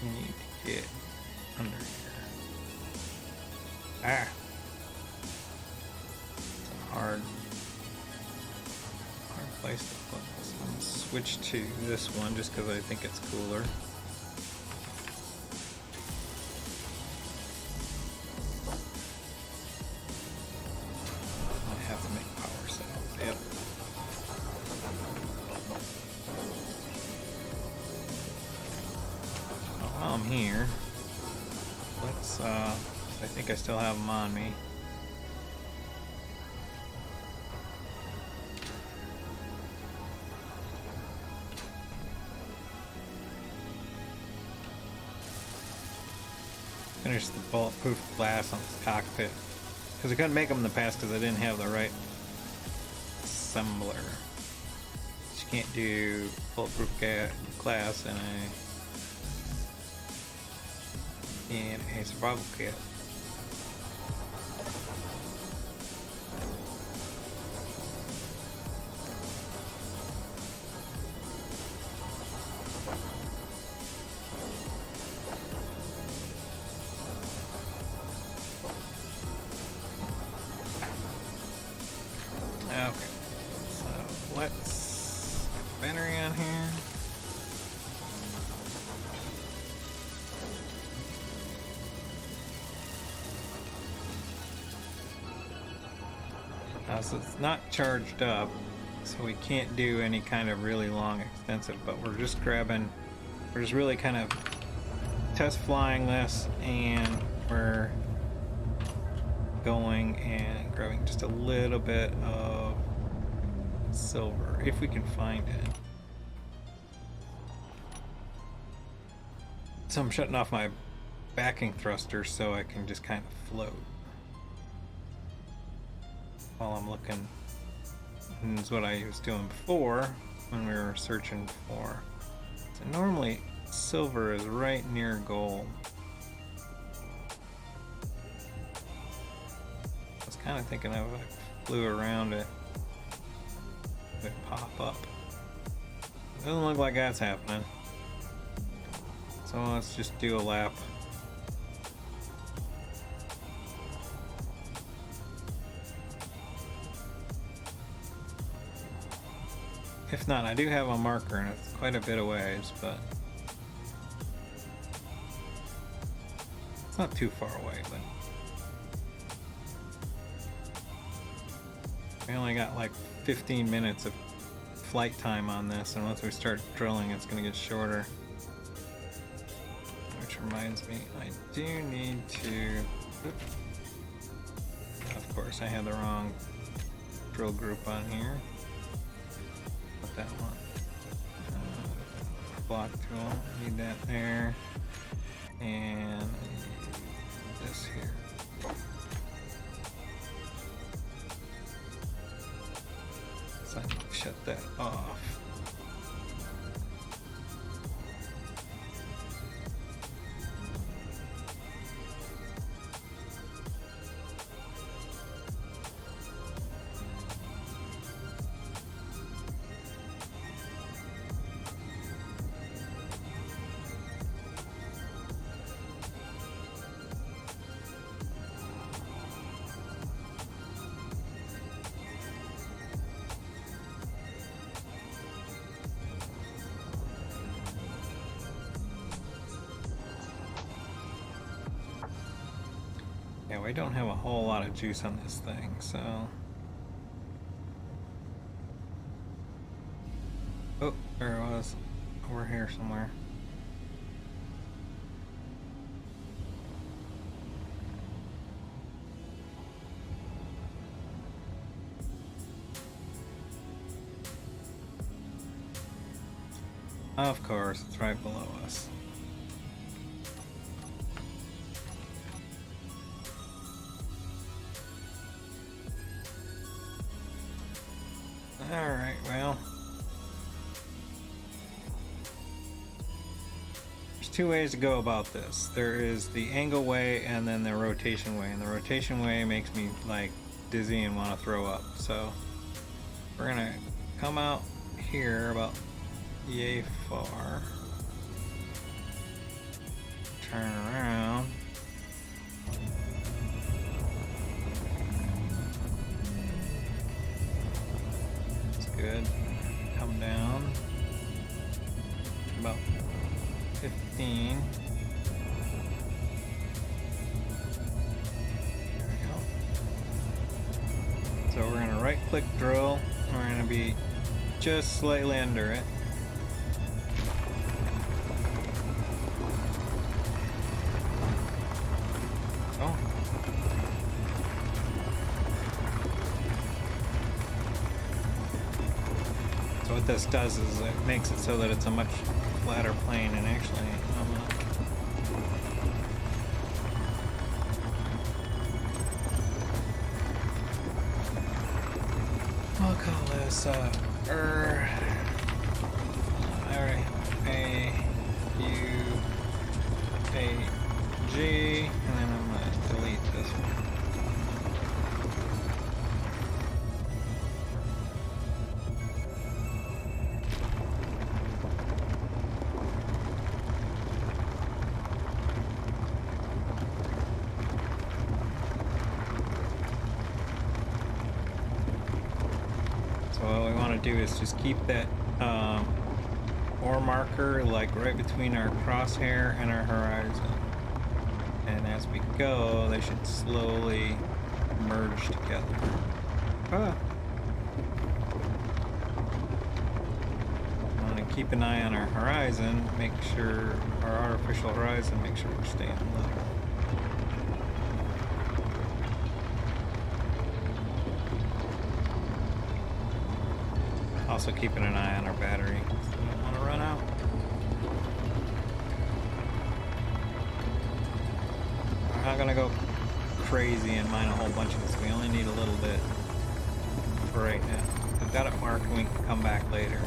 We need to get under here. Ah! It's a hard place to put this. I'm gonna switch to this one just because I think it's cooler. I have to make power cells. Yep. While I'm here, let's I think I still have them on me. Finish the bulletproof glass on this cockpit, because I couldn't make them in the past because I didn't have the right assembler. You can't do bulletproof glass in a survival kit. Okay, so let's put battery on here. So it's not charged up, so we can't do any kind of really long extensive, but we're just really kind of test flying this, and we're going and grabbing just a little bit of silver, if we can find it. So I'm shutting off my backing thruster so I can just kind of float while I'm looking. And that's what I was doing before when we were searching for. So normally silver is right near gold. I was kind of thinking if I flew around it, it would pop up. Doesn't look like that's happening. So let's just do a lap. If not, I do have a marker, and it's quite a bit of ways, but it's not too far away. But we only got like 15 minutes of flight time on this, and once we start drilling, it's going to get shorter. Which reminds me, I do need to. Of course, I had the wrong drill group on here. That one. Block tool, need that there. And this here. So I need to shut that off. we don't have a whole lot of juice on this thing, so... Oh, there it was. Over here somewhere. Of course, it's right below us. Alright, well. There's two ways to go about this. There is the angle way and then the rotation way. And the rotation way makes me like dizzy and want to throw up. So we're gonna come out here about yay far. Turn around. That's good. Come down. About 15. There we go. So we're gonna right click drill. We're gonna be just slightly under it. Oh. So what this does is it makes it so that it's a much flatter plane, and actually I'll call this R-A-U-A-G, and then I'm gonna delete this one. So what we want to do is just keep that ore marker like right between our crosshair and our horizon. And as we go, they should slowly merge together. Ah. I want to keep an eye on our horizon, make sure our artificial horizon, make sure we're staying level. Also keeping an eye on our battery, so we don't want to run out. We're not gonna go crazy and mine a whole bunch of this. We only need a little bit for right now. We've got it marked and we can come back later.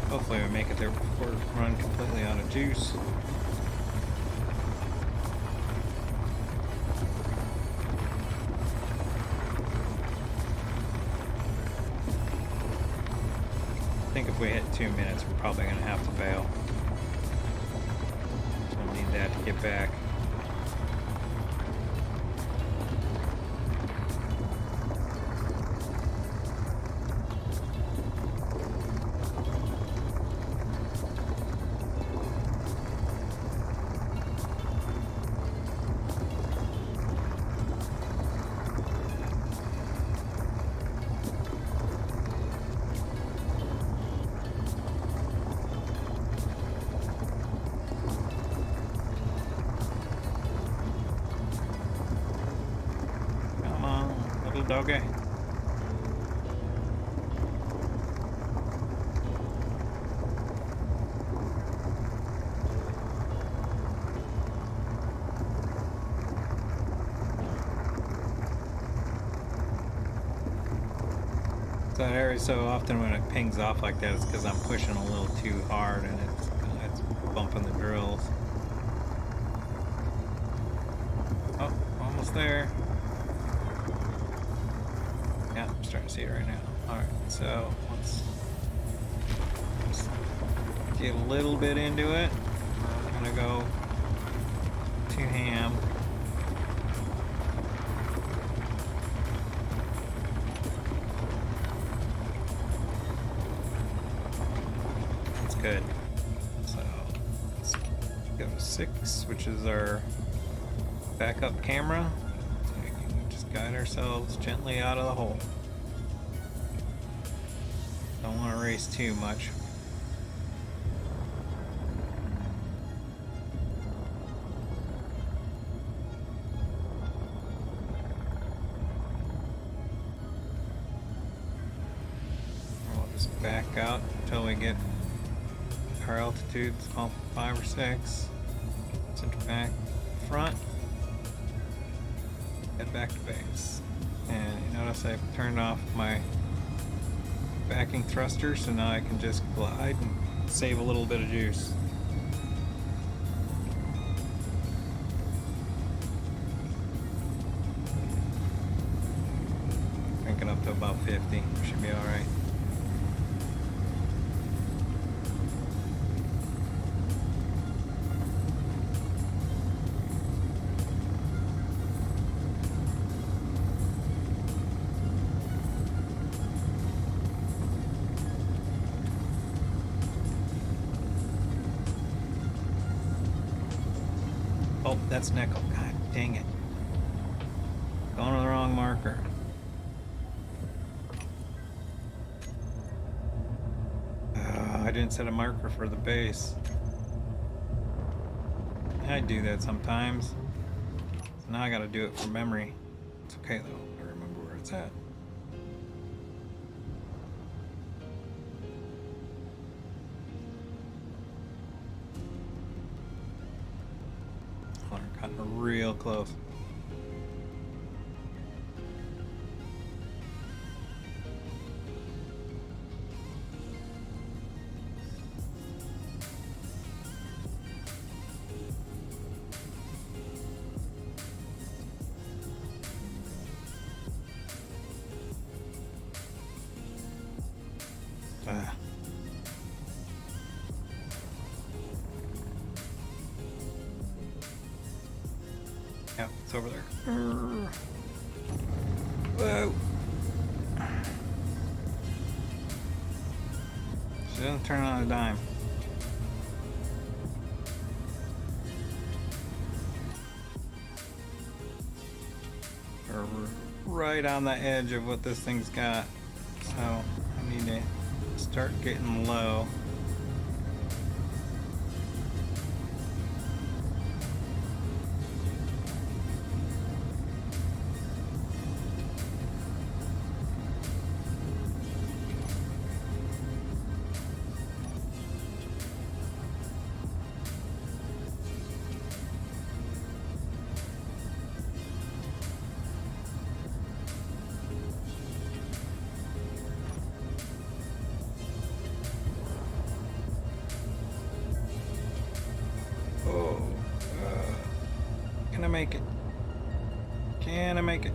Hopefully we make it there before we run completely out of juice. I think if we hit 2 minutes, we're probably going to have to bail. So we'll need that to get back. Doggy. That area, so often when it pings off like that, it's because I'm pushing a little too hard and it's bumping the drills. Oh, almost there. Yeah, starting to see it right now. Alright, so let's get a little bit into it. I'm gonna go to ham. That's good. So let's go to 6, which is our backup camera. So we can just guide ourselves gently out of the hole. Don't want to race too much. We'll just back out until we get our altitudes off 5 or 6. Center back, front. Head back to base. And you notice I've turned off my backing thruster, so now I can just glide and save a little bit of juice. Crank it up to about 50. Should be alright. Oh, that's nickel. God dang it. Going to the wrong marker. I didn't set a marker for the base. I do that sometimes. So now I gotta do it from memory. It's okay though. I remember where it's at. Oh, we're cutting real close. Yep, it's over there. Whoa. She doesn't turn on a dime. We're right on the edge of what this thing's got. So I need to start getting low. Can I make it? Can I make it?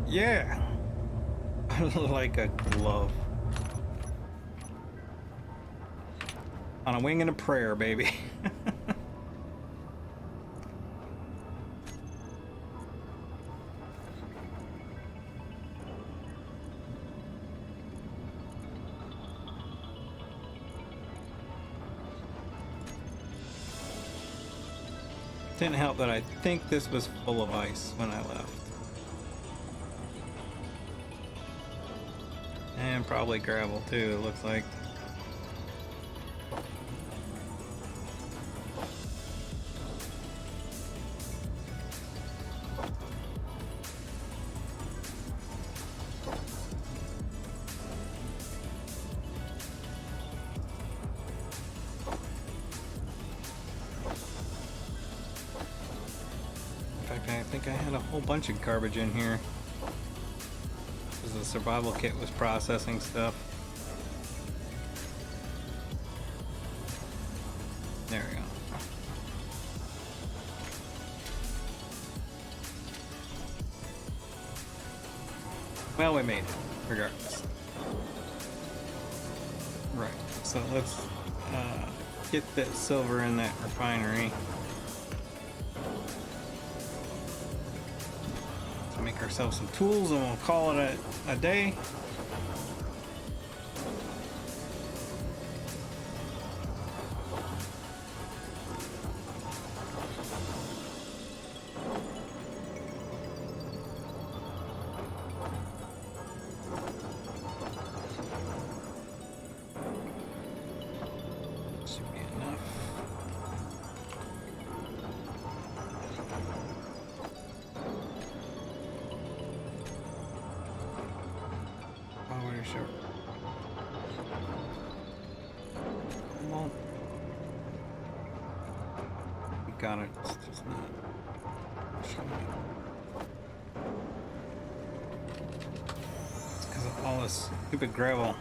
Yeah! Like a glove. On a wing and a prayer, baby. Didn't help that I think this was full of ice when I left. And probably gravel too, it looks like. I think I had a whole bunch of garbage in here because the survival kit was processing stuff. There we go. Well, we made it, regardless. Right, so let's get that silver in that refinery. Let's make ourselves some tools and we'll call it a day. Should be enough. Power short. Well, we got it. It's just not showing up. It's because of all this stupid gravel.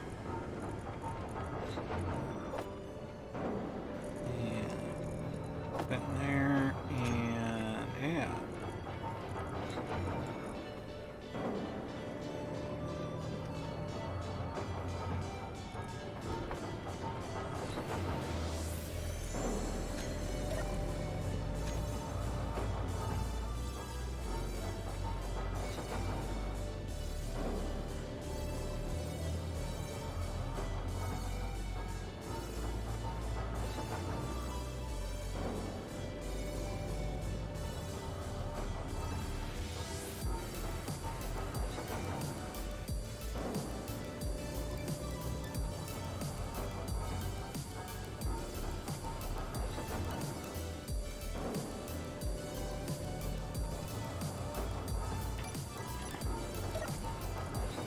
That in there, and yeah.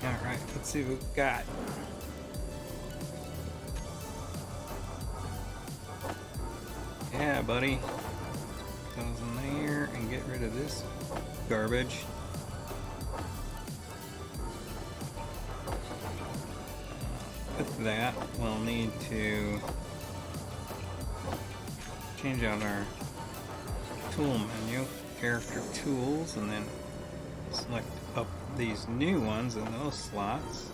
Alright, let's see what we've got. Yeah, buddy. Those in there and get rid of this garbage. With that, we'll need to change out our tool menu, character tools, and then select up these new ones in those slots.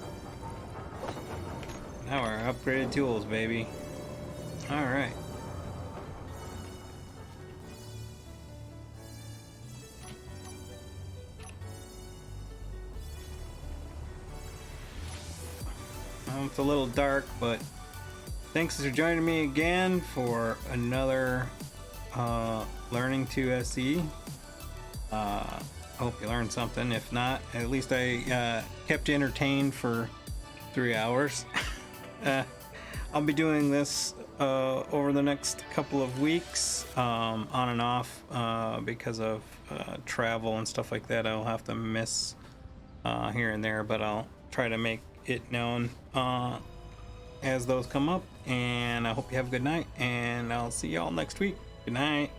Now our upgraded tools, baby. Alright. Well, it's a little dark, but thanks for joining me again for another Learning to SE. Hope you learned something. If not, at least I kept you entertained for 3 hours. I'll be doing this over the next couple of weeks, on and off, because of travel and stuff like that. I'll have to miss here and there, but I'll try to make it known as those come up. And I hope you have a good night, and I'll see y'all next week. Good night.